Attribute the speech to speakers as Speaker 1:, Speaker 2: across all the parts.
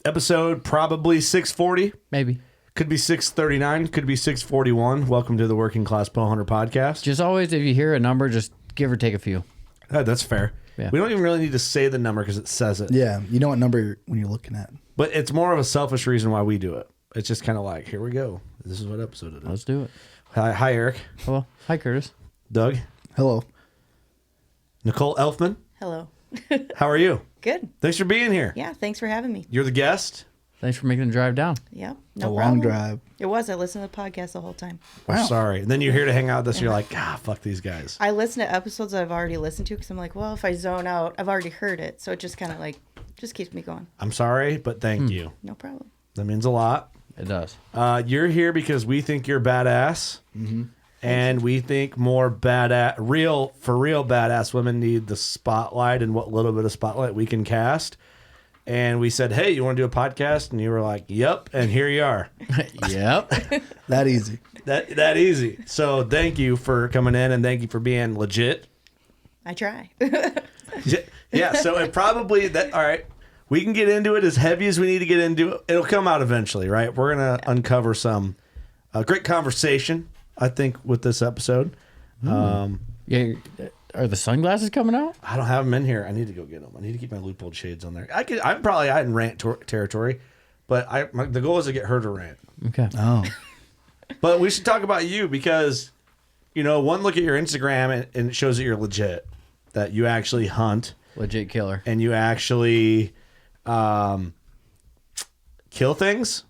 Speaker 1: Episode probably 640.
Speaker 2: Maybe.
Speaker 1: Could be 639. Could be 641. Welcome to the Working Class Bow Hunter Podcast.
Speaker 2: Just always, if you hear a number, just give or take a few.
Speaker 1: That's fair.
Speaker 2: Yeah.
Speaker 1: We don't even really need to say the number because it says it.
Speaker 3: Yeah, you know what number when you're looking at.
Speaker 1: But it's more of a selfish reason why we do it. It's just kind of like, here we go. This is what episode it is.
Speaker 2: Let's do it.
Speaker 1: Hi, Eric.
Speaker 2: Hello. Hi, Curtis.
Speaker 1: Doug.
Speaker 3: Hello.
Speaker 1: Nicole Elfmann.
Speaker 4: Hello.
Speaker 1: How are you?
Speaker 4: Good.
Speaker 1: Thanks for being here.
Speaker 4: Yeah, thanks for having me.
Speaker 1: You're the guest.
Speaker 2: Thanks for making the drive down.
Speaker 4: Yeah,
Speaker 3: A
Speaker 4: no
Speaker 3: long
Speaker 4: problem.
Speaker 3: drive.
Speaker 4: It was. I listened to the podcast the whole time.
Speaker 1: We're
Speaker 3: Wow.
Speaker 1: sorry. And then you're here to hang out with us. You're like, fuck these guys.
Speaker 4: I listen to episodes that I've already listened to because I'm like, well, if I zone out, I've already heard it. So it just kind of like, just keeps me going.
Speaker 1: I'm sorry, but thank you.
Speaker 4: No problem.
Speaker 1: That means a lot.
Speaker 2: It does.
Speaker 1: You're here because we think you're badass. Mm-hmm. And we think more badass, real badass women need the spotlight and what little bit of spotlight we can cast. And we said, hey, you want to do a podcast? And you were like, yep. And here you are.
Speaker 2: Yep.
Speaker 3: That easy.
Speaker 1: That easy. So thank you for coming in and thank you for being legit.
Speaker 4: I try.
Speaker 1: Yeah. So it probably all right. We can get into it as heavy as we need to get into it. It'll come out eventually, right? We're going to uncover some great conversation, I think, with this episode.
Speaker 2: Yeah. Are the sunglasses coming out?
Speaker 1: I don't have them in here. I need to go get them. I need to keep my loophole shades on there. I'm probably in rant territory, but the goal is to get her to rant.
Speaker 2: Okay.
Speaker 3: Oh.
Speaker 1: But we should talk about you because, one look at your Instagram and it shows that you're legit, that you actually hunt
Speaker 2: Legit killer.
Speaker 1: and you actually kill things,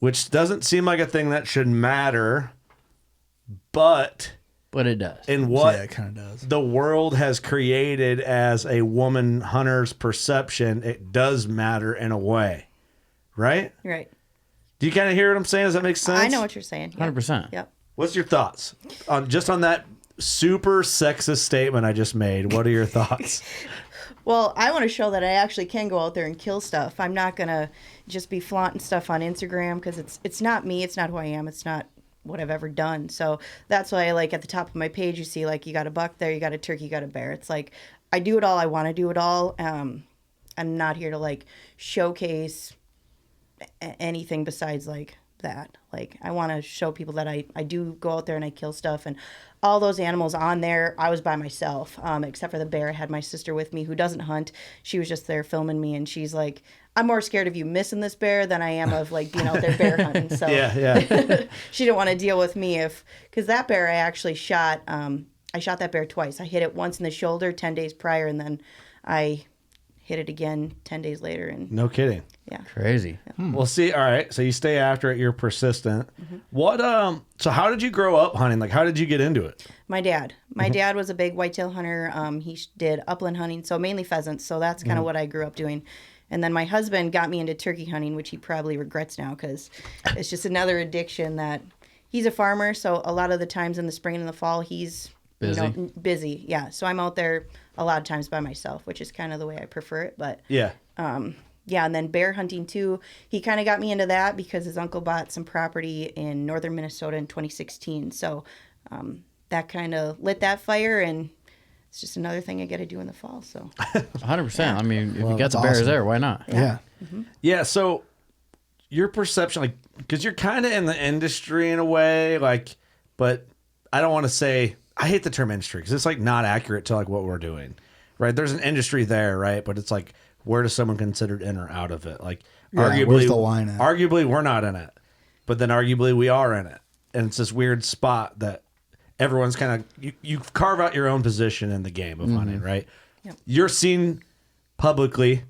Speaker 1: which doesn't seem like a thing that should matter, but
Speaker 2: But it does.
Speaker 1: in what
Speaker 3: Yeah, it kind of does.
Speaker 1: the world has created as a woman hunter's perception, it does matter in a way, right?
Speaker 4: Right.
Speaker 1: Do you kind of hear what I'm saying? Does that make sense?
Speaker 4: I know what you're saying. Yeah.
Speaker 2: 100%.
Speaker 4: Yep.
Speaker 1: What's your thoughts on that super sexist statement I just made? What are your thoughts?
Speaker 4: Well, I want to show that I actually can go out there and kill stuff. I'm not going to just be flaunting stuff on Instagram because it's not me. It's not who I am. It's not what I've ever done. So that's why, like, at the top of my page, you see, like, you got a buck there, you got a turkey, you got a bear. It's like, I do it all. I want to do it all. I'm not here to, like, showcase anything besides, like, that. Like, I want to show people that I do go out there and I kill stuff. And all those animals on there, I was by myself, except for the bear. I had my sister with me who doesn't hunt. She was just there filming me, and she's like, I'm more scared of you missing this bear than I am of, like, being out there bear hunting. So
Speaker 1: Yeah.
Speaker 4: she didn't want to deal with me because that bear I actually shot. I shot that bear twice. I hit it once in the shoulder 10 days prior, and then I hit it again 10 days later. And
Speaker 1: No kidding.
Speaker 4: yeah.
Speaker 2: Crazy.
Speaker 1: Well, see, all right. So you stay after it. You're persistent. What? So how did you grow up hunting? Like, how did you get into it?
Speaker 4: My dad. My dad was a big whitetail hunter. He did upland hunting, so mainly pheasants. So that's kind of what I grew up doing. And then my husband got me into turkey hunting, which he probably regrets now because it's just another addiction that he's a farmer. So a lot of the times in the spring and in the fall, he's
Speaker 2: Busy.
Speaker 4: Busy. Yeah. So I'm out there a lot of times by myself, which is kind of the way I prefer it. But
Speaker 1: Yeah.
Speaker 4: yeah, and then bear hunting too. He kind of got me into that because his uncle bought some property in northern Minnesota in 2016. So that kind of lit that fire, and it's just another thing I got to do in the fall. So
Speaker 2: 100%. I mean, if
Speaker 3: Well,
Speaker 2: you got
Speaker 3: that's
Speaker 2: the bears
Speaker 3: awesome.
Speaker 2: there, why not?
Speaker 3: Yeah.
Speaker 1: Yeah. So your perception, like, because you're kind of in the industry in a way, like, but I don't want to say, I hate the term industry because it's like not accurate to like what we're doing, right? There's an industry there, right? But it's like, where does someone consider in or out of it? Like,
Speaker 3: Yeah,
Speaker 1: arguably,
Speaker 3: where's the line at?
Speaker 1: arguably we're not in it, but then arguably we are in it, and it's this weird spot that everyone's kind of you carve out your own position in the game of hunting, right?
Speaker 4: Yep.
Speaker 1: You're seen publicly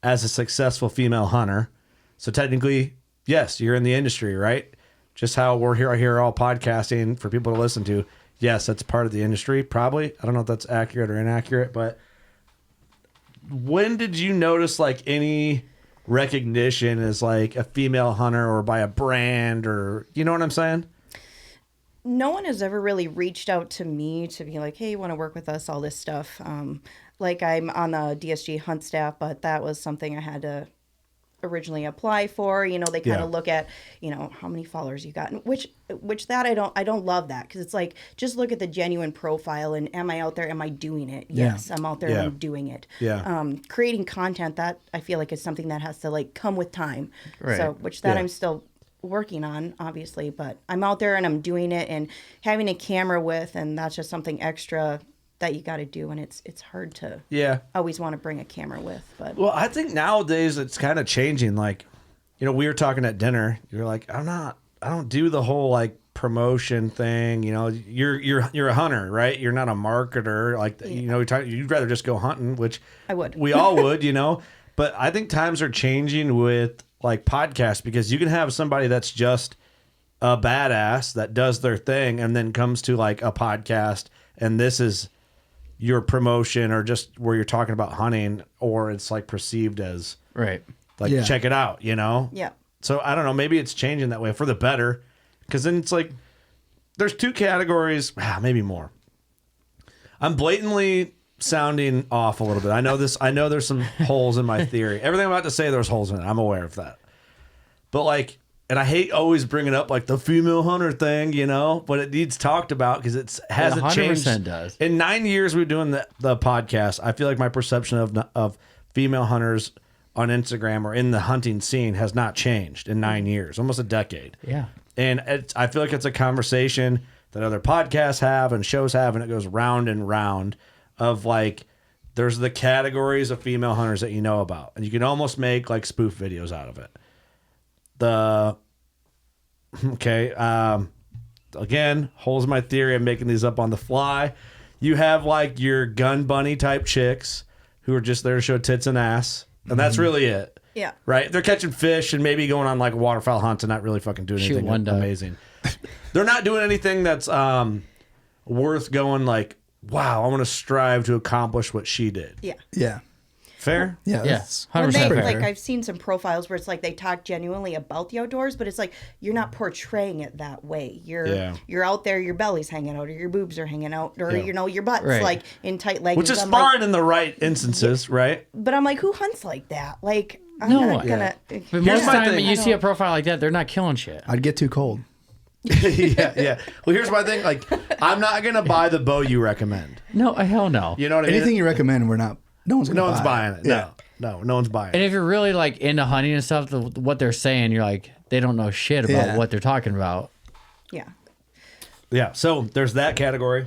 Speaker 1: as a successful female hunter, so technically, yes, you're in the industry, right? Just how we're here all podcasting for people to listen to. Yes, that's part of the industry, probably. I don't know if that's accurate or inaccurate, but when did you notice like any recognition as like a female hunter or by a brand, or you know what I'm saying?
Speaker 4: no one has ever really reached out to me to be like, hey, you want to work with us, all this stuff. Like, I'm on the DSG hunt staff, but that was something I had to originally apply for. You know, they kind
Speaker 1: Yeah.
Speaker 4: of look at, you know, how many followers you got, and which that I don't love that, because it's like, just look at the genuine profile and am I out there? Am I doing it?
Speaker 3: Yeah.
Speaker 4: Yes, I'm out there
Speaker 1: Yeah.
Speaker 4: and I'm doing it.
Speaker 1: Yeah.
Speaker 4: Creating content, that I feel like is something that has to like come with time.
Speaker 2: Right.
Speaker 4: So which
Speaker 1: Yeah.
Speaker 4: I'm still working on, obviously, but I'm out there and I'm doing it, and having a camera with, and that's just something extra that you got to do, and it's hard to
Speaker 1: Yeah.
Speaker 4: always want to bring a camera with, but
Speaker 1: Well, I think nowadays it's kind of changing. Like, you know, we were talking at dinner. You're like, I don't do the whole like promotion thing. You know, you're a hunter, right? You're not a marketer. Like, you know, you'd rather just go hunting, which
Speaker 4: I would.
Speaker 1: We all would, you know. But I think times are changing with like podcasts, because you can have somebody that's just a badass that does their thing and then comes to like a podcast, and this is your promotion, or just where you're talking about hunting, or it's like perceived as
Speaker 2: Right.
Speaker 1: like,
Speaker 3: Yeah.
Speaker 1: check it out, you know?
Speaker 4: yeah.
Speaker 1: So I don't know, maybe it's changing that way for the better, because then it's like there's two categories, maybe more. I'm blatantly sounding off a little bit. I know this. I know there's some holes in my theory. Everything I'm about to say, there's holes in it. I'm aware of that. But like, and I hate always bringing up like the female hunter thing, you know, but it needs talked about because it hasn't
Speaker 2: 100%
Speaker 1: changed.
Speaker 2: does.
Speaker 1: In 9 years we've been doing the podcast, I feel like my perception of female hunters on Instagram or in the hunting scene has not changed in 9 years, almost a decade.
Speaker 2: Yeah.
Speaker 1: And I feel like it's a conversation that other podcasts have and shows have, and it goes round and round of like, there's the categories of female hunters that you know about, and you can almost make like spoof videos out of it. Again, holes in my theory. I'm making these up on the fly. You have like your gun bunny type chicks who are just there to show tits and ass, and that's really it.
Speaker 4: Yeah.
Speaker 1: Right? They're catching fish and maybe going on like a waterfowl hunt and not really fucking doing
Speaker 2: Shoot
Speaker 1: anything
Speaker 2: one duck.
Speaker 1: amazing. They're not doing anything that's worth going like, wow, I want to strive to accomplish what she did.
Speaker 4: Yeah.
Speaker 3: Yeah.
Speaker 1: Fair?
Speaker 3: Yeah.
Speaker 2: Yeah.
Speaker 3: That's
Speaker 2: 100%
Speaker 4: They,
Speaker 2: fair.
Speaker 4: like, I've seen some profiles where it's like they talk genuinely about the outdoors, but it's like you're not portraying it that way. You're out there, your belly's hanging out, or your boobs are hanging out, or
Speaker 1: Yeah.
Speaker 4: you know, your butt's
Speaker 2: Right.
Speaker 4: like in tight leggings.
Speaker 1: Which is
Speaker 4: I'm
Speaker 1: fine
Speaker 4: like,
Speaker 1: in the right instances, right?
Speaker 4: but I'm like, who hunts like that? Like, I'm
Speaker 2: No
Speaker 4: not
Speaker 2: one.
Speaker 4: gonna.
Speaker 2: But
Speaker 1: Here's
Speaker 2: most of the
Speaker 1: my
Speaker 2: time
Speaker 1: thing.
Speaker 2: you see a profile like that, they're not killing shit.
Speaker 3: I'd get too cold.
Speaker 1: Yeah. Well, here's my thing. Like, I'm not going to buy the bow you recommend.
Speaker 2: No, hell no.
Speaker 1: You know what I mean?
Speaker 3: Anything you recommend, we're not. No one's gonna.
Speaker 1: No one's
Speaker 3: buy
Speaker 1: buying it.
Speaker 3: Yeah.
Speaker 1: No one's buying
Speaker 2: And
Speaker 1: it.
Speaker 2: if you're really like into hunting and stuff, what they're saying, you're like, they don't know shit about
Speaker 3: Yeah.
Speaker 2: what they're talking about.
Speaker 4: Yeah.
Speaker 1: Yeah. So there's that category.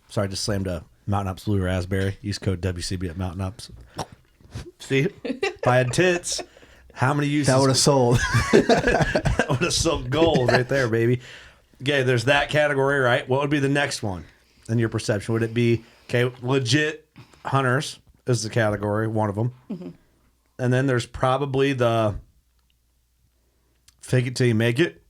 Speaker 1: Sorry, I just slammed a Mountain Ups Blue Raspberry. Use code WCB at Mountain Ups. See? If I had tits, how many uses?
Speaker 3: That would have sold.
Speaker 1: That would have sold gold right there, baby. Okay, there's that category, right? What would be the next one in your perception? Would it be, okay, legit hunters is the category, one of them.
Speaker 4: Mm-hmm.
Speaker 1: And then there's probably the fake it till you make it.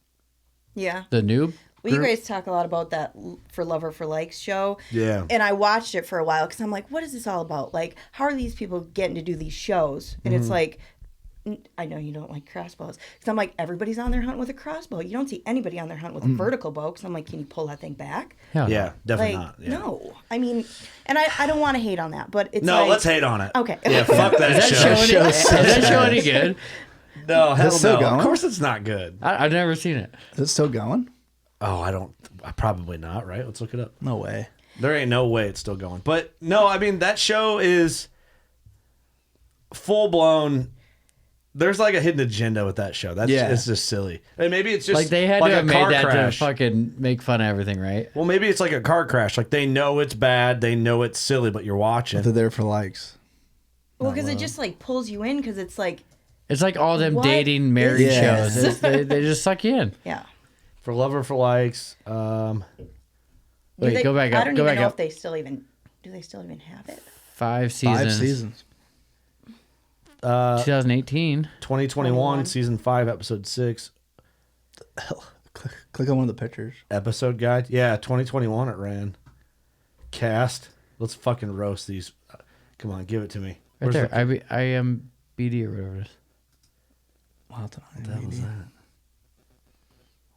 Speaker 4: Yeah.
Speaker 2: The noob?
Speaker 4: Well, you
Speaker 1: Group.
Speaker 4: guys talk a lot about that For Lover for Likes show.
Speaker 1: Yeah.
Speaker 4: And I watched it for a while because I'm like, what is this all about? Like, how are these people getting to do these shows? And
Speaker 1: Mm-hmm.
Speaker 4: it's like, I know you don't like crossbows. Because I'm like, everybody's on their hunt with a crossbow. You don't see anybody on their hunt with a vertical bow. Because I'm like, can you pull that thing back?
Speaker 2: Hell no.
Speaker 1: Yeah, definitely
Speaker 4: Like,
Speaker 1: not. Yeah.
Speaker 4: no. I mean, and I don't want to hate on that, but it's
Speaker 1: No,
Speaker 4: like,
Speaker 1: let's hate on it.
Speaker 4: Okay.
Speaker 1: Yeah, fuck that,
Speaker 2: Is that show any,
Speaker 3: Show
Speaker 2: is that show any good?
Speaker 1: No, hell
Speaker 3: It's still
Speaker 1: no. Of
Speaker 3: going?
Speaker 1: course it's not good.
Speaker 2: I've never seen it.
Speaker 3: Is it still going?
Speaker 1: Oh, probably not, right? Let's look it up.
Speaker 3: No way.
Speaker 1: There ain't no way it's still going. But no, I mean, that show is full blown. There's like a hidden agenda with that show. That's
Speaker 3: Yeah.
Speaker 1: It's just silly. And maybe it's just
Speaker 2: Like they had
Speaker 1: like
Speaker 2: to
Speaker 1: a
Speaker 2: have made
Speaker 1: car
Speaker 2: that
Speaker 1: crash.
Speaker 2: to fucking make fun of everything, right?
Speaker 1: Well, maybe it's like a car crash. Like they know it's bad, they know it's silly, but you're watching.
Speaker 3: They're there for likes.
Speaker 4: well, because it just like pulls you in because it's like,
Speaker 2: It's like all them
Speaker 4: What
Speaker 2: dating married
Speaker 3: is
Speaker 2: shows.
Speaker 4: this?
Speaker 2: They just suck you in.
Speaker 4: yeah.
Speaker 1: For lover for likes.
Speaker 4: Do
Speaker 2: Wait,
Speaker 4: they-
Speaker 2: go back
Speaker 4: I
Speaker 2: up.
Speaker 4: don't
Speaker 2: Go
Speaker 4: even
Speaker 2: back
Speaker 4: know
Speaker 2: up.
Speaker 4: if they still even, do they still even have it?
Speaker 2: 5 seasons.
Speaker 3: 5 seasons.
Speaker 2: 2018.
Speaker 1: 2021 season 5 episode 6
Speaker 3: Click on one of the pictures.
Speaker 1: episode guide. Yeah, 2021 it ran. Cast. Let's fucking roast these. Come on, give it to me.
Speaker 2: Right
Speaker 1: Where's
Speaker 2: there.
Speaker 1: the-
Speaker 2: I am BD or whatever it is.
Speaker 3: Wow, it's
Speaker 1: What the hell is that?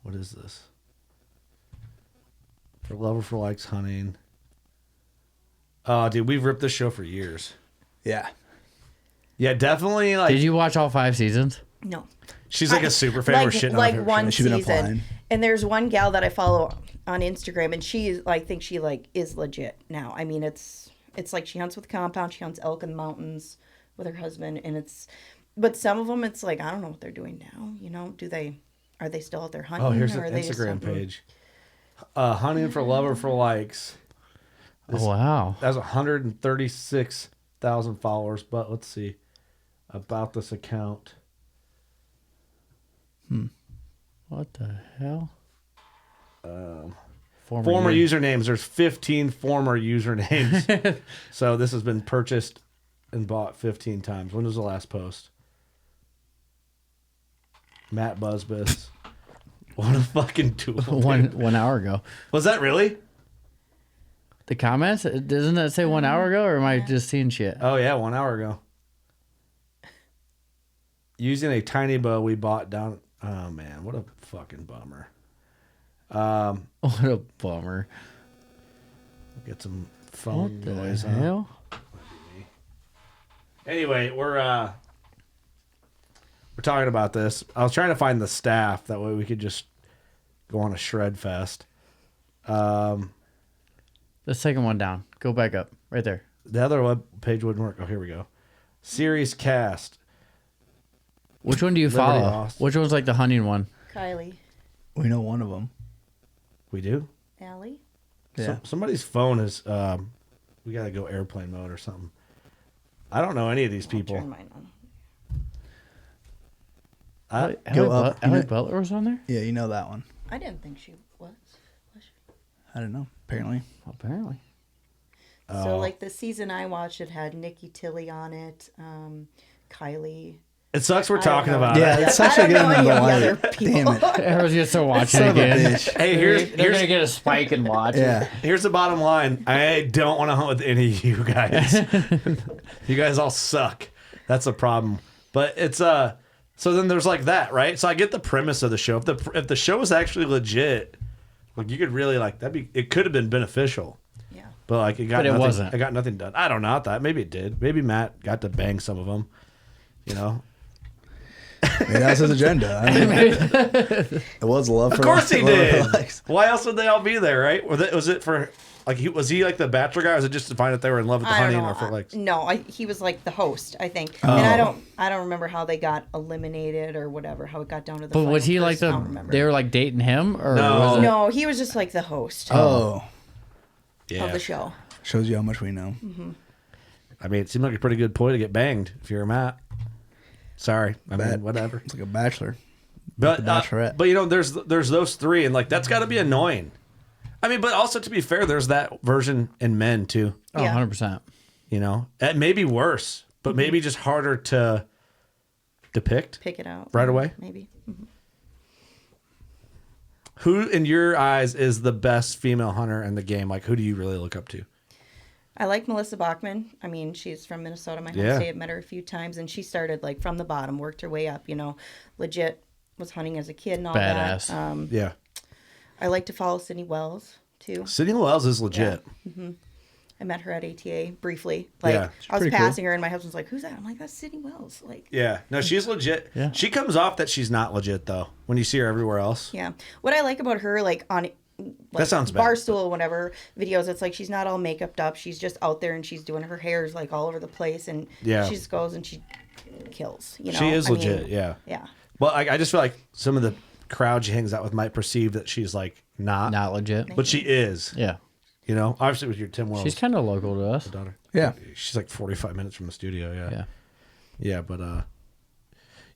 Speaker 1: What is this? For lover for likes hunting. Oh, dude, we've ripped this show for years.
Speaker 3: Yeah.
Speaker 1: Yeah, definitely. Like
Speaker 2: Did you watch all 5 seasons?
Speaker 4: No.
Speaker 1: she's like a super fan. We're shitting on her.
Speaker 4: one
Speaker 3: She's been
Speaker 4: season.
Speaker 3: applying.
Speaker 4: And there's one gal that I follow on Instagram, and she like thinks she like is legit now. I mean, it's like she hunts with compound. She hunts elk in the mountains with her husband, and but some of them it's like I don't know what they're doing now. You know, are they still out there hunting?
Speaker 1: Oh, here's
Speaker 4: or
Speaker 1: the
Speaker 4: are they just
Speaker 1: Instagram
Speaker 4: hunting?
Speaker 1: page. Hunting for Lover for Likes.
Speaker 2: Oh, wow.
Speaker 1: That's 136,000 followers. But let's see about this account.
Speaker 2: What the hell?
Speaker 1: Former usernames. There's 15 former usernames. So this has been purchased and bought 15 times. When was the last post? Matt Buzzbiss. What a fucking tool. dude.
Speaker 2: 1 hour ago.
Speaker 1: Was that really?
Speaker 2: The comments? Doesn't that say 1 hour ago, or am I just seeing shit?
Speaker 1: Oh, yeah, 1 hour ago. Using a tiny bow we bought down. Oh, man, what a fucking bummer.
Speaker 2: What a bummer.
Speaker 1: Get some phone
Speaker 2: What the
Speaker 1: noise.
Speaker 2: hell?
Speaker 1: Anyway, we're talking about this. I was trying to find the staff. That way we could just go on a shred fest.
Speaker 2: The second one down. Go back up. Right there.
Speaker 1: The other web page wouldn't work. Oh, here we go. Series cast.
Speaker 2: Which one do you
Speaker 1: Liberty
Speaker 2: follow?
Speaker 1: Lost.
Speaker 2: Which one's like the hunting one?
Speaker 4: Kylie,
Speaker 3: We know one of them.
Speaker 1: We do?
Speaker 4: Allie.
Speaker 3: Yeah.
Speaker 1: Somebody's phone is, we got to go airplane mode or something. I don't know any of these people.
Speaker 4: Turn mine on.
Speaker 3: Go up.
Speaker 2: Allie Butler was on there?
Speaker 3: Yeah, you know that one.
Speaker 4: I didn't think she was. Was she?
Speaker 3: I don't know. Apparently.
Speaker 2: Apparently.
Speaker 4: So like the season I watched, it had Nikki Tilly on it, Kylie.
Speaker 1: It sucks we're
Speaker 4: I don't
Speaker 1: talking
Speaker 4: know.
Speaker 1: about
Speaker 3: Yeah,
Speaker 1: it.
Speaker 3: it's
Speaker 4: I
Speaker 3: actually
Speaker 4: don't know
Speaker 3: getting
Speaker 4: any
Speaker 3: the
Speaker 4: of the
Speaker 3: light.
Speaker 4: other people.
Speaker 3: Damn it.
Speaker 2: Everyone's gonna start watching
Speaker 3: Son of a
Speaker 2: again.
Speaker 3: bitch.
Speaker 1: Hey,
Speaker 2: They're gonna get a spike and watch.
Speaker 3: Yeah.
Speaker 1: Here's the bottom line. I don't want to hunt with any of you guys. You guys all suck. That's the problem. But it's so then there's like that, right? So I get the premise of the show. If the show was actually legit, like you could really like it could have been beneficial.
Speaker 4: Yeah.
Speaker 1: But like it got
Speaker 2: But it
Speaker 1: nothing,
Speaker 2: wasn't.
Speaker 1: It got nothing done. I don't know. I thought maybe it did. Maybe Matt got to bang some of them. You know.
Speaker 3: Maybe that's his agenda. I mean, it was love for
Speaker 1: Of course he
Speaker 3: love for
Speaker 1: did.
Speaker 3: likes.
Speaker 1: Why else would they all be there, right? Was it for like was he like the bachelor guy? Or was it just to find out they were in love with the
Speaker 4: I don't
Speaker 1: hunting
Speaker 4: know.
Speaker 1: or for like?
Speaker 4: No, he was like the host, I think.
Speaker 3: Oh.
Speaker 4: And I don't remember how they got eliminated or whatever. How it got down to the.
Speaker 2: But was he
Speaker 4: final
Speaker 2: like
Speaker 4: first. I don't remember.
Speaker 2: they were like dating him, or
Speaker 1: No.
Speaker 2: was it?
Speaker 4: No, he was just like the host
Speaker 3: Oh,
Speaker 4: of the show.
Speaker 3: shows you how much we know.
Speaker 1: I mean, it seemed like a pretty good ploy to get banged if you're a Matt. Sorry, I mean,
Speaker 3: Bet.
Speaker 1: whatever.
Speaker 3: It's like a bachelor.
Speaker 1: But
Speaker 3: The Bachelorette.
Speaker 1: but you know, there's those three, and like that's got to be annoying. I mean, but also to be fair, there's that version in men too.
Speaker 2: Oh,
Speaker 4: Yeah.
Speaker 2: 100%.
Speaker 1: You know, it may be worse, but maybe just harder to depict.
Speaker 4: Pick it out
Speaker 1: Right away?
Speaker 4: maybe.
Speaker 1: Who, in your eyes, is the best female hunter in the game? Like, who do you really look up to?
Speaker 4: I like Melissa Bachman. I mean, she's from Minnesota. My home
Speaker 1: Yeah.
Speaker 4: state. I've met her a few times, and she started like from the bottom, worked her way up. You know, legit was hunting as a kid and all
Speaker 2: Badass.
Speaker 4: that.
Speaker 1: Yeah,
Speaker 4: I like to follow Sydney Wells too.
Speaker 1: Sydney Wells is legit.
Speaker 4: I met her at ATA briefly. Like
Speaker 1: Yeah.
Speaker 4: I was
Speaker 3: pretty cool.
Speaker 4: passing her, and my husband's like, "Who's that?" I'm like, "That's Sydney Wells." Like,
Speaker 1: Yeah, no, she's legit.
Speaker 2: Yeah.
Speaker 1: She comes off that she's not legit though when you see her everywhere else.
Speaker 4: yeah. What I like about her, like on like,
Speaker 1: That sounds bad.
Speaker 4: Barstool, whatever videos, it's like she's not all makeuped up. She's just out there and she's doing her hair's like all over the place, and
Speaker 1: Yeah.
Speaker 4: she just goes and she kills. You know,
Speaker 1: She is
Speaker 4: I
Speaker 1: legit.
Speaker 4: mean,
Speaker 1: Yeah.
Speaker 4: yeah.
Speaker 1: Well, I just feel like some of the crowd she hangs out with might perceive that she's like not,
Speaker 2: Not legit.
Speaker 1: but she is.
Speaker 2: Yeah.
Speaker 1: You know, obviously with your Tim Wells
Speaker 2: She's kind of local to us.
Speaker 1: daughter.
Speaker 3: Yeah.
Speaker 1: She's like 45 minutes from the studio. Yeah.
Speaker 2: Yeah.
Speaker 1: Yeah, but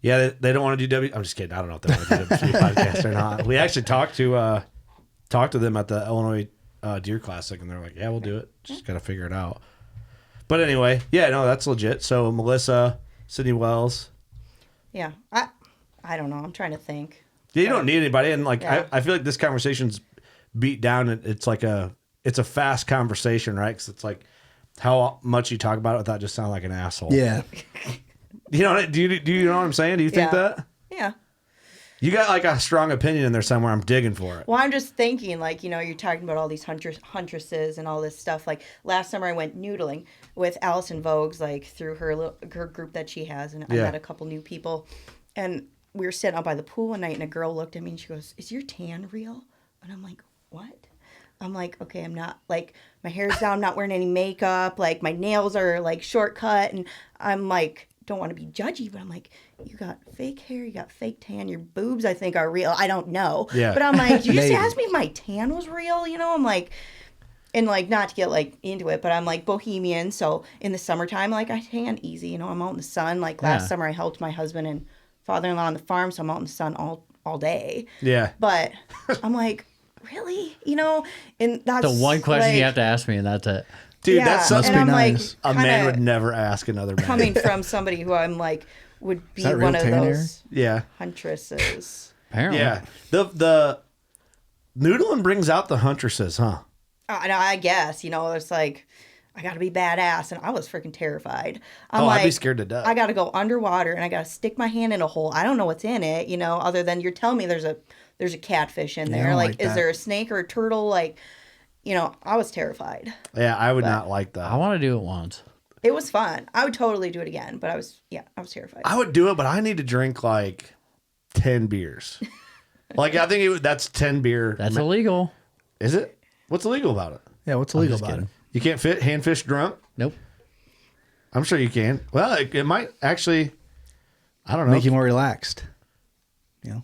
Speaker 1: yeah, they don't want to do I'm just kidding. I don't know if they want to do WCB podcast or not. We actually talked to them at the Illinois Deer Classic, and they're like, "Yeah, we'll do it. Just got to figure it out." But anyway, yeah, no, that's legit. So Melissa, Sydney Wells.
Speaker 4: Yeah. I don't know. I'm trying to think.
Speaker 1: Yeah, you don't need anybody, and like
Speaker 4: Yeah.
Speaker 1: I feel like this conversation's beat down. And it's like it's a fast conversation, right? Because it's like how much you talk about it without just sounding like an asshole.
Speaker 3: Yeah.
Speaker 1: You know? Do you know what I'm saying? Do you think
Speaker 4: Yeah.
Speaker 1: that?
Speaker 4: Yeah.
Speaker 1: You got like a strong opinion in there somewhere. I'm digging for it.
Speaker 4: Well, I'm just thinking, like, you know, you're talking about all these huntresses and all this stuff. Like, last summer I went noodling with Allison Vogues, like, through her group that she has, and I met a couple new people. And we were sitting out by the pool one night, and a girl looked at me, and she goes, "Is your tan real?" And I'm like, "What?" I'm like, "Okay, I'm not, like, my hair's down, I'm not wearing any makeup, like, my nails are, like, shortcut," and I'm like, don't want to be judgy, but I'm like, you got fake hair, you got fake tan, your boobs I think are real. I don't know.
Speaker 1: Yeah.
Speaker 4: But I'm like, you just asked me if my tan was real, you know? I'm like, and like, not to get like into it, but I'm like bohemian. So in the summertime, like I tan easy, you know, I'm out in the sun. Like last summer I helped my husband and father-in-law on the farm. So I'm out in the sun all day.
Speaker 1: Yeah.
Speaker 4: But I'm like, really? You know, and that's
Speaker 2: The one question
Speaker 4: like,
Speaker 2: you have to ask me, and that's it.
Speaker 1: Dude,
Speaker 4: yeah,
Speaker 1: that's something
Speaker 4: and I'm
Speaker 3: nice.
Speaker 4: like,
Speaker 1: a man
Speaker 4: kinda
Speaker 1: would never ask another man.
Speaker 4: coming from somebody who I'm like, would be
Speaker 3: that real
Speaker 4: one of
Speaker 3: tan hair?
Speaker 4: those
Speaker 1: Yeah.
Speaker 4: huntresses.
Speaker 2: Apparently.
Speaker 1: Yeah. The noodling brings out the huntresses, huh?
Speaker 4: I guess, you know, it's like, I got to be badass. And I was freaking terrified. I'm
Speaker 1: I'd be
Speaker 4: like,
Speaker 1: scared to death.
Speaker 4: I got to go underwater and I got to stick my hand in a hole. I don't know what's in it, you know, other than you're telling me there's a catfish in
Speaker 3: Yeah, I
Speaker 4: there.
Speaker 3: don't
Speaker 4: Like,
Speaker 3: like
Speaker 4: is
Speaker 3: that.
Speaker 4: there a snake or a turtle? Like, you know, I was terrified.
Speaker 1: Yeah, I would not like that.
Speaker 2: I want to do it once.
Speaker 4: It was fun. I would totally do it again, but I was terrified.
Speaker 1: I would do it, but I need to drink like 10 beers. Like, I think that's 10 beer.
Speaker 2: That's illegal.
Speaker 1: Is it? What's illegal about it?
Speaker 3: Yeah, what's illegal
Speaker 2: just
Speaker 3: about
Speaker 2: kidding.
Speaker 3: it?
Speaker 1: You can't hand fish drunk?
Speaker 2: Nope.
Speaker 1: I'm sure you can. Well, it might actually, I don't know.
Speaker 3: Make you more relaxed. You know?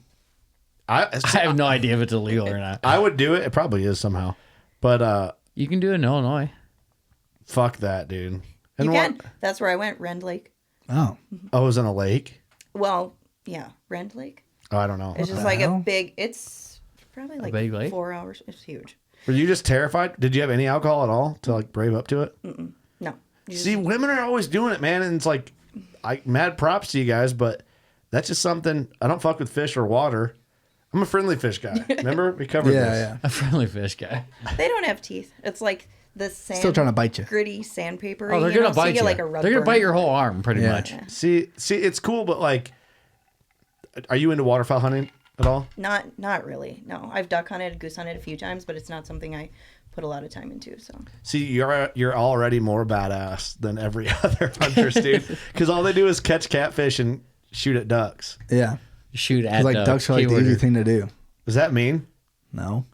Speaker 2: I have no idea if it's illegal or not.
Speaker 1: I would do it. It probably is somehow. But
Speaker 2: You can do it in Illinois.
Speaker 1: fuck that, dude.
Speaker 4: You
Speaker 1: And
Speaker 4: can. That's where I went, Rend Lake.
Speaker 3: Oh.
Speaker 1: Oh, it was in a lake?
Speaker 4: Well, yeah, Rend Lake.
Speaker 1: Oh, I don't know.
Speaker 4: It's just
Speaker 3: the
Speaker 4: like
Speaker 3: hell?
Speaker 4: it's probably like
Speaker 2: big lake?
Speaker 4: 4 hours. It's huge.
Speaker 1: Were you just terrified? Did you have any alcohol at all to like brave up to it?
Speaker 4: No. You
Speaker 1: See, women are always doing it, man, and it's like, mad props to you guys, but that's just something. I don't fuck with fish or water. I'm a friendly fish guy. Remember, we covered this.
Speaker 3: Yeah.
Speaker 2: A friendly fish guy.
Speaker 4: They don't have teeth. It's like the sand.
Speaker 3: Still trying to bite you.
Speaker 4: Gritty sandpaper.
Speaker 2: Oh, they're gonna bite you.
Speaker 4: Like a rug
Speaker 2: They're gonna
Speaker 4: burn.
Speaker 2: bite your whole arm, pretty
Speaker 3: Yeah.
Speaker 2: much.
Speaker 1: See, it's cool, but like, are you into waterfowl hunting at all?
Speaker 4: Not really. No, I've duck hunted, goose hunted a few times, but it's not something I put a lot of time into. So
Speaker 1: See, you're already more badass than every other hunter, dude. Because all they do is catch catfish and shoot at ducks.
Speaker 3: Yeah.
Speaker 2: Shoot at
Speaker 3: Like ducks are like the
Speaker 2: keyword.
Speaker 3: easy thing to do.
Speaker 1: Does that mean?
Speaker 3: No.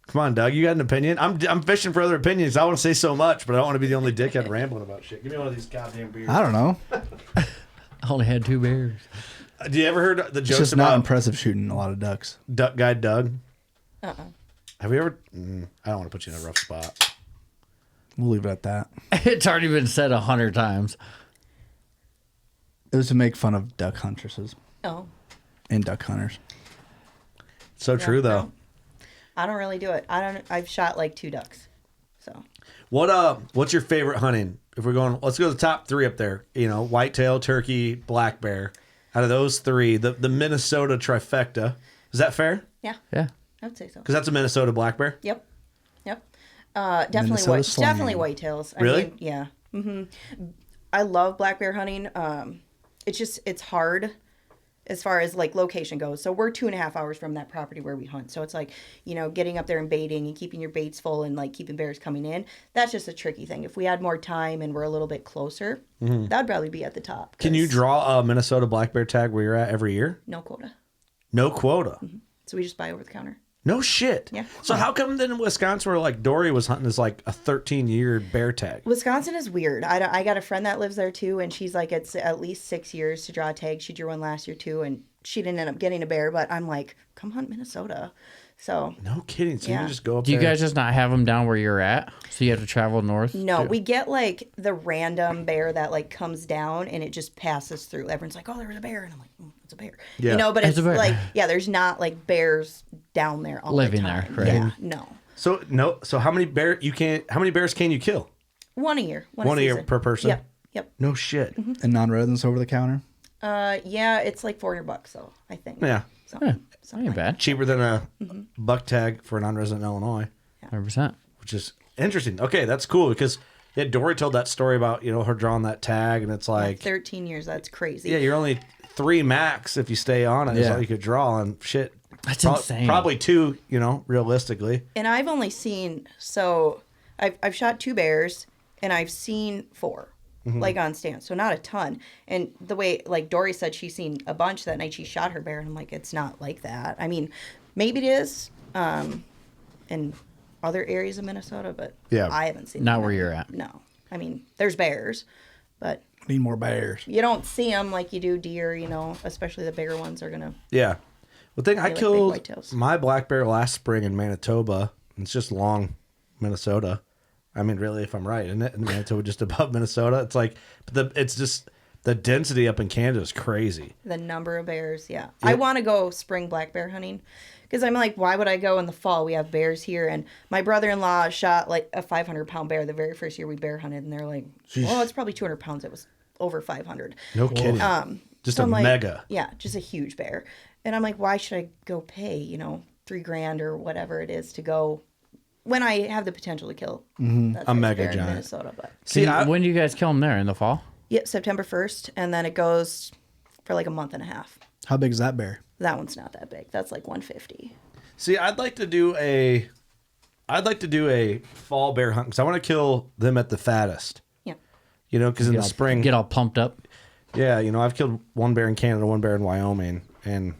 Speaker 1: Come on, Doug. You got an opinion? I'm fishing for other opinions. I want to say so much, but I don't want to be the only dickhead rambling about shit. Give me one of these goddamn beers.
Speaker 3: I don't know.
Speaker 2: I only had 2 bears.
Speaker 1: Do you ever heard the
Speaker 3: It's
Speaker 1: jokes
Speaker 3: just not
Speaker 1: about
Speaker 3: impressive shooting a lot of ducks.
Speaker 1: Duck Guy Doug?
Speaker 4: uh-uh.
Speaker 1: Have you ever? I don't want to put you in a rough spot.
Speaker 3: We'll leave it at that.
Speaker 2: It's already been said 100 times.
Speaker 3: It was to make fun of duck huntresses
Speaker 4: Oh.
Speaker 3: and duck hunters.
Speaker 1: So true though.
Speaker 4: No. I don't really do it. I've shot like 2 ducks. So
Speaker 1: What's your favorite hunting? If we're going, let's go to the top 3 up there. You know, whitetail, turkey, black bear. Out of those 3, the Minnesota trifecta. Is that fair?
Speaker 4: yeah,
Speaker 2: Yeah.
Speaker 4: I would say so.
Speaker 1: Because that's a Minnesota black bear.
Speaker 4: Yep. Definitely
Speaker 3: Minnesota slime.
Speaker 4: definitely whitetails.
Speaker 1: Really?
Speaker 4: Yeah. I love black bear hunting. It's hard as far as like location goes. So we're 2.5 hours from that property where we hunt. So it's like, you know, getting up there and baiting and keeping your baits full and like keeping bears coming in. That's just a tricky thing. If we had more time and we're a little bit closer, that'd probably be at the top.
Speaker 1: Can you
Speaker 4: 'cause
Speaker 1: draw a Minnesota black bear tag where you're at every year?
Speaker 4: No quota.
Speaker 1: No quota.
Speaker 4: So we just buy over the counter.
Speaker 1: No shit.
Speaker 4: Yeah.
Speaker 1: So how come then in Wisconsin where like Dory was hunting is like a 13-year bear tag?
Speaker 4: Wisconsin is weird. I got a friend that lives there too, and she's like, it's at least 6 years to draw a tag. She drew one last year too, and she didn't end up getting a bear, but I'm like, come hunt Minnesota. So
Speaker 1: No kidding. So you
Speaker 4: Yeah.
Speaker 1: can just go up
Speaker 2: Do you
Speaker 1: there.
Speaker 2: guys just not have them down where you're at? So you have to travel north?
Speaker 4: no, we get like the random bear that like comes down and it just passes through. Everyone's like, oh, there was a bear, and I'm like, it's a bear.
Speaker 1: Yeah.
Speaker 4: You know, but
Speaker 2: It's
Speaker 4: it's
Speaker 2: a bear.
Speaker 4: like, yeah, there's not like bears down there all
Speaker 2: Living
Speaker 4: the time.
Speaker 2: there, right?
Speaker 4: Yeah, no,
Speaker 1: So how many bears can you kill?
Speaker 4: one a year.
Speaker 1: One a year
Speaker 4: season.
Speaker 1: per person?
Speaker 4: Yep.
Speaker 1: No shit.
Speaker 3: And non-residents over the counter.
Speaker 4: Yeah, it's like $400 though, I think.
Speaker 1: Yeah.
Speaker 2: That ain't bad.
Speaker 1: Cheaper than a buck tag for a non-resident in Illinois,
Speaker 2: 100%.
Speaker 1: which is interesting. Okay, that's cool because Dory told that story about, her drawing that tag and it's like,
Speaker 4: 13 years. That's crazy.
Speaker 1: yeah, you're only 3 max if you stay on it. Is
Speaker 3: Yeah.
Speaker 1: all you could draw on shit.
Speaker 2: That's insane.
Speaker 1: Probably 2, realistically.
Speaker 4: And I've only seen, so I've shot 2 bears and I've seen 4, like on stand. So not a ton. And the way, like Dory said, she's seen a bunch that night she shot her bear. And I'm like, it's not like that. I mean, maybe it is in other areas of Minnesota, but
Speaker 1: Yeah.
Speaker 4: I haven't seen
Speaker 2: Not
Speaker 4: them.
Speaker 2: where you're at.
Speaker 4: No. I mean, there's bears, but
Speaker 3: Need more bears.
Speaker 4: you don't see them like you do deer, especially the bigger ones are going to.
Speaker 1: Yeah. The thing, I
Speaker 4: like big
Speaker 1: killed
Speaker 4: whitetails.
Speaker 1: my black bear last spring in Manitoba. It's just long Minnesota. I mean, really, if I'm right, isn't it? In Manitoba, just above Minnesota. It's like, it's just, the density up in Canada is crazy.
Speaker 4: The number of bears, yeah. I want to go spring black bear hunting because I'm like, why would I go in the fall? We have bears here. And my brother-in-law shot like a 500-pound bear the very first year we bear hunted. And they're like, well, it's probably 200 pounds. It was over 500.
Speaker 1: No kidding. Just
Speaker 4: So
Speaker 1: a
Speaker 4: I'm like,
Speaker 1: mega.
Speaker 4: Yeah, just a huge bear. And I'm like, why should I go pay, $3,000 or whatever it is to go when I have the potential to kill that size
Speaker 1: mega
Speaker 4: bear in
Speaker 1: giant.
Speaker 4: Minnesota? But
Speaker 1: See,
Speaker 2: When do you guys kill them there? In the fall?
Speaker 4: yep, September 1st, and then it goes for like a month and a half.
Speaker 3: How big is that bear?
Speaker 4: That one's not that big. That's like 150.
Speaker 1: see, I'd like to do a fall bear hunt because I want to kill them at the fattest.
Speaker 4: Yeah.
Speaker 1: Because in the spring,
Speaker 2: Get all pumped up.
Speaker 1: yeah, I've killed one bear in Canada, one bear in Wyoming, and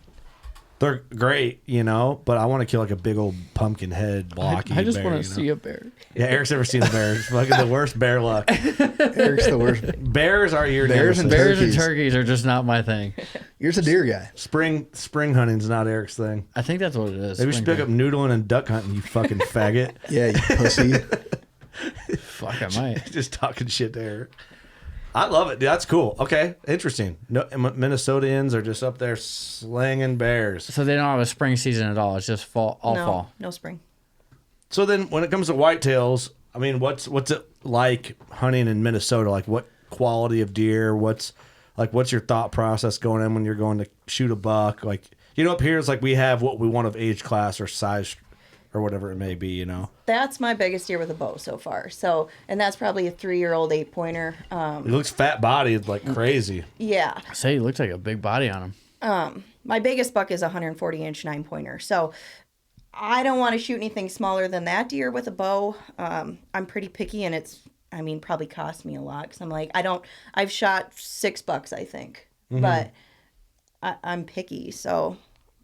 Speaker 1: they're great, but I want to kill like a big old pumpkin head blocky
Speaker 2: I just
Speaker 1: bear,
Speaker 2: want to see a bear.
Speaker 1: Yeah, Eric's never seen a bear. It's fucking the worst bear luck.
Speaker 3: Eric's the worst.
Speaker 1: Bears are your
Speaker 3: Bears and
Speaker 1: nemesis.
Speaker 2: Bears and
Speaker 3: Turkeys.
Speaker 2: turkeys are just not my thing.
Speaker 3: You're a deer guy.
Speaker 1: Spring hunting's not Eric's thing.
Speaker 2: I think that's what it is.
Speaker 1: Maybe we should pick up noodling and duck hunting, you fucking faggot.
Speaker 3: Yeah, you pussy.
Speaker 2: Fuck, I might.
Speaker 1: Just talking shit to Eric. I love it. Dude, that's cool. Okay, interesting. No, Minnesotans are just up there slanging bears.
Speaker 2: So they don't have a spring season at all. It's just fall, all
Speaker 4: no,
Speaker 2: fall.
Speaker 4: no spring.
Speaker 1: So then, when it comes to whitetails, I mean, what's it like hunting in Minnesota? Like, what quality of deer? What's your thought process going in when you're going to shoot a buck? Like, up here it's like we have what we want of age class or size or whatever it may be.
Speaker 4: That's my biggest deer with a bow so far. So, and that's probably a 3-year-old 8-pointer.
Speaker 1: It looks fat bodied like crazy.
Speaker 4: Yeah.
Speaker 2: Say, he looks like a big body on him.
Speaker 4: My biggest buck is a 140-inch 9-pointer. So I don't want to shoot anything smaller than that deer with a bow. I'm pretty picky, and it's, probably cost me a lot because I'm like, I've shot 6 bucks, I think, but I'm picky. So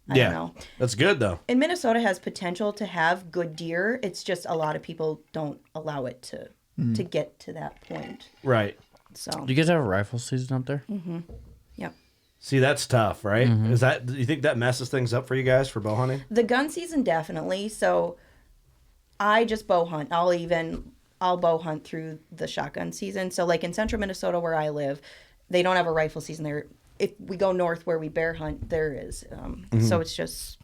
Speaker 4: I don't know.
Speaker 1: That's good though.
Speaker 4: And Minnesota has potential to have good deer. It's just a lot of people don't allow it to get to that point.
Speaker 1: Right.
Speaker 4: So
Speaker 2: Do you guys have a rifle season up there?
Speaker 4: yep.
Speaker 1: See, that's tough, right? Do you think that messes things up for you guys for bow hunting?
Speaker 4: The gun season definitely. So I just bow hunt. I'll bow hunt through the shotgun season. So like in central Minnesota where I live, they don't have a rifle season there. If we go north where we bear hunt, there is. So it's just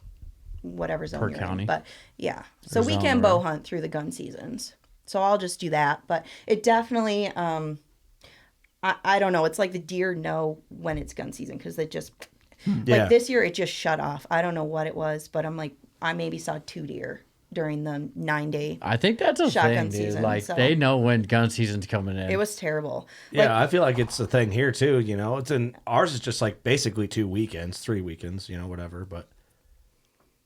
Speaker 4: whatever zone
Speaker 2: Per
Speaker 4: you're
Speaker 2: county.
Speaker 4: in. But yeah. So we
Speaker 2: zone,
Speaker 4: can
Speaker 2: right.
Speaker 4: bow hunt through the gun seasons. So I'll just do that. But it definitely I don't know. It's like the deer know when it's gun season because they just
Speaker 1: Yeah.
Speaker 4: like this year it just shut off. I don't know what it was, but I'm like I maybe saw 2 deer during the 9-day.
Speaker 2: I think that's a
Speaker 4: Shotgun
Speaker 2: thing, dude.
Speaker 4: season,
Speaker 2: Like,
Speaker 4: so-
Speaker 2: they know when gun season's coming in.
Speaker 4: It was terrible.
Speaker 1: Yeah, I feel like it's a thing here too. It's ours is just like basically 2 weekends, 3 weekends, whatever. But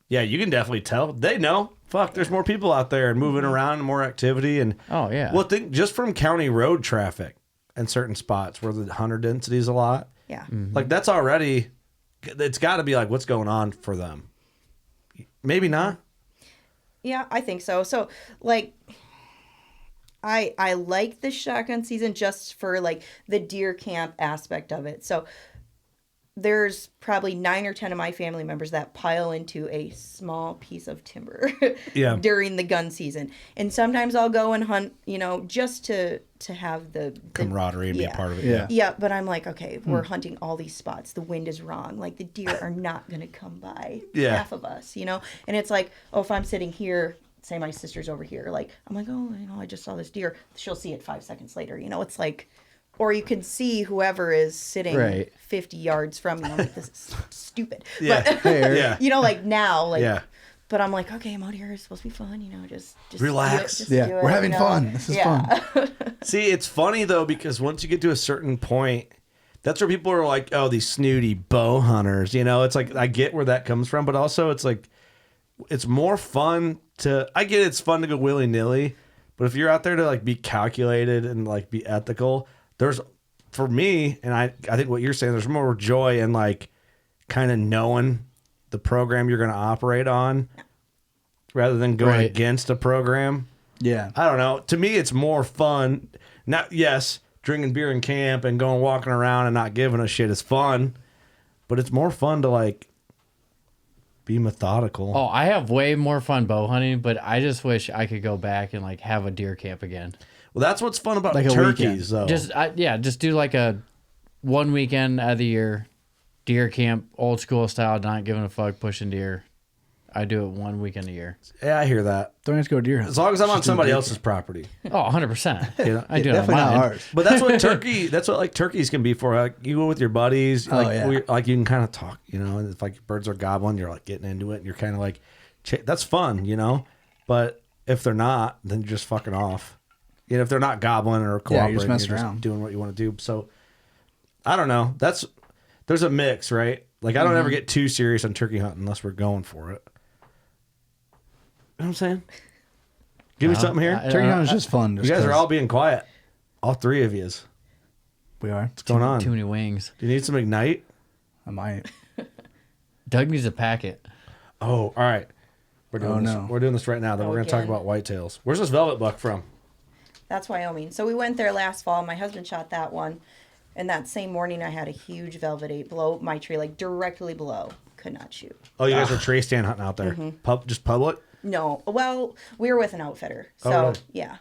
Speaker 1: yeah, you can definitely tell they know. Fuck, there's more people out there and moving around, and more activity, and
Speaker 2: Oh, yeah.
Speaker 1: Well, think just from county road traffic and certain spots where the hunter density is a lot.
Speaker 4: Yeah.
Speaker 1: Like that's already, it's got to be like what's going on for them. Maybe not.
Speaker 4: Yeah, I think so. So, like, I like the shotgun season just for, like, the deer camp aspect of it. So, there's probably 9 or 10 of my family members that pile into a small piece of timber
Speaker 1: Yeah.
Speaker 4: during the gun season. And sometimes I'll go and hunt, just to have the
Speaker 1: Camaraderie and be a part of it.
Speaker 3: Yeah.
Speaker 4: Yeah, but I'm like, okay, we're hunting all these spots. The wind is wrong. Like, the deer are not going to come by
Speaker 1: Yeah.
Speaker 4: half of us, And it's like, oh, if I'm sitting here, say my sister's over here, like, I'm like, oh, I just saw this deer. She'll see it 5 seconds later. It's like, or you can see whoever is sitting
Speaker 2: Right.
Speaker 4: 50 yards from you. I'm like, this is stupid.
Speaker 1: Yeah.
Speaker 4: But,
Speaker 1: Yeah.
Speaker 4: like now, like,
Speaker 1: Yeah.
Speaker 4: but I'm like, okay, I'm out here. It's supposed to be fun, just
Speaker 1: Relax.
Speaker 4: Do it, just
Speaker 3: Yeah,
Speaker 4: do it,
Speaker 3: we're having fun. This is fun.
Speaker 1: See, it's funny though because once you get to a certain point, that's where people are like, oh, these snooty bow hunters. You know, it's like I get where that comes from, but also it's like it's more fun to. I get it's fun to go willy nilly, but if you're out there to like be calculated and like be ethical, there's for me, and I think what you're saying, there's more joy in like kind of knowing the program you're going to operate on rather than going against a program.
Speaker 3: Yeah.
Speaker 1: I don't know. To me, it's more fun. Not yes, drinking beer in camp and going walking around and not giving a shit is fun, but it's more fun to like be methodical.
Speaker 2: Oh, I have way more fun bow hunting, but I just wish I could go back and like have a deer camp again.
Speaker 1: Well, that's what's fun about
Speaker 3: Like a
Speaker 1: turkeys, though.
Speaker 2: Just do like a one weekend out of the year deer camp, old school style, not giving a fuck, pushing deer. I do it 1 weekend a year.
Speaker 1: Yeah, I hear that.
Speaker 3: Don't have to go deer hunt.
Speaker 1: As long as I'm on somebody else's property.
Speaker 2: Oh, 100%.
Speaker 1: You know?
Speaker 2: I do it on
Speaker 3: Definitely not
Speaker 2: mine.
Speaker 3: ours.
Speaker 1: But that's what like turkeys can be for. Like you go with your buddies, like like you can kind of talk, you know, and if like birds are gobbling, you're like getting into it and you're kind of like that's fun, you know. But if they're not, then you're just fucking off. You know, if they're not gobbling or cooperating,
Speaker 3: you're just messing
Speaker 1: just
Speaker 3: around.
Speaker 1: doing what you want to do. So I don't know. There's a mix, right? Like I don't ever get too serious on turkey hunting unless we're going for it. You know what I'm saying? Give me something here.
Speaker 3: Turkey hunting is just fun.
Speaker 1: You guys are all being quiet. All three of yous.
Speaker 3: We are.
Speaker 1: What's going on?
Speaker 2: Too many wings.
Speaker 1: Do you need some Ignite?
Speaker 3: I might.
Speaker 2: Doug needs a packet.
Speaker 1: Oh, all right. We're doing this.
Speaker 3: no.
Speaker 1: We're doing this right now. Then we're going to talk
Speaker 4: Again.
Speaker 1: about whitetails. Where's this velvet buck from?
Speaker 4: That's Wyoming. So we went there last fall. My husband shot that one. And that same morning, I had a huge velvet 8 below my tree, like directly below. Could not shoot.
Speaker 1: Oh, you guys were tree stand hunting out there. Just public?
Speaker 4: No. Well, we were with an outfitter. So,
Speaker 1: Oh, really?
Speaker 4: yeah.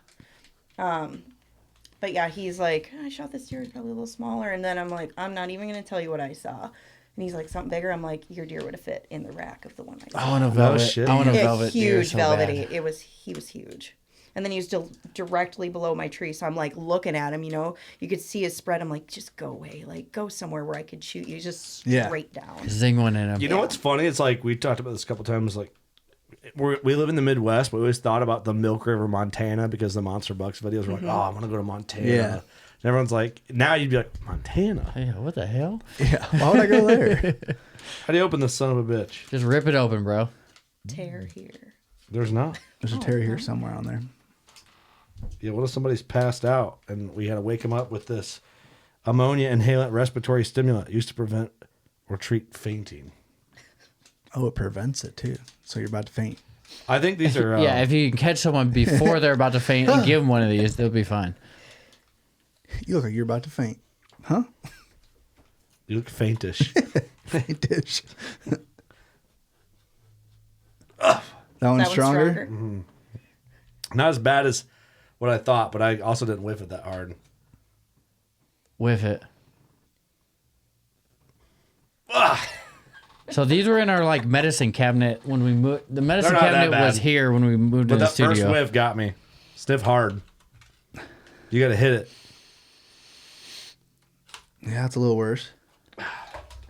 Speaker 4: But yeah, he's like, I shot this deer. It's probably a little smaller. And then I'm like, I'm not even going to tell you what I saw. And he's like, something bigger. I'm like, your deer would have fit in the rack of the one I saw.
Speaker 2: I want a velvet.
Speaker 1: shit.
Speaker 2: I want a
Speaker 4: A
Speaker 2: velvet deer
Speaker 4: huge
Speaker 2: so
Speaker 4: velvet
Speaker 2: bad.
Speaker 4: 8. He was huge. And then he was directly below my tree. So I'm like looking at him, you know, you could see his spread. I'm like, just go away. Like, go somewhere where I could shoot you just straight down.
Speaker 2: Zing one in him.
Speaker 1: You know what's funny? It's like we talked about this a couple times. Like we live in the Midwest, but we always thought about the Milk River, Montana, because the Monster Bucks videos were like, oh, I'm going to go to Montana.
Speaker 3: Yeah.
Speaker 1: And everyone's like, now you'd be like, Montana?
Speaker 2: Yeah, what the hell?
Speaker 3: Yeah. Why would I go there?
Speaker 1: How do you open this son of a bitch?
Speaker 2: Just rip it open, bro.
Speaker 4: Tear here.
Speaker 1: There's not.
Speaker 3: There's a tear here somewhere on there.
Speaker 1: Yeah, what if somebody's passed out and we had to wake them up with this ammonia inhalant respiratory stimulant used to prevent or treat fainting?
Speaker 3: Oh, it prevents it too. So you're about to faint.
Speaker 1: I think these are.
Speaker 2: Yeah, if you can catch someone before they're about to faint and give them one of these, they'll be fine.
Speaker 3: You look like you're about to faint. Huh?
Speaker 1: You look faintish.
Speaker 3: Faintish. That one's stronger?
Speaker 1: Not as bad as what I thought, but I also didn't whiff it that hard.
Speaker 2: Whiff it. So these were in our like medicine cabinet when we moved. The medicine
Speaker 1: They're not that
Speaker 2: cabinet was
Speaker 1: bad.
Speaker 2: here when we moved
Speaker 1: But
Speaker 2: to the
Speaker 1: that first
Speaker 2: studio.
Speaker 1: whiff got me. Sniff hard. You got to hit it.
Speaker 3: Yeah, it's a little worse.
Speaker 4: Does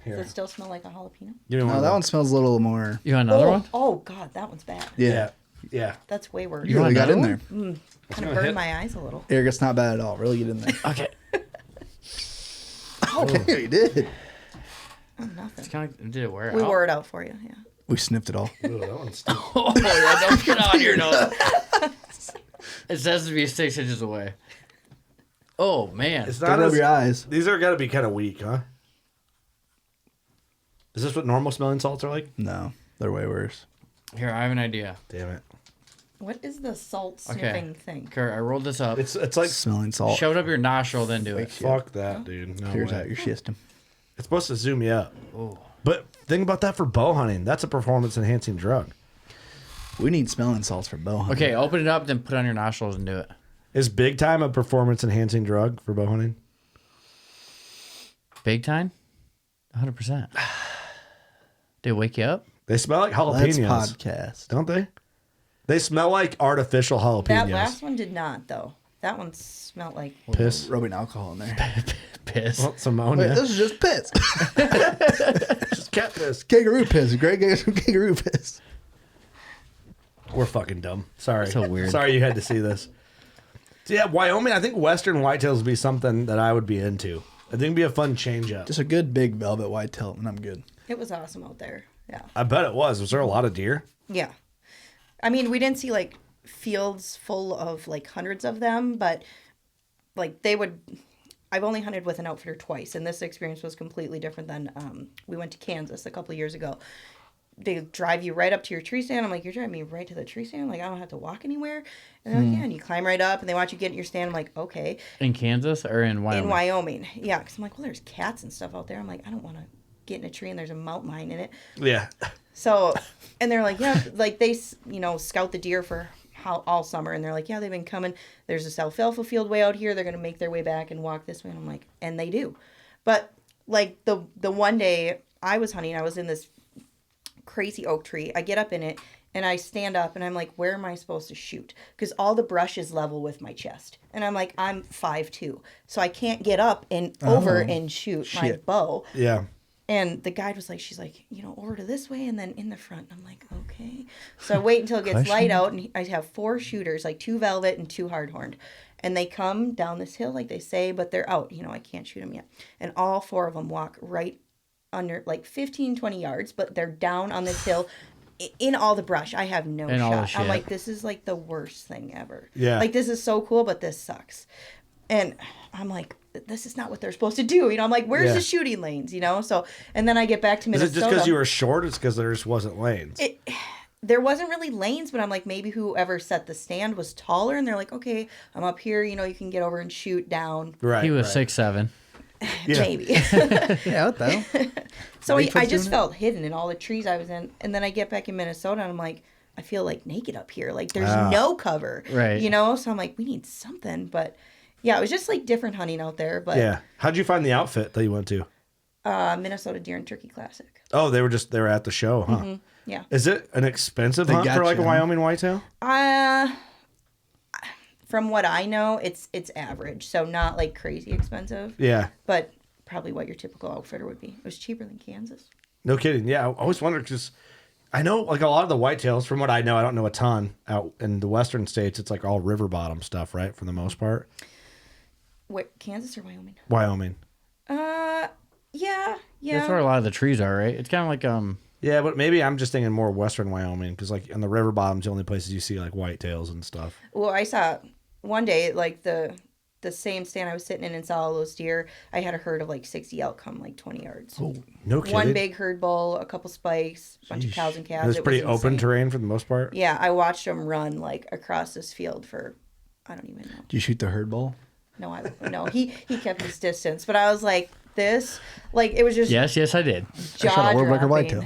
Speaker 1: Here.
Speaker 4: it still smell like a jalapeno?
Speaker 1: Give me one.
Speaker 3: No,
Speaker 1: of
Speaker 3: that
Speaker 1: them.
Speaker 3: one smells a little more.
Speaker 2: You want another one?
Speaker 4: Oh, God, that one's bad.
Speaker 3: Yeah.
Speaker 1: Yeah.
Speaker 4: That's way worse.
Speaker 3: You really
Speaker 2: want
Speaker 3: got in
Speaker 2: another
Speaker 3: there.
Speaker 4: Kind of
Speaker 1: gonna
Speaker 4: burned
Speaker 1: hit.
Speaker 4: my eyes a little.
Speaker 3: Eric, it's not bad at all. Really get in there.
Speaker 2: Okay.
Speaker 3: Okay, you did.
Speaker 4: Oh, nothing.
Speaker 2: Kind of, did it wear
Speaker 4: We
Speaker 2: out?
Speaker 4: wore it out for you, yeah.
Speaker 3: We sniffed it all.
Speaker 1: Ooh, that one's still.
Speaker 2: Oh, yeah, don't get on your nose. It says to be 6 inches away. Oh, man.
Speaker 1: It's
Speaker 3: Don't
Speaker 1: not
Speaker 3: rub
Speaker 1: as.
Speaker 3: your eyes.
Speaker 1: These are got to be kind of weak, huh? Is this what normal smelling salts are like?
Speaker 3: No, they're way worse.
Speaker 2: Here, I have an idea.
Speaker 1: Damn it.
Speaker 4: What is the salt
Speaker 2: Okay.
Speaker 4: sniffing thing?
Speaker 2: Kurt, I rolled this up.
Speaker 1: It's like.
Speaker 3: Smelling salt.
Speaker 2: Shove it up your nostril, then do it.
Speaker 1: Fuck that, dude. No
Speaker 3: Clears
Speaker 1: way.
Speaker 3: out your system.
Speaker 1: It's supposed to zoom you up.
Speaker 2: Oh.
Speaker 1: But think about that for bow hunting. That's a performance enhancing drug.
Speaker 3: We need smelling salts for bow hunting.
Speaker 2: Okay, open it up, then put it on your nostrils and do it.
Speaker 1: Is big time a performance enhancing drug for bow hunting?
Speaker 2: Big time? 100%. Did it wake you up?
Speaker 1: They smell like
Speaker 3: Let's
Speaker 1: jalapenos,
Speaker 3: podcast.
Speaker 1: don't they? They smell like artificial jalapenos.
Speaker 4: That last one did not, though. That one smelled like...
Speaker 1: Piss.
Speaker 3: Rubbing alcohol in there.
Speaker 2: Piss.
Speaker 1: Well, it's
Speaker 3: Wait,
Speaker 1: ammonia.
Speaker 3: this is just piss.
Speaker 1: Just cat piss.
Speaker 3: Kangaroo piss. Greg gave some kangaroo piss.
Speaker 1: We're fucking dumb. Sorry.
Speaker 2: So weird.
Speaker 1: Sorry you had to see this. So yeah, Wyoming, I think Western whitetails would be something that I would be into. I think it'd be a fun change up.
Speaker 3: Just a good big velvet whitetail, and I'm good.
Speaker 4: It was awesome out there. Yeah.
Speaker 1: I bet it was. Was there a lot of deer?
Speaker 4: Yeah. I mean, we didn't see like fields full of like hundreds of them, but like I've only hunted with an outfitter twice, and this experience was completely different than we went to Kansas a couple of years ago. They drive you right up to your tree stand. I'm like, you're driving me right to the tree stand? Like, I don't have to walk anywhere? And they're like, yeah, and you climb right up, and they want you to get in your stand. I'm like, okay.
Speaker 2: In Kansas or in Wyoming?
Speaker 4: In Wyoming. Yeah, because I'm like, well, there's cats and stuff out there. I'm like, I don't want to get in a tree and there's a mountain lion in it.
Speaker 1: Yeah.
Speaker 4: So, and they're like, yeah, like they, scout the deer for all summer. And they're like, yeah, they've been coming. There's this alfalfa field way out here. They're going to make their way back and walk this way. And I'm like, and they do. But like the one day I was hunting, I was in this crazy oak tree. I get up in it and I stand up and I'm like, where am I supposed to shoot? Because all the brush is level with my chest. And I'm like, I'm 5'2", so I can't get up and over and shoot my bow.
Speaker 1: Yeah.
Speaker 4: And the guide was like, she's like, over to this way and then in the front. I'm like, okay. So I wait until it gets light out, and I have 4 shooters, like 2 velvet and 2 hardhorned. And they come down this hill, like they say, but they're out. I can't shoot them yet. And all 4 of them walk right under, like 15, 20 yards, but they're down on this hill in all the brush. I have no shot. I'm like, this is like the worst thing ever.
Speaker 1: Yeah.
Speaker 4: Like, this is so cool, but this sucks. And I'm like, this is not what they're supposed to do. I'm like, where's the shooting lanes? So, and then I get back to Minnesota.
Speaker 1: Is it just because you were short? It's because there just wasn't lanes.
Speaker 4: There wasn't really lanes, but I'm like, maybe whoever set the stand was taller, and they're like, okay, I'm up here. You can get over and shoot down.
Speaker 1: Right.
Speaker 2: He was 6'7".
Speaker 4: Maybe.
Speaker 3: Yeah, what the hell?
Speaker 4: So I just felt hidden in all the trees I was in, and then I get back in Minnesota, and I'm like, I feel like naked up here. Like, there's no cover.
Speaker 2: Right.
Speaker 4: So I'm like, we need something, but. Yeah, it was just like different hunting out there, but
Speaker 1: yeah. How'd you find the outfit that you went to?
Speaker 4: Minnesota Deer and Turkey Classic.
Speaker 1: Oh, they were at the show, huh?
Speaker 4: Mm-hmm. Yeah.
Speaker 1: Is it an expensive hunt for like a Wyoming whitetail?
Speaker 4: From what I know, it's average, so not like crazy expensive.
Speaker 1: Yeah.
Speaker 4: But probably what your typical outfitter would be. It was cheaper than Kansas.
Speaker 1: No kidding. Yeah, I always wondered because I know like a lot of the whitetails. From what I know, I don't know a ton. Out in the western states, it's like all river bottom stuff, right? For the most part.
Speaker 4: What, Kansas or Wyoming?
Speaker 1: Wyoming.
Speaker 4: Yeah.
Speaker 2: That's where a lot of the trees are, right? It's kind of like
Speaker 1: Yeah, but maybe I'm just thinking more western Wyoming because like in the river bottoms, the only places you see like whitetails and stuff.
Speaker 4: Well, I saw one day like the same stand I was sitting in and saw all those deer. I had a herd of like 60 elk come like 20 yards.
Speaker 1: Oh, no kidding.
Speaker 4: One big herd bull, a couple spikes, a bunch of cows and calves.
Speaker 1: It was pretty open terrain for the most part.
Speaker 4: Yeah, I watched them run like across this field for I don't even know.
Speaker 3: Did you shoot the herd bull?
Speaker 4: No, he kept his distance, but I was like, this, like, it was just
Speaker 2: yes, I did.
Speaker 3: I shot a woodpecker whitetail.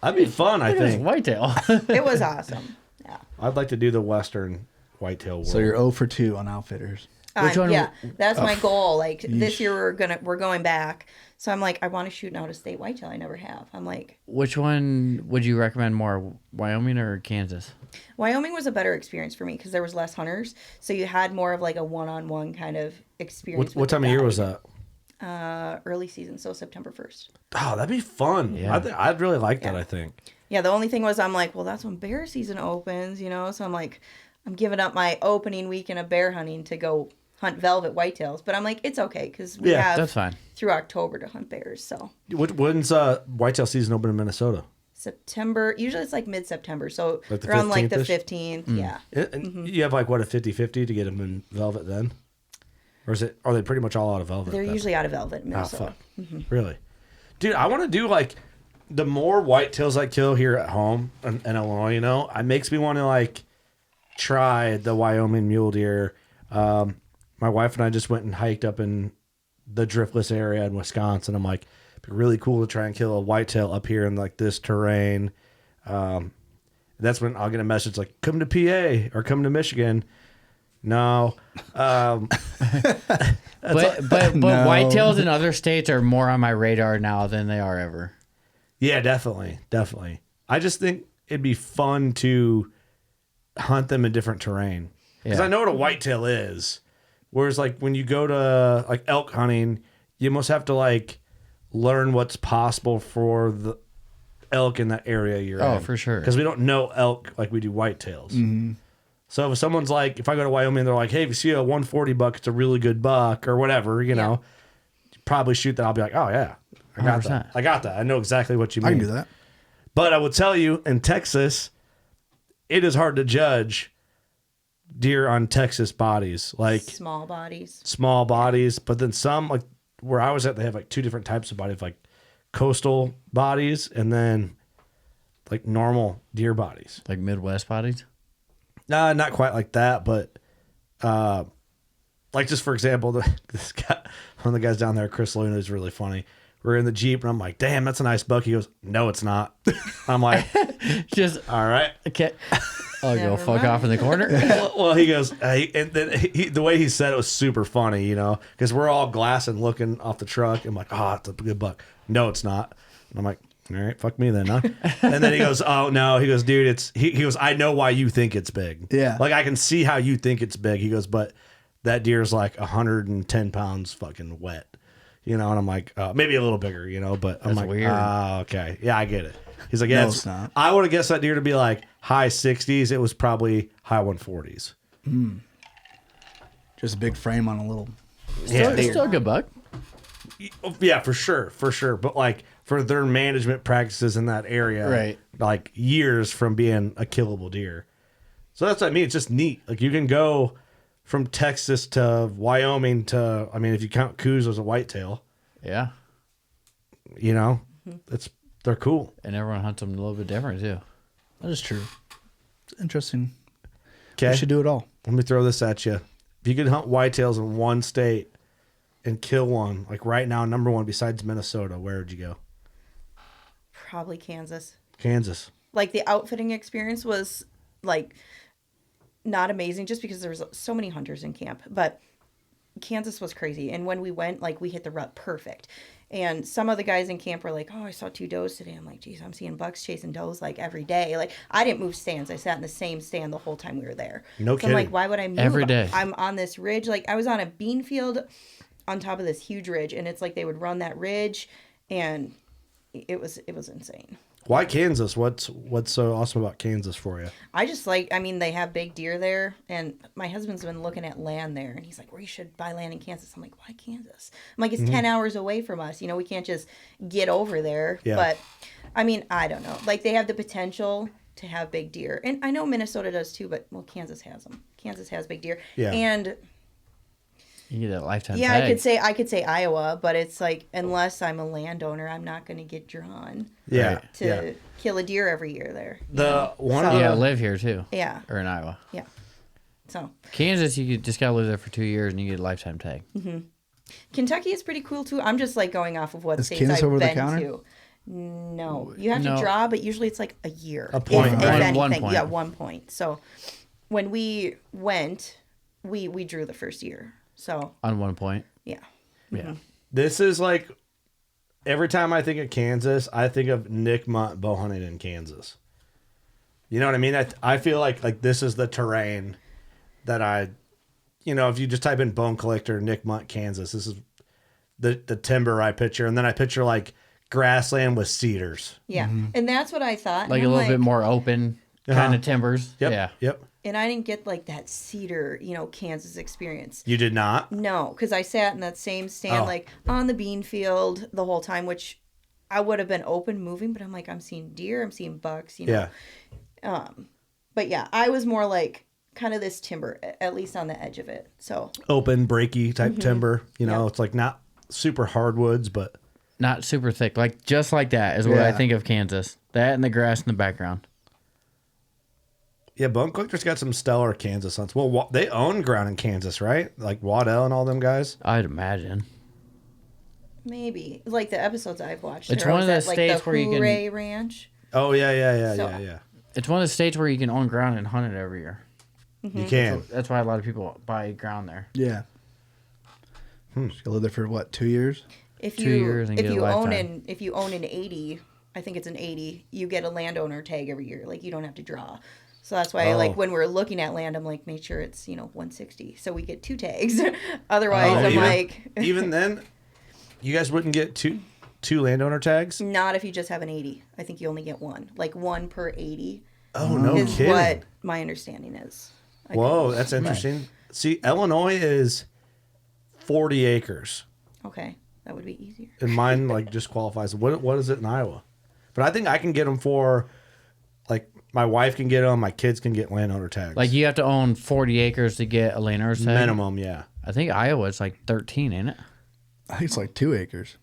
Speaker 1: That'd be fun, I think.
Speaker 2: Whitetail.
Speaker 4: It was awesome. Yeah.
Speaker 1: I'd like to do the western whitetail world.
Speaker 3: So you're 0 for 2 on outfitters.
Speaker 2: Which one?
Speaker 4: Yeah, that's my goal. Like this year we're going back. So I'm like, I want to shoot an out of state whitetail. I never have. I'm like,
Speaker 2: Which one would you recommend more, Wyoming or Kansas?
Speaker 4: Wyoming was a better experience for me because there was less hunters, so you had more of like a one-on-one kind of experience.
Speaker 1: What time of year was that?
Speaker 4: Early season, so September 1st.
Speaker 1: Oh, that'd be fun.
Speaker 2: Yeah.
Speaker 1: I'd really like that, I think.
Speaker 4: Yeah, the only thing was I'm like, well, that's when bear season opens, so I'm like, I'm giving up my opening weekend of bear hunting to go hunt velvet whitetails, but I'm like, it's okay because we have
Speaker 2: that's fine.
Speaker 4: through October to hunt bears. So
Speaker 1: when's whitetail season open in Minnesota?
Speaker 4: September, usually it's like mid-September, so
Speaker 1: Like the
Speaker 4: around like the
Speaker 1: 15th-ish?
Speaker 4: 15th. Yeah.
Speaker 1: And you have like what, a 50-50 to get them in velvet then? Or are they pretty much all out of velvet?
Speaker 4: They're usually out of velvet in
Speaker 1: Oh,
Speaker 4: Minnesota.
Speaker 1: fuck. Really? Dude, I want to do like the more whitetails I kill here at home in Illinois, it makes me want to like try the Wyoming mule deer. My wife and I just went and hiked up in the driftless area in Wisconsin. I'm like, it'd be really cool to try and kill a whitetail up here in like this terrain. That's when I'll get a message like, come to PA or come to Michigan. No.
Speaker 2: But whitetails in other states are more on my radar now than they are ever.
Speaker 1: Yeah, definitely. I just think it'd be fun to hunt them in different terrain. Because
Speaker 2: Yeah.
Speaker 1: I know what a whitetail is. Whereas like when you go to like elk hunting, you must have to like learn what's possible for the elk in that area you're in.
Speaker 2: Oh, for sure.
Speaker 1: Because we don't know elk like we do whitetails. Mm-hmm. So if someone's like, if I go to Wyoming, they're like, hey, if you see a 140 buck, it's a really good buck or whatever, probably shoot that I'll be like, oh yeah, I got
Speaker 2: 100%.
Speaker 1: that. I got that. I know exactly what you mean.
Speaker 3: I can do that.
Speaker 1: But I will tell you, in Texas, it is hard to judge deer on Texas bodies, like
Speaker 4: Small bodies.
Speaker 1: small bodies. But then some, like where I was at, they have like two different types of bodies, like coastal bodies and then like normal deer bodies.
Speaker 2: Like Midwest bodies.
Speaker 1: Nah, not quite like that, but like just for example, this guy, one of the guys down there, Chris Luna, is really funny. We're in the Jeep and I'm like, damn, that's a nice buck. He goes, no, it's not. I'm like,
Speaker 2: Just
Speaker 1: all right.
Speaker 2: okay. Oh, go
Speaker 4: Never
Speaker 2: fuck
Speaker 4: mind.
Speaker 2: off in the corner.
Speaker 1: Well, he goes, and then the way he said it was super funny, you know, because we're all glassing, looking off the truck. I'm like, oh, it's a good buck. No, it's not. And I'm like, all right, fuck me then, huh? And then he goes, oh no, he goes, dude, he goes, I know why you think it's big.
Speaker 3: Yeah.
Speaker 1: like I can see how you think it's big. He goes, but that deer's like 110 pounds fucking wet, you know. And I'm like, maybe a little bigger, you know, but I'm
Speaker 2: That's
Speaker 1: like,
Speaker 2: weird.
Speaker 1: Okay, yeah, I get it. He's like, yeah,
Speaker 3: No, it's not.
Speaker 1: I would have guessed that deer to be like high 60s. It was probably high 140s.
Speaker 3: Just a big frame on a little.
Speaker 1: Yeah,
Speaker 2: It's still a good buck.
Speaker 1: yeah, for sure. But like for their management practices in that area,
Speaker 2: Right.
Speaker 1: like years from being a killable deer. So that's what I mean. It's just neat. Like you can go from Texas to Wyoming to, I mean, if you count Coos as a whitetail,
Speaker 2: Yeah.
Speaker 1: you know, they're cool.
Speaker 2: And everyone hunts them a little bit different too.
Speaker 3: That is true. It's interesting.
Speaker 1: Okay.
Speaker 3: We should do it all.
Speaker 1: Let me throw this at you. If you could hunt whitetails in one state and kill one, like right now, number one besides Minnesota, where would you go?
Speaker 4: Probably Kansas.
Speaker 1: Kansas.
Speaker 4: Like the outfitting experience was like not amazing just because there was so many hunters in camp, but Kansas was crazy. And when we went, like we hit the rut perfect. And some of the guys in camp were like, oh, I saw 2 does today. I'm like, geez, I'm seeing bucks chasing does like every day. Like I didn't move stands. I sat in the same stand the whole time we were there.
Speaker 1: No
Speaker 4: so
Speaker 1: kidding.
Speaker 4: I'm like, why would I move?
Speaker 2: Every day.
Speaker 4: I'm on this ridge. Like I was on a bean field on top of this huge ridge, and it's like they would run that ridge, and it was insane.
Speaker 1: Why Kansas? What's so awesome about Kansas for you?
Speaker 4: I just like, I mean, they have big deer there, and my husband's been looking at land there, and he's like, well, you should buy land in Kansas. I'm like, why Kansas? I'm like, it's 10 hours away from us. You know, we can't just get over there.
Speaker 1: Yeah.
Speaker 4: But, I mean, I don't know. Like, they have the potential to have big deer. And I know Minnesota does too, but, well, Kansas has them. Kansas has big deer.
Speaker 1: Yeah.
Speaker 4: And,
Speaker 2: You get a lifetime
Speaker 4: yeah,
Speaker 2: tag.
Speaker 4: I could say Iowa, but it's like, unless I'm a landowner, I'm not going to get drawn
Speaker 1: Yeah.
Speaker 2: Right.
Speaker 4: to
Speaker 1: Yeah.
Speaker 4: kill a deer every year there.
Speaker 1: The one of
Speaker 4: So-
Speaker 2: Yeah,
Speaker 1: the,
Speaker 2: live here too.
Speaker 4: Yeah.
Speaker 2: Or in Iowa.
Speaker 4: Yeah. So.
Speaker 2: Kansas, you could just gotta live there for 2 years and you get a lifetime tag.
Speaker 4: Kentucky is pretty cool too. I'm just like going off of what
Speaker 3: Is
Speaker 4: states
Speaker 3: Kansas
Speaker 4: I've
Speaker 3: over the
Speaker 4: been
Speaker 3: counter?
Speaker 4: to. No, you have
Speaker 2: No.
Speaker 4: to draw, but usually it's like a year.
Speaker 1: A point,
Speaker 4: if
Speaker 1: right?
Speaker 4: anything.
Speaker 2: One point.
Speaker 4: Yeah, 1 point. So when we went, we drew the first year. So
Speaker 2: On 1 point.
Speaker 4: yeah,
Speaker 2: Yeah.
Speaker 1: this is like every time I think of Kansas, I think of Nick Munt bow hunting in Kansas. You know what I mean? I feel like this is the terrain that I, you know, if you just type in bone collector Nick Munt Kansas, this is the timber I picture, and then I picture like grassland with cedars.
Speaker 4: yeah, and that's what I thought.
Speaker 2: Like
Speaker 4: and
Speaker 2: a
Speaker 4: I'm
Speaker 2: little bit more open kind
Speaker 1: Uh-huh.
Speaker 2: of timbers.
Speaker 1: Yep.
Speaker 2: Yeah.
Speaker 1: Yep.
Speaker 4: And I didn't get like that cedar, Kansas experience.
Speaker 1: You did not.
Speaker 4: No, because I sat in that same stand,
Speaker 1: Oh.
Speaker 4: like on the bean field the whole time, which I would have been open moving, but I'm like, I'm seeing deer, I'm seeing bucks,
Speaker 1: Yeah.
Speaker 4: But yeah, I was more like kind of this timber, at least on the edge of it. So
Speaker 1: Open, breaky type timber. You know,
Speaker 4: Yep.
Speaker 1: it's like not super hardwoods, but
Speaker 2: Not super thick. Like just like that is what I
Speaker 3: Yeah.
Speaker 2: think of Kansas. That and the grass in the background.
Speaker 1: yeah, bone collector's got some stellar Kansas hunts. Well, they own ground in Kansas, right? Like Waddell and all them guys.
Speaker 2: I'd imagine.
Speaker 4: maybe like the episodes I've watched.
Speaker 2: It's
Speaker 4: they're
Speaker 2: one of
Speaker 4: always
Speaker 2: the
Speaker 4: at,
Speaker 2: states
Speaker 4: like, the
Speaker 2: where you can-
Speaker 4: Hooray Ranch.
Speaker 1: Oh yeah,
Speaker 4: So-
Speaker 1: yeah.
Speaker 2: It's one of the states where you can own ground and hunt it every year.
Speaker 1: You can.
Speaker 2: That's why a lot of people buy ground there.
Speaker 3: Yeah. Just gotta live there for what, 2 years?
Speaker 4: If
Speaker 2: 2
Speaker 4: you
Speaker 2: years and
Speaker 4: if
Speaker 2: get a
Speaker 4: you own
Speaker 2: lifetime.
Speaker 4: if you own an 80, I think it's an 80, you get a landowner tag every year. Like you don't have to draw. So that's why
Speaker 1: Oh.
Speaker 4: like when we're looking at land, I'm like, make sure it's 160, so we get 2 tags. Otherwise, I'm
Speaker 1: even,
Speaker 4: like,
Speaker 1: even then, you guys wouldn't get two landowner tags.
Speaker 4: not if you just have an 80. I think you only get one, like 1 per 80
Speaker 1: Oh no
Speaker 4: is
Speaker 1: kidding!
Speaker 4: what my understanding is. I
Speaker 1: Whoa,
Speaker 4: could-
Speaker 1: that's interesting. See, Illinois is 40 acres.
Speaker 4: Okay, That would be easier.
Speaker 1: And mine like just qualifies. What is it in Iowa? But I think I can get them for, like, my wife can get them. My kids can get landowner tags.
Speaker 2: Like you have to own 40 acres to get a landowner's tag?
Speaker 1: Minimum, yeah.
Speaker 2: I think Iowa's like 13, ain't it?
Speaker 3: I think it's like 2 acres.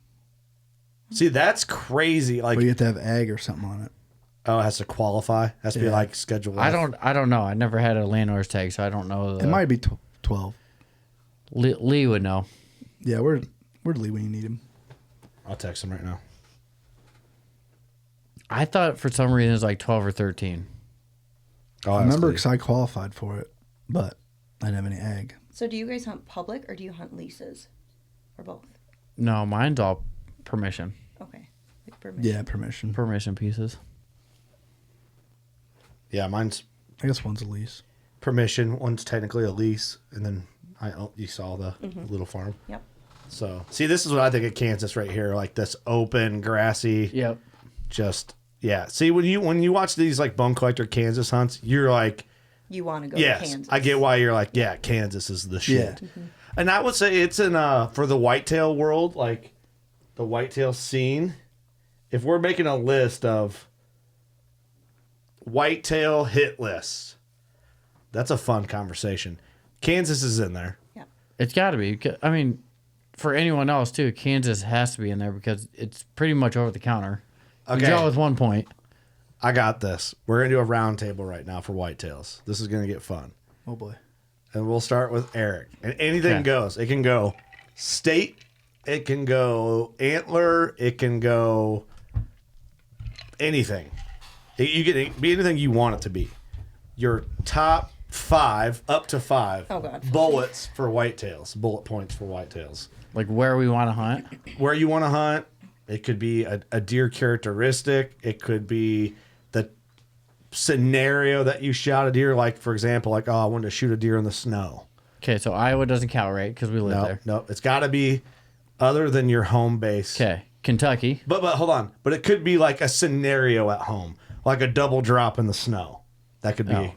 Speaker 1: See, that's crazy. Like,
Speaker 3: But you have to have ag or something on it.
Speaker 1: oh, it has to qualify. It has to be
Speaker 3: Yeah.
Speaker 1: like scheduled.
Speaker 2: I don't know. I never had a landowner's tag, so I don't know.
Speaker 3: It might be 12.
Speaker 2: Lee would know.
Speaker 3: Yeah, where's Lee when you need him?
Speaker 1: I'll text him right now.
Speaker 2: I thought for some reason it was like 12 or 13.
Speaker 1: Oh,
Speaker 3: I remember because I qualified for it, but I didn't have any ag.
Speaker 4: So do you guys hunt public or do you hunt leases? Or both?
Speaker 2: No, mine's all permission.
Speaker 4: Okay. Like permission.
Speaker 3: Yeah, permission.
Speaker 2: Permission pieces.
Speaker 1: Yeah, mine's
Speaker 3: I guess one's a lease.
Speaker 1: permission. One's technically a lease, and then you saw the little farm.
Speaker 4: Yep.
Speaker 1: So, see, this is what I think of Kansas right here, like this open, grassy,
Speaker 2: Yep.
Speaker 1: just yeah. See, when you watch these like bone collector Kansas hunts, you're like,
Speaker 4: You want to go
Speaker 1: yes,
Speaker 4: to Kansas.
Speaker 1: I get why you're like, yeah, Kansas is the shit.
Speaker 3: Yeah.
Speaker 1: And I would say it's in for the whitetail world, like the whitetail scene. If we're making a list of whitetail hit lists, that's a fun conversation. Kansas is in there.
Speaker 2: It's got to be. I mean, for anyone else, too, Kansas has to be in there because it's pretty much over the counter.
Speaker 1: Okay.
Speaker 2: You draw with 1 point.
Speaker 1: I got this. We're going to do a round table right now for whitetails. This is going to get fun.
Speaker 3: Oh boy.
Speaker 1: And we'll start with Eric. And anything
Speaker 2: Okay.
Speaker 1: goes. It can go state. It can go antler. It can go anything. You can be anything you want it to be. Your top 5, up to 5
Speaker 4: Oh, God.
Speaker 1: bullets for whitetails. Bullet points for whitetails.
Speaker 2: Like where we want to hunt.
Speaker 1: Where you want to hunt. It could be a deer characteristic. It could be the scenario that you shot a deer. Like, for example, like, oh, I wanted to shoot a deer in the snow.
Speaker 2: Okay, so Iowa doesn't count, right? Because we live there.
Speaker 1: No. It's got to be other than your home base.
Speaker 2: Okay, Kentucky.
Speaker 1: But hold on. But it could be like a scenario at home. Like a double drop in the snow. That could be.
Speaker 2: No.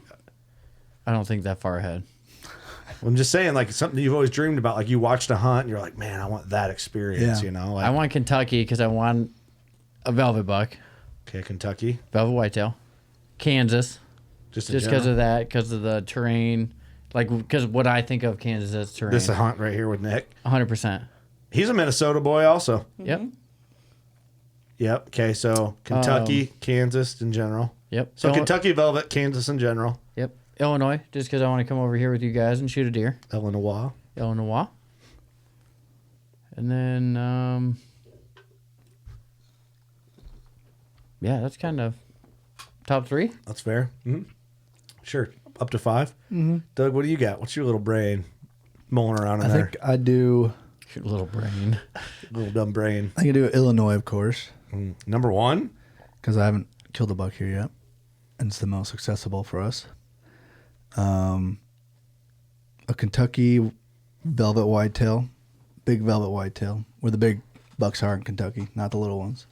Speaker 2: I don't think that far ahead.
Speaker 1: I'm just saying, like, something you've always dreamed about. Like, you watched a hunt and you're like, man, I want that experience,
Speaker 3: Yeah.
Speaker 1: you know? Like,
Speaker 2: I want Kentucky because I want a velvet buck,
Speaker 1: okay, Kentucky.
Speaker 2: velvet whitetail. Kansas,
Speaker 1: Just
Speaker 2: just because of that, because of the terrain. Like, because what I think of Kansas as terrain.
Speaker 1: This is a hunt right here with Nick.
Speaker 2: 100%.
Speaker 1: He's a Minnesota boy also.
Speaker 2: Yep.
Speaker 1: Yep. Okay, so Kentucky, Kansas in general.
Speaker 2: Yep.
Speaker 1: So Kentucky Velvet, Kansas in general.
Speaker 2: Yep. Illinois, just because I want to come over here with you guys and shoot a deer.
Speaker 1: Illinois.
Speaker 2: Illinois. And then, yeah, that's kind of top 3.
Speaker 1: That's fair. Mm-hmm. Sure. Up to 5. Mm-hmm. Doug, what do you got? What's your little brain mulling around in
Speaker 3: I
Speaker 1: there?
Speaker 3: think I do.
Speaker 2: Your little brain.
Speaker 1: Little dumb brain.
Speaker 3: I can do Illinois, of course,
Speaker 1: Number 1?
Speaker 3: because I haven't killed a buck here yet, and it's the most accessible for us. A Kentucky velvet whitetail, big velvet whitetail, where the big bucks are in Kentucky, not the little ones.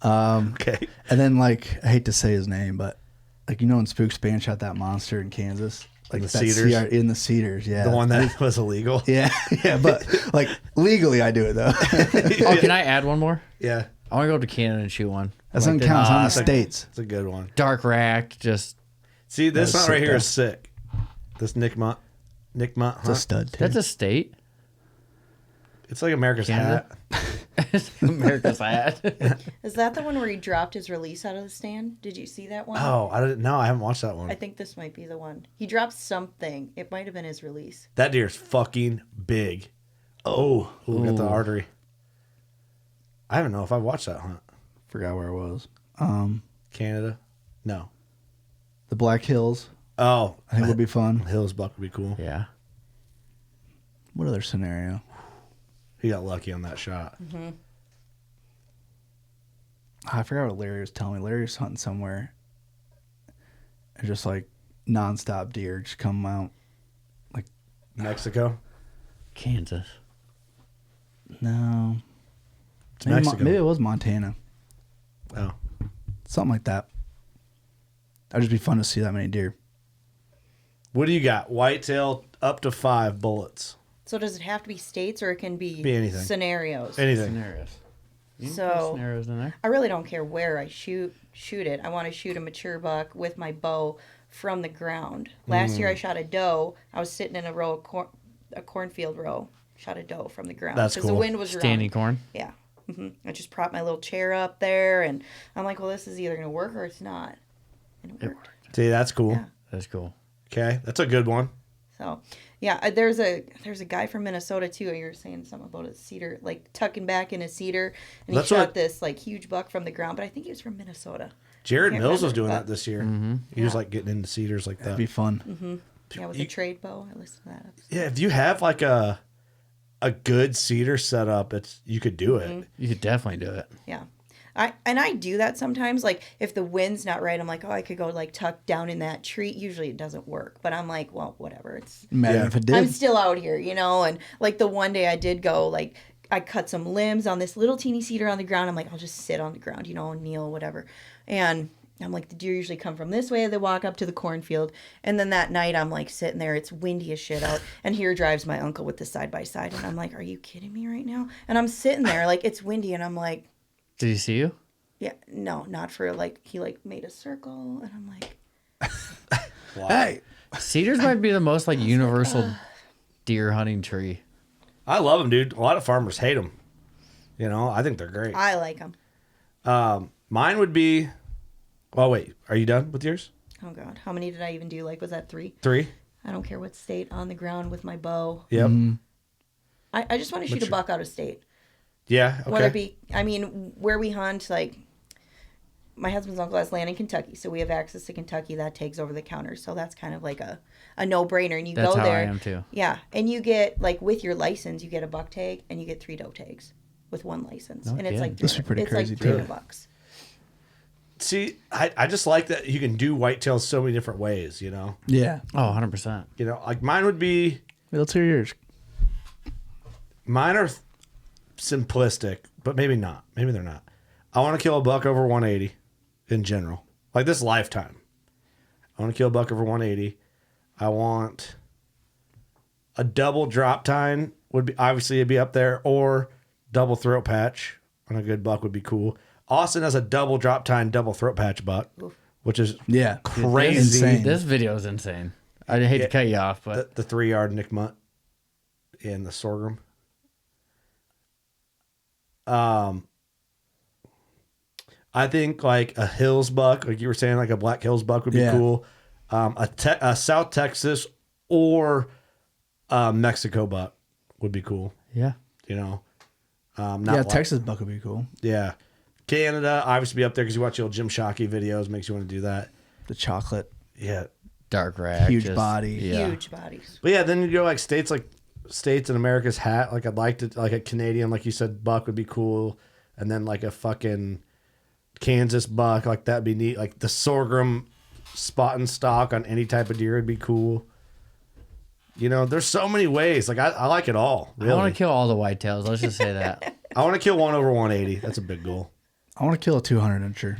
Speaker 1: Okay.
Speaker 3: And then, like, I hate to say his name, but like, you know, when Spook Span shot that monster in Kansas, like
Speaker 1: the
Speaker 3: that
Speaker 1: Cedars?
Speaker 3: in the Cedars, yeah,
Speaker 1: The one that was illegal.
Speaker 3: yeah, yeah, but like legally, I do it though.
Speaker 2: Oh, can I add one more?
Speaker 1: Yeah.
Speaker 2: I want to go to Canada and shoot one.
Speaker 3: That doesn't count. It's not in the
Speaker 1: that's a-
Speaker 3: states.
Speaker 1: It's a good one.
Speaker 2: Dark rack, just
Speaker 1: See, this
Speaker 3: That's
Speaker 1: hunt right
Speaker 3: sick,
Speaker 1: here
Speaker 3: though.
Speaker 1: is sick. This Nick Mott
Speaker 3: It's a
Speaker 1: hunt.
Speaker 3: stud. Too.
Speaker 2: that's a state.
Speaker 1: It's like America's
Speaker 2: Canada?
Speaker 1: hat.
Speaker 2: America's hat.
Speaker 4: Is that the one where he dropped his release out of the stand? Did you see that one?
Speaker 1: Oh, I didn't know. I haven't watched that one.
Speaker 4: I think this might be the one. He dropped something. It might have been his release.
Speaker 1: That deer's fucking big. Oh, ooh, got the
Speaker 2: Ooh.
Speaker 1: artery. I don't know if I watched that hunt.
Speaker 3: Forgot where it was.
Speaker 1: Canada? No.
Speaker 3: The Black Hills,
Speaker 1: Oh,
Speaker 3: I think would be fun.
Speaker 1: Hills Buck would be cool.
Speaker 2: Yeah.
Speaker 3: What other scenario?
Speaker 1: He got lucky on that shot.
Speaker 3: I forgot what Larry was telling me. Larry was hunting somewhere, and just like nonstop deer just come out.
Speaker 1: Mexico?
Speaker 2: Kansas.
Speaker 3: No,
Speaker 1: It's
Speaker 3: maybe,
Speaker 1: Mexico.
Speaker 3: maybe it was Montana,
Speaker 1: Oh.
Speaker 3: something like that. That'd just be fun to see that many deer.
Speaker 1: What do you got? Whitetail up to 5 bullets.
Speaker 4: So does it have to be states, or it can be
Speaker 1: anything.
Speaker 4: scenarios?
Speaker 1: Anything.
Speaker 2: Scenarios. You can
Speaker 4: So-
Speaker 2: put scenarios in there.
Speaker 4: I really don't care where I shoot it. I want to shoot a mature buck with my bow from the ground. Last year I shot a doe. I was sitting in a row of a cornfield row. Shot a doe from the ground.
Speaker 1: That's
Speaker 4: Because
Speaker 1: cool.
Speaker 4: the wind was
Speaker 2: Standing
Speaker 4: running.
Speaker 2: corn.
Speaker 4: Yeah. I just propped my little chair up there, and I'm like, well, this is either going to work or it's not. And it worked.
Speaker 1: See, that's cool.
Speaker 4: Yeah.
Speaker 2: That's cool.
Speaker 1: Okay, that's a good one.
Speaker 4: So, yeah, there's a guy from Minnesota too. You were saying something about a cedar, like tucking back in a cedar, and
Speaker 1: That's
Speaker 4: he shot
Speaker 1: what-
Speaker 4: this like huge buck from the ground. But I think he was from Minnesota.
Speaker 1: Jared
Speaker 4: Can't
Speaker 1: Mills was
Speaker 4: remember,
Speaker 1: doing
Speaker 4: but-
Speaker 1: that this year. He was like getting into cedars like that.
Speaker 3: That'd be fun.
Speaker 4: Yeah, with a trade bow. I listened to that episode.
Speaker 1: Yeah, if you have like a good cedar setup, you could do it.
Speaker 2: You could definitely do it.
Speaker 4: Yeah. I do that sometimes. Like if the wind's not right, I'm like, oh, I could go like tuck down in that tree. Usually it doesn't work, but I'm like, well, whatever.
Speaker 3: Imagine
Speaker 1: Yeah.
Speaker 3: if it did.
Speaker 4: I'm still out here, and like the one day I did go, like I cut some limbs on this little teeny cedar on the ground. I'm like, I'll just sit on the ground, and kneel, whatever. And I'm like, the deer usually come from this way. They walk up to the cornfield. And then that night I'm like sitting there. It's windy as shit out. And here drives my uncle with the side-by-side. And I'm like, are you kidding me right now? And I'm sitting there like it's windy. And I'm like,
Speaker 2: Did he see you?
Speaker 4: yeah, no, not for like, he like made a circle. And I'm like,
Speaker 3: Hey,
Speaker 2: Cedars might be the most like universal deer hunting tree.
Speaker 1: I love them, dude. A lot of farmers hate them. I think they're great.
Speaker 4: I like them.
Speaker 1: Mine would be. Oh wait, are you done with yours?
Speaker 4: Oh God. How many did I even do? Like, was that 3?
Speaker 1: 3.
Speaker 4: I don't care what state, on the ground with my bow.
Speaker 1: Yep.
Speaker 4: I just want to shoot a buck out of state.
Speaker 1: Yeah. Okay.
Speaker 4: Whether it be, I mean, where we hunt, like, my husband's uncle has land in Kentucky, so we have access to Kentucky. That takes over the counter, so that's kind of like a no-brainer. And you
Speaker 2: That's
Speaker 4: go
Speaker 2: how
Speaker 4: there,
Speaker 2: I am too.
Speaker 4: yeah, and you get like with your license, you get a buck tag and you get 3 doe tags with one license,
Speaker 2: No
Speaker 4: and it's like
Speaker 2: kidding.
Speaker 3: This is pretty
Speaker 4: it's
Speaker 3: crazy,
Speaker 4: like
Speaker 3: too.
Speaker 4: $300.
Speaker 1: See, I just like that you can do whitetails so many different ways.
Speaker 3: yeah.
Speaker 2: Oh, 100%.
Speaker 1: Like mine would be.
Speaker 3: Let's hear yours.
Speaker 1: Mine are simplistic, but maybe not. Maybe they're not. I want to kill a buck over 180 in general. Like this lifetime. I want to kill a buck over 180. I want a double drop tine would be obviously it'd be up there, or double throat patch on a good buck would be cool. Austin has a double drop tine, double throat patch buck, which is
Speaker 3: Yeah.
Speaker 1: crazy.
Speaker 3: Insane.
Speaker 2: This video is insane. I hate to cut you off, but
Speaker 1: The 3-yard Nick Mutt in the sorghum. I think like a Hills buck, like you were saying, like a Black Hills buck would be
Speaker 3: Yeah.
Speaker 1: cool. A South Texas or Mexico buck would be cool.
Speaker 2: yeah.
Speaker 1: Not
Speaker 3: Yeah,
Speaker 1: like-
Speaker 3: Texas buck would be cool.
Speaker 1: Yeah, Canada obviously be up there because you watch the old Jim Shockey videos, makes you want to do that.
Speaker 3: The chocolate.
Speaker 1: Yeah,
Speaker 2: Dark rack.
Speaker 3: Huge body.
Speaker 2: Yeah.
Speaker 4: Huge bodies.
Speaker 1: but yeah, then you go like states in America's hat. Like I'd like to like a Canadian, like you said, buck would be cool, and then like a fucking Kansas buck, like that'd be neat. Like the sorghum spot and stock on any type of deer would be cool. There's so many ways. Like I like it all. Really.
Speaker 2: I want to kill all the whitetails. Let's just say that.
Speaker 1: I want to kill one over 180. That's a big goal.
Speaker 3: I want to kill a 200 incher.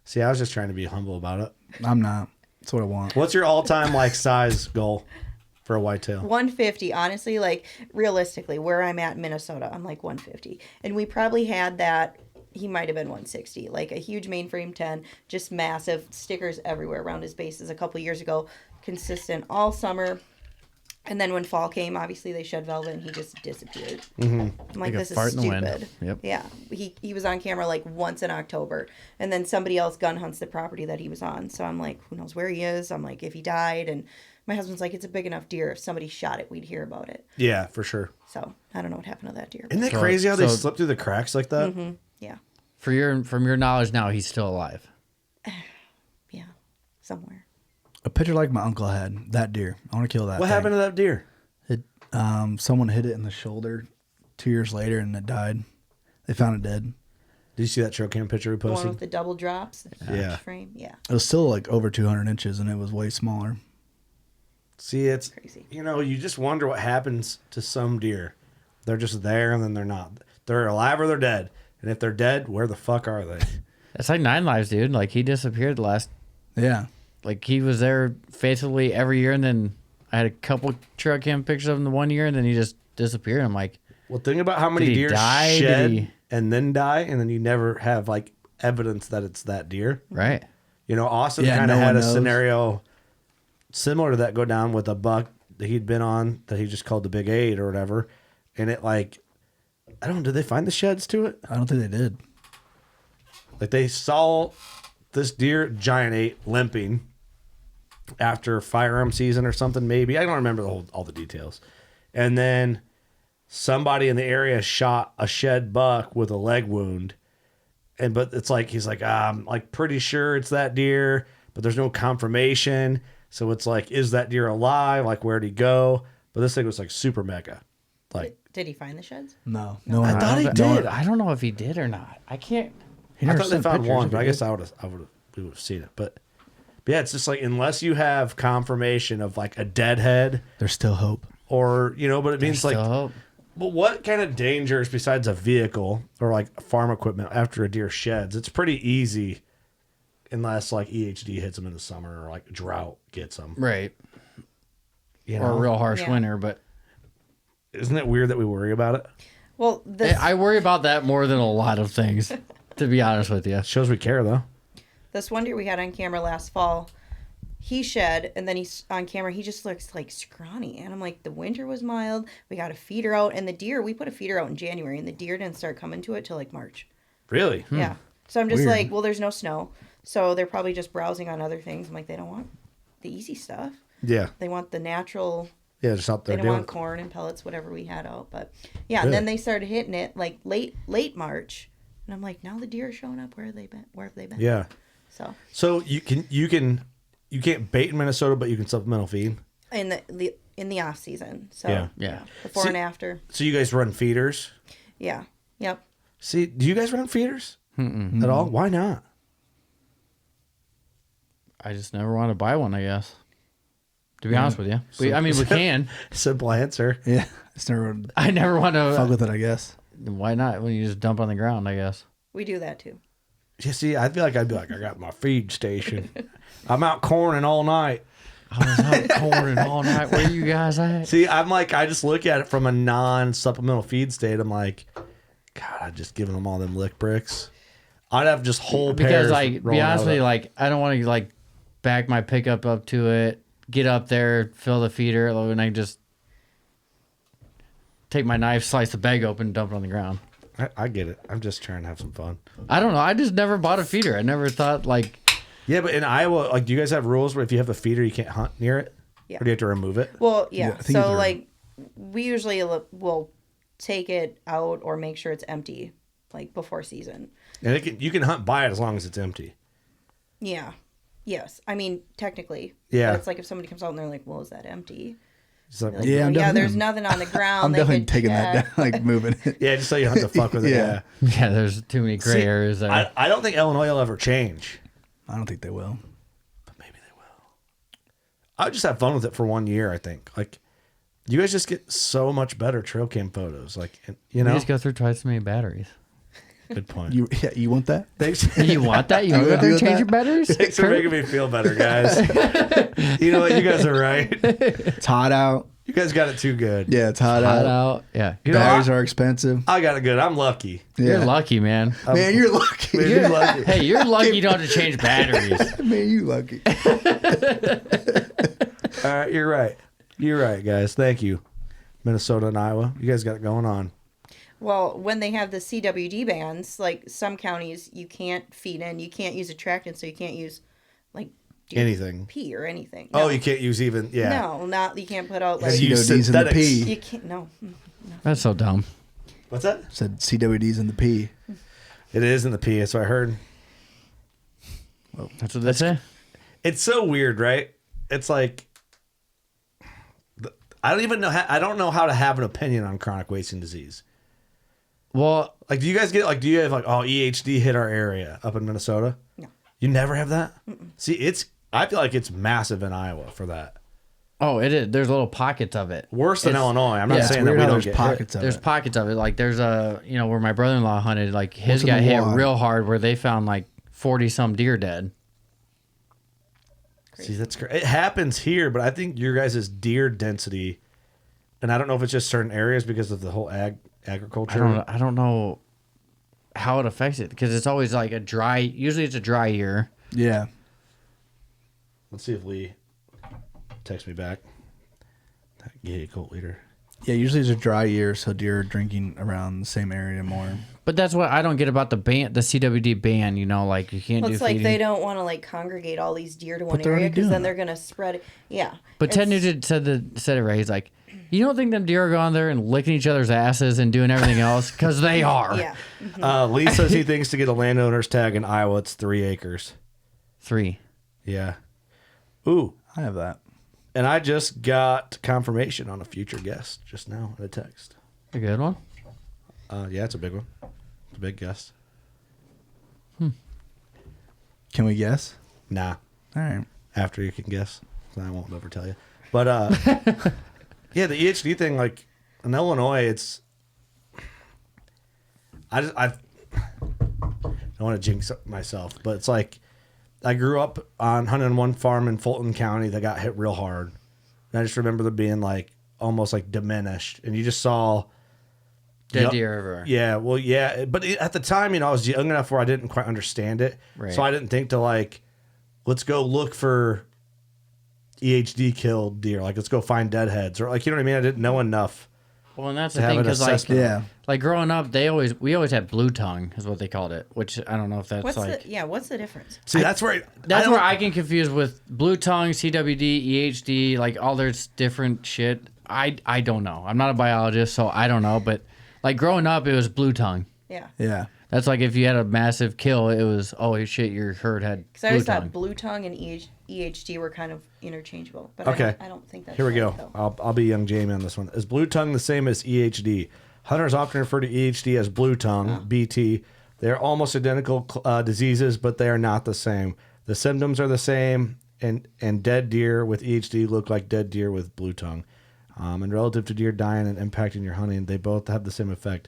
Speaker 1: See, I was just trying to be humble about it.
Speaker 3: I'm not. That's what I want.
Speaker 1: What's your all-time like size goal for a whitetail?
Speaker 4: 150, honestly, like realistically, where I'm at in Minnesota, I'm like 150. And we probably had that, he might have been 160, like a huge mainframe 10, just massive, stickers everywhere around his bases a couple years ago, consistent all summer. And then when fall came, obviously they shed velvet and he just disappeared. I'm like,
Speaker 2: a
Speaker 4: this is
Speaker 2: fart in the wind.
Speaker 4: stupid.
Speaker 2: Yep.
Speaker 4: Yeah. He was on camera like once in October. And then somebody else gun hunts the property that he was on. So I'm like, who knows where he is? I'm like, if he died. And my husband's like, it's a big enough deer. If somebody shot it, we'd hear about it.
Speaker 1: Yeah, for sure.
Speaker 4: So I don't know what happened to that deer.
Speaker 1: Isn't it
Speaker 2: So-
Speaker 1: crazy how they
Speaker 2: so-
Speaker 1: slip through the cracks like that?
Speaker 4: Yeah.
Speaker 2: From your knowledge now, he's still alive.
Speaker 4: Yeah. Somewhere.
Speaker 3: A picture like my uncle had. That deer. I want to kill that.
Speaker 1: What
Speaker 3: thing.
Speaker 1: happened to that deer?
Speaker 3: Someone hit it in the shoulder 2 years later and it died. They found it dead.
Speaker 1: Did you see that trail cam picture we
Speaker 4: The one
Speaker 1: posted?
Speaker 4: with the double drops. The
Speaker 1: Yeah.
Speaker 4: frame. Yeah.
Speaker 3: It was still like over 200 inches and it was way smaller.
Speaker 1: See, it's
Speaker 4: Crazy.
Speaker 1: you just wonder what happens to some deer. They're just there and then they're not. They're alive or they're dead. And if they're dead, where the fuck are they?
Speaker 2: It's like 9 Lives, dude. Like he disappeared the last.
Speaker 3: Yeah.
Speaker 2: Like he was there faithfully every year, and then I had a couple trail cam pictures of him the one year, and then he just disappeared. I'm like,
Speaker 1: Well, think about how many
Speaker 2: Did he
Speaker 1: deer
Speaker 2: die?
Speaker 1: shed
Speaker 2: Did he-
Speaker 1: and then die, and then you never have like evidence that it's that deer.
Speaker 2: right.
Speaker 1: You know, Austin
Speaker 3: Yeah,
Speaker 1: kind of
Speaker 3: no
Speaker 1: had
Speaker 3: one
Speaker 1: a
Speaker 3: knows.
Speaker 1: scenario similar to that go down with a buck that he'd been on that he just called the Big 8 or whatever, and it like, I don't know, did they find the sheds to it?
Speaker 3: I don't think they did.
Speaker 1: Like they saw this deer, giant 8, limping after firearm season or something, maybe. I don't remember all the details. And then somebody in the area shot a shed buck with a leg wound. But it's like, he's like, I'm like pretty sure it's that deer, but there's no confirmation. So it's like, is that deer alive? Like, where'd he go? But this thing was like super mega. Like,
Speaker 4: Did he find the sheds?
Speaker 3: No, no.
Speaker 1: I thought he did.
Speaker 2: I don't know if he did or not. I can't.
Speaker 3: He
Speaker 1: I
Speaker 3: never
Speaker 1: thought they
Speaker 3: sent
Speaker 1: found
Speaker 3: pictures
Speaker 1: one,
Speaker 3: if
Speaker 1: but
Speaker 3: he
Speaker 1: I guess
Speaker 3: did.
Speaker 1: we would have seen it. But yeah, it's just like, unless you have confirmation of like a deadhead
Speaker 3: There's still hope.
Speaker 1: or, you know, but it means like,
Speaker 2: Still hope.
Speaker 1: but what kind of dangers besides a vehicle or like farm equipment after a deer sheds? It's pretty easy unless like EHD hits them in the summer or like drought gets them.
Speaker 2: Right.
Speaker 1: You
Speaker 2: Or
Speaker 1: know?
Speaker 2: a real harsh
Speaker 4: Yeah.
Speaker 2: winter, but
Speaker 1: Isn't it weird that we worry about it?
Speaker 4: Well, this
Speaker 2: I worry about that more than a lot of things, to be honest with you.
Speaker 1: It shows we care though.
Speaker 4: this one deer we had on camera last fall, he shed, and then he's on camera. He just looks like scrawny, and I'm like, the winter was mild. We got a feeder out, and the deer. We put a feeder out in January, and the deer didn't start coming to it till like March.
Speaker 1: Really?
Speaker 4: Yeah. So I'm just
Speaker 3: Weird.
Speaker 4: like, well, there's no snow, so they're probably just browsing on other things. I'm like, they don't want the easy stuff.
Speaker 1: Yeah.
Speaker 4: They want the natural.
Speaker 1: Yeah, just out
Speaker 4: They
Speaker 1: there
Speaker 4: don't
Speaker 1: doing.
Speaker 4: want corn and pellets, whatever we had out. But yeah, and
Speaker 1: Really?
Speaker 4: then they started hitting it like late March, and I'm like, now the deer are showing up. Where have they been? Where have they been?
Speaker 1: Yeah.
Speaker 4: So
Speaker 1: So you can't bait in Minnesota, but you can supplemental feed.
Speaker 4: in the off season. So
Speaker 1: Yeah.
Speaker 2: Yeah.
Speaker 4: before
Speaker 1: See-
Speaker 4: and after.
Speaker 1: So you guys run feeders.
Speaker 4: Yeah. Yep.
Speaker 1: See, do you guys run feeders at all? Why not?
Speaker 2: I just never want to buy one, I guess. To be honest with you. We can.
Speaker 1: Simple answer.
Speaker 3: Yeah, it's never
Speaker 2: I never want
Speaker 3: fuck
Speaker 2: to.
Speaker 3: with it. I guess.
Speaker 2: Why not? When you just dump on the ground, I guess.
Speaker 4: We do that too.
Speaker 1: You see, I feel like I'd be like, I got my feed station. I'm out corning all night.
Speaker 2: I was out corning all night. Where you guys at?
Speaker 1: See, I'm like, I just look at it from a non-supplemental feed state. I'm like, God, I'd just giving them all them lick bricks. I'd have just whole
Speaker 2: Because,
Speaker 1: pairs.
Speaker 2: like,
Speaker 1: rolling
Speaker 2: be
Speaker 1: out
Speaker 2: honest
Speaker 1: of
Speaker 2: with you,
Speaker 1: it.
Speaker 2: like, I don't want to, like, back my pickup up to it, get up there, fill the feeder, and I just take my knife, slice the bag open, and dump it on the ground.
Speaker 1: I get it. I'm just trying to have some fun.
Speaker 2: I don't know. I just never bought a feeder. I never thought, like,
Speaker 1: Yeah, but in Iowa, like, do you guys have rules where if you have a feeder, you can't hunt near it?
Speaker 4: Yeah.
Speaker 1: Or do you have to remove it?
Speaker 4: Well, yeah.
Speaker 3: Yeah, I think
Speaker 4: So
Speaker 3: they're-
Speaker 4: like, we usually will take it out or make sure it's empty, like before season.
Speaker 1: And you can hunt by it as long as it's empty.
Speaker 4: Yeah. Yes. I mean, technically.
Speaker 1: Yeah.
Speaker 4: But it's like if somebody comes out and they're like, "Well, is that empty?"
Speaker 1: It's like,
Speaker 4: Like,
Speaker 3: Yeah, I'm
Speaker 4: well, yeah.
Speaker 3: definitely-
Speaker 4: There's nothing on the ground.
Speaker 3: I'm
Speaker 4: they
Speaker 3: definitely
Speaker 4: could
Speaker 3: taking that
Speaker 4: check.
Speaker 3: down, like moving it.
Speaker 1: yeah, just so you don't have to fuck with it.
Speaker 3: Yeah.
Speaker 1: Yeah.
Speaker 2: yeah, there's too many gray
Speaker 1: See,
Speaker 2: areas there.
Speaker 1: I don't think Illinois will ever change.
Speaker 3: I don't think they will.
Speaker 1: But maybe they will. I would just have fun with it for 1 year, I think. Like, you guys just get so much better trail cam photos. Like, you
Speaker 2: You
Speaker 1: know?
Speaker 2: just go through twice as many batteries.
Speaker 1: Good point.
Speaker 3: You want that?
Speaker 1: Thanks.
Speaker 2: You want that? You want to go
Speaker 3: You
Speaker 2: there and
Speaker 3: want
Speaker 2: change
Speaker 3: that?
Speaker 2: your batteries?
Speaker 1: Thanks for making me feel better, guys. You know what? You guys are right.
Speaker 3: It's hot out.
Speaker 1: You guys got it too good.
Speaker 3: Yeah, it's hot,
Speaker 2: Hot
Speaker 3: out.
Speaker 2: out. Yeah.
Speaker 1: You know,
Speaker 3: Batteries are expensive.
Speaker 1: I got it good. I'm lucky.
Speaker 3: Yeah.
Speaker 2: You're lucky, man.
Speaker 3: Man, you're lucky.
Speaker 1: Man, you're lucky.
Speaker 2: Hey, you're lucky you don't have to change batteries.
Speaker 3: Man, you lucky.
Speaker 1: All right, you're right. You're right, guys. Thank you. Minnesota and Iowa. You guys got it going on.
Speaker 4: Well, when they have the CWD bans, like some counties, you can't feed in, you can't use attractant, so you can't use like
Speaker 1: Anything.
Speaker 4: pee or anything.
Speaker 1: Oh,
Speaker 4: No.
Speaker 1: you can't use even, yeah.
Speaker 4: No, not you can't put out like
Speaker 1: You use
Speaker 3: CWDs in the
Speaker 1: synthetics.
Speaker 3: P.
Speaker 4: you can't. No,
Speaker 2: That's so dumb.
Speaker 1: What's that?
Speaker 3: Said CWDs in the P.
Speaker 1: It is in the P. That's what I heard.
Speaker 2: That's what they say.
Speaker 1: It's so weird, right? It's like I don't even know. I don't know how to have an opinion on chronic wasting disease.
Speaker 2: Well,
Speaker 1: Like, do you guys get like? Do you have like, oh, EHD hit our area up in Minnesota?
Speaker 4: No.
Speaker 1: You never have that. See, it's. I feel like it's massive in Iowa for that.
Speaker 2: oh, it is. There's little pockets of it.
Speaker 1: Worse than
Speaker 2: It's-
Speaker 1: Illinois. I'm not
Speaker 2: yeah, it's
Speaker 1: saying that
Speaker 3: Weird
Speaker 1: we
Speaker 3: how
Speaker 1: don't
Speaker 3: there's
Speaker 1: get
Speaker 3: pockets
Speaker 1: hit.
Speaker 3: of
Speaker 2: There's
Speaker 3: it.
Speaker 2: pockets of it. Like there's a, where my brother-in-law hunted, like his
Speaker 3: in
Speaker 2: got
Speaker 3: the
Speaker 2: hit
Speaker 3: wad?
Speaker 2: real hard where they found like 40 some deer dead.
Speaker 1: See, that's great. It happens here, but I think your guys' deer density, and I don't know if it's just certain areas because of the whole agriculture.
Speaker 2: I don't know how it affects it because it's always like a dry. Usually, it's a dry year.
Speaker 3: Yeah.
Speaker 1: Let's see if Lee texts me back. That gay cult leader.
Speaker 3: Yeah, usually it's a dry year, so deer are drinking around the same area more.
Speaker 2: But that's what I don't get about the ban, the CWD ban. You know, like you can't do
Speaker 4: It's like
Speaker 2: feeding.
Speaker 4: they don't want to like congregate all these deer to one
Speaker 3: they're
Speaker 4: area
Speaker 3: already
Speaker 4: because
Speaker 3: doing
Speaker 4: then
Speaker 3: that.
Speaker 4: they're gonna spread it. Yeah.
Speaker 2: But Ted
Speaker 4: It's-
Speaker 2: Nugent said it right. He's like, you don't think them deer are going there and licking each other's asses and doing everything else? Because they are.
Speaker 4: Yeah.
Speaker 1: Lee says he thinks to get a landowner's tag in Iowa, it's 3 acres.
Speaker 2: 3.
Speaker 1: Yeah. Ooh.
Speaker 3: I have that.
Speaker 1: And I just got confirmation on a future guest just now in a text.
Speaker 2: A good one.
Speaker 1: Yeah, it's a big one. It's a big guest.
Speaker 3: Can we guess?
Speaker 1: Nah.
Speaker 3: All right.
Speaker 1: After you can guess. I won't ever tell you. But yeah, the EHD thing, like in Illinois, it's I don't want to jinx myself, but it's like I grew up on 101 farm in Fulton County that got hit real hard. And I just remember them being like almost like diminished. And you just saw
Speaker 2: Dead deer everywhere.
Speaker 1: Yeah, well, yeah. But at the time, I was young enough where I didn't quite understand it.
Speaker 2: Right.
Speaker 1: So I didn't think to like, let's go look for EHD killed deer. Like, let's go find deadheads. Or like, you know what I mean? I didn't know enough.
Speaker 2: Well, and that's
Speaker 1: To
Speaker 2: the
Speaker 1: have
Speaker 2: thing
Speaker 1: an
Speaker 2: because like,
Speaker 1: assessment.
Speaker 2: like growing up, we always had blue tongue is what they called it, which I don't know if that's
Speaker 4: What's
Speaker 2: like.
Speaker 4: what's the difference?
Speaker 1: See, that's where
Speaker 2: That's where I get confused with blue tongue, CWD, EHD, like all there's different shit. I don't know. I'm not a biologist, so I don't know. But like growing up, it was blue tongue.
Speaker 4: Yeah.
Speaker 3: Yeah.
Speaker 2: That's like if you had a massive kill, it was oh shit, your herd had
Speaker 4: Because I
Speaker 2: blue
Speaker 4: always
Speaker 2: tongue.
Speaker 4: thought blue tongue and EHD were kind of interchangeable. But
Speaker 1: Okay.
Speaker 4: I don't think that's
Speaker 1: Here we
Speaker 4: right,
Speaker 1: go.
Speaker 4: though.
Speaker 1: I'll be young Jamie on this one. Is blue tongue the same as EHD? Hunters often refer to EHD as blue tongue, BT. They are almost identical diseases, but they are not the same. The symptoms are the same, and dead deer with EHD look like dead deer with blue tongue. And relative to deer dying and impacting your hunting, they both have the same effect.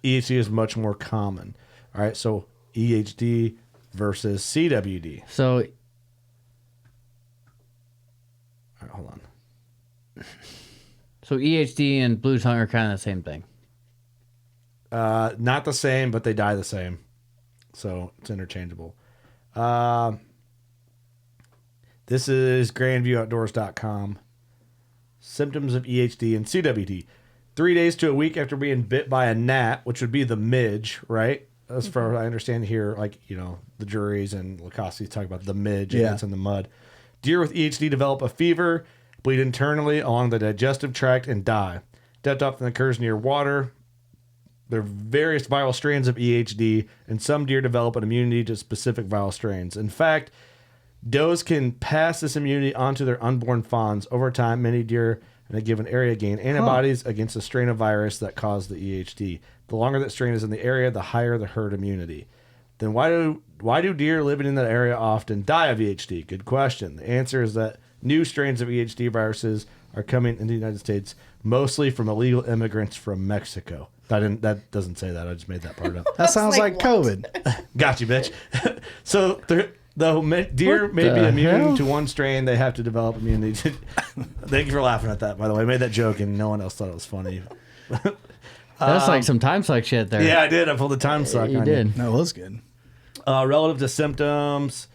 Speaker 1: EHD is much more common. All right, so EHD versus CWD.
Speaker 2: So
Speaker 1: All right, hold on.
Speaker 2: so EHD and blue tongue are kind of the same thing.
Speaker 1: Not the same, but they die the same. So it's interchangeable. This is grandviewoutdoors.com. Symptoms of EHD and CWD. 3 days to a week after being bit by a gnat, which would be the midge, right? As far as I understand here, like, the juries and Lacoste talk about the midge and
Speaker 3: Yeah.
Speaker 1: it's in the mud. Deer with EHD develop a fever, bleed internally along the digestive tract, and die. Death often occurs near water. There are various viral strains of EHD, and some deer develop an immunity to specific viral strains. In fact, does can pass this immunity onto their unborn fawns. Over time, many deer in a given area gain antibodies against a strain of virus that caused the EHD. The longer that strain is in the area, the higher the herd immunity. Then why do deer living in that area often die of EHD? Good question. The answer is that new strains of EHD viruses are coming into the United States, mostly from illegal immigrants from Mexico. That doesn't say that. I just made that part up.
Speaker 3: That sounds
Speaker 4: like,
Speaker 3: like
Speaker 4: what?
Speaker 3: COVID.
Speaker 1: Got you, bitch. So the deer
Speaker 2: What
Speaker 1: may be
Speaker 2: the
Speaker 1: immune
Speaker 2: hell?
Speaker 1: to one strain. They have to develop immunity. Thank you for laughing at that, by the way. I made that joke and no one else thought it was funny.
Speaker 2: That's like some time suck shit there.
Speaker 1: Yeah, I did. I pulled the time suck
Speaker 2: you
Speaker 1: on
Speaker 2: did.
Speaker 3: No, it was good.
Speaker 1: Relative to symptoms,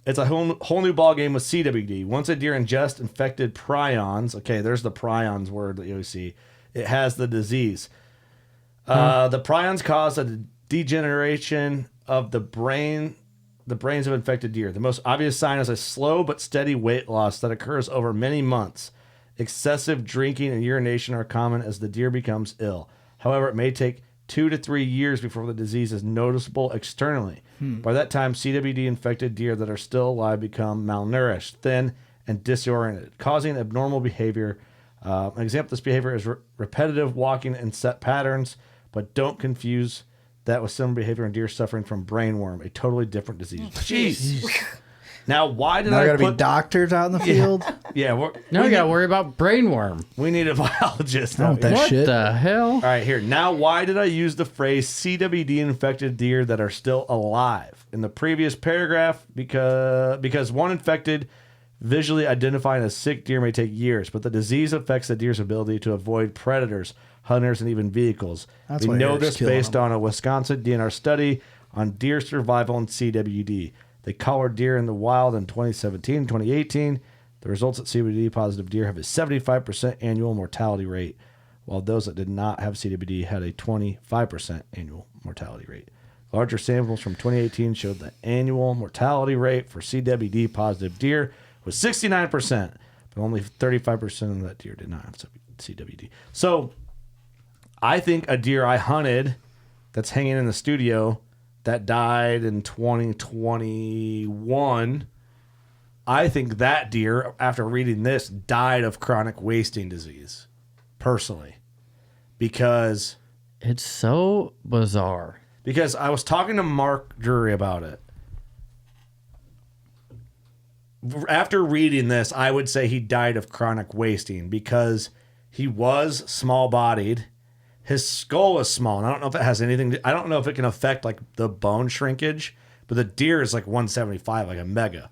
Speaker 1: it's a whole new ball game with CWD. Once a deer ingests infected prions, okay, there's the prions word that you always see. It has the disease. The prions cause a degeneration of the brains of infected deer. The most obvious sign is a slow but steady weight loss that occurs over many months. Excessive drinking and urination are common as the deer becomes ill. However, it may take 2 to 3 years before the disease is noticeable externally. By that time, CWD-infected deer that are still alive become malnourished, thin, and disoriented, causing abnormal behavior. An example of this behavior is repetitive walking in set patterns, but don't confuse that with similar behavior in deer suffering from brainworm, a totally different disease. Jeez. Now, why did
Speaker 3: Now
Speaker 1: I
Speaker 3: gotta
Speaker 1: put...
Speaker 3: be doctors out in the field.
Speaker 1: Yeah,
Speaker 2: Now we got to worry about brainworm.
Speaker 1: we need a biologist.
Speaker 3: I don't
Speaker 1: out
Speaker 3: want that
Speaker 1: here.
Speaker 2: What
Speaker 3: shit.
Speaker 2: the hell?
Speaker 1: All right, here. Now, why did I use the phrase CWD infected deer that are still alive? In the previous paragraph, because one infected visually identifying a sick deer may take years, but the disease affects the deer's ability to avoid predators, hunters, and even vehicles.
Speaker 3: That's
Speaker 1: We
Speaker 3: why
Speaker 1: know
Speaker 3: Eric's
Speaker 1: this
Speaker 3: killing
Speaker 1: based
Speaker 3: them.
Speaker 1: on a Wisconsin DNR study on deer survival and CWD. They collared deer in the wild in 2017 and 2018. The results at CWD positive deer have a 75% annual mortality rate, while those that did not have CWD had a 25% annual mortality rate. Larger samples from 2018 showed the annual mortality rate for CWD positive deer was 69%, but only 35% of that deer did not have CWD. So I think a deer I hunted that's hanging in the studio that died in 2021, I think that deer, after reading this, died of chronic wasting disease, personally, because
Speaker 2: It's so bizarre.
Speaker 1: I was talking to Mark Drury about it. After reading this, I would say he died of chronic wasting because he was small-bodied. His skull was small, and I don't know if it has anything. I don't know if it can affect like the bone shrinkage, but the deer is like 175, like a mega,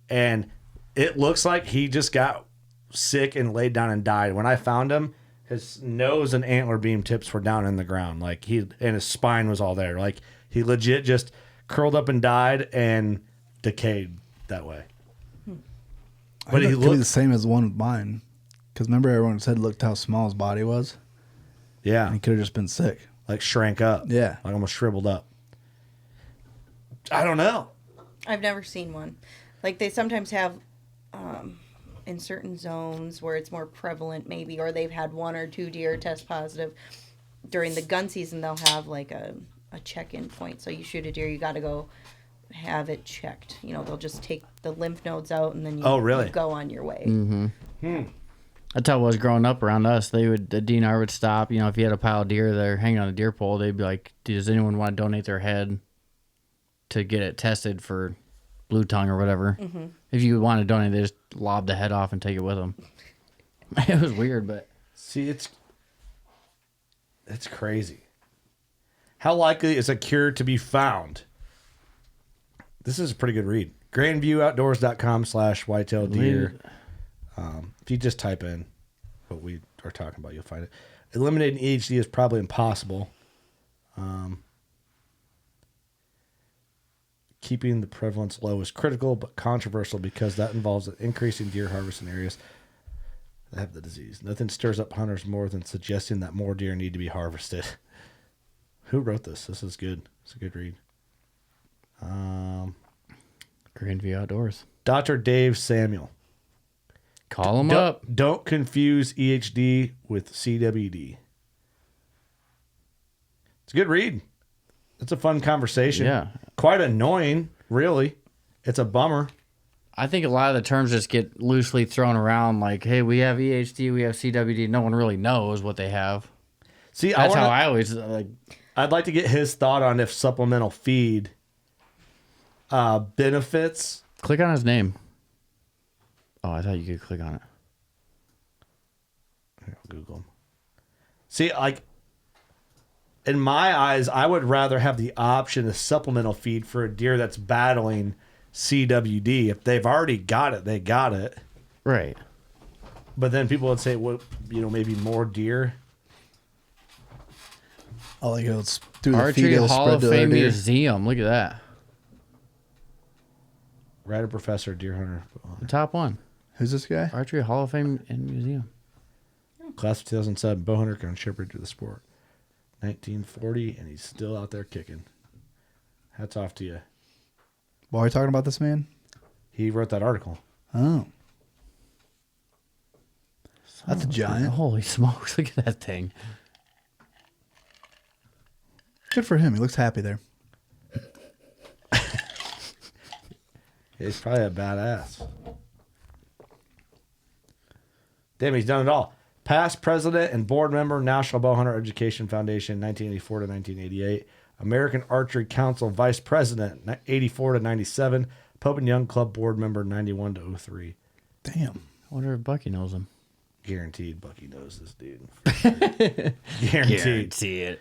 Speaker 1: and it looks like he just got sick and laid down and died. When I found him, his nose and antler beam tips were down in the ground, and his spine was all there. Like he legit just curled up and died and decayed that way.
Speaker 3: But he could be the same as one with mine. Because remember everyone said looked how small his body was?
Speaker 1: Yeah,
Speaker 3: And he could have just been sick.
Speaker 1: like shrank up.
Speaker 3: Yeah.
Speaker 1: Like almost shriveled up. I don't know.
Speaker 4: I've never seen one. Like they sometimes have in certain zones where it's more prevalent maybe, or they've had one or two deer test positive. During the gun season, they'll have like a check-in point. So you shoot a deer, you got to go have it checked. You know, they'll just take the lymph nodes out and then you,
Speaker 1: Oh, really?
Speaker 4: you go on your way.
Speaker 2: That's how it was growing up around us. The DNR would stop. You know, if you had a pile of deer there hanging on a deer pole, they'd be like, does anyone want to donate their head to get it tested for blue tongue or whatever? Mm-hmm. If you want to donate, they just lob the head off and take it with them. It was weird, but...
Speaker 1: See, it's crazy. How likely is a cure to be found? This is a pretty good read. grandviewoutdoors.com/whitetail deer. If you just type in what we are talking about, you'll find it. Eliminating EHD is probably impossible. Keeping the prevalence low is critical, but controversial because that involves an increasing deer harvest in areas that have the disease. Nothing stirs up hunters more than suggesting that more deer need to be harvested. Who wrote this? This is good. It's a good read.
Speaker 2: Grandview Outdoors.
Speaker 1: Dr. Dave Samuel.
Speaker 2: Call them up.
Speaker 1: Don't confuse EHD with CWD. It's a good read. It's a fun conversation.
Speaker 2: Yeah.
Speaker 1: Quite annoying, really. It's a bummer.
Speaker 2: I think a lot of the terms just get loosely thrown around like, hey, we have EHD, we have CWD. No one really knows what they have.
Speaker 1: See,
Speaker 2: That's how I always like.
Speaker 1: I'd like to get his thought on if supplemental feed benefits.
Speaker 2: Click on his name. Oh, I thought you could click on it.
Speaker 1: Here, I'll Google him. See, like, in my eyes, I would rather have the option of supplemental feed for a deer that's battling CWD. If they've already got it, they got it.
Speaker 2: Right.
Speaker 1: But then people would say, well, maybe more deer.
Speaker 3: Oh, like it's through the
Speaker 2: Archery
Speaker 3: feed, it'll
Speaker 2: Hall
Speaker 3: spread
Speaker 2: of
Speaker 3: to other
Speaker 2: Fame
Speaker 3: deer.
Speaker 2: Museum. Look at that.
Speaker 1: Writer, professor, deer hunter.
Speaker 2: The top one.
Speaker 3: Who's this guy?
Speaker 2: Archery Hall of Fame and Museum.
Speaker 1: Class of 2007, bow hunter can shepherd to the sport. 1940, and he's still out there kicking. Hats off to you.
Speaker 3: Why are we talking about this man?
Speaker 1: He wrote that article.
Speaker 3: Oh. That's a giant.
Speaker 2: Holy smokes. Look at that thing.
Speaker 3: Good for him. He looks happy there.
Speaker 1: He's probably a badass. Damn, he's done it all. Past president and board member, National Bowhunter Education Foundation, 1984 to 1988. American Archery Council vice president, 84 to 97. Pope and Young Club board member 91 to 03.
Speaker 3: Damn.
Speaker 2: I wonder if Bucky knows him.
Speaker 1: Guaranteed Bucky knows this dude. Guaranteed.
Speaker 2: See it.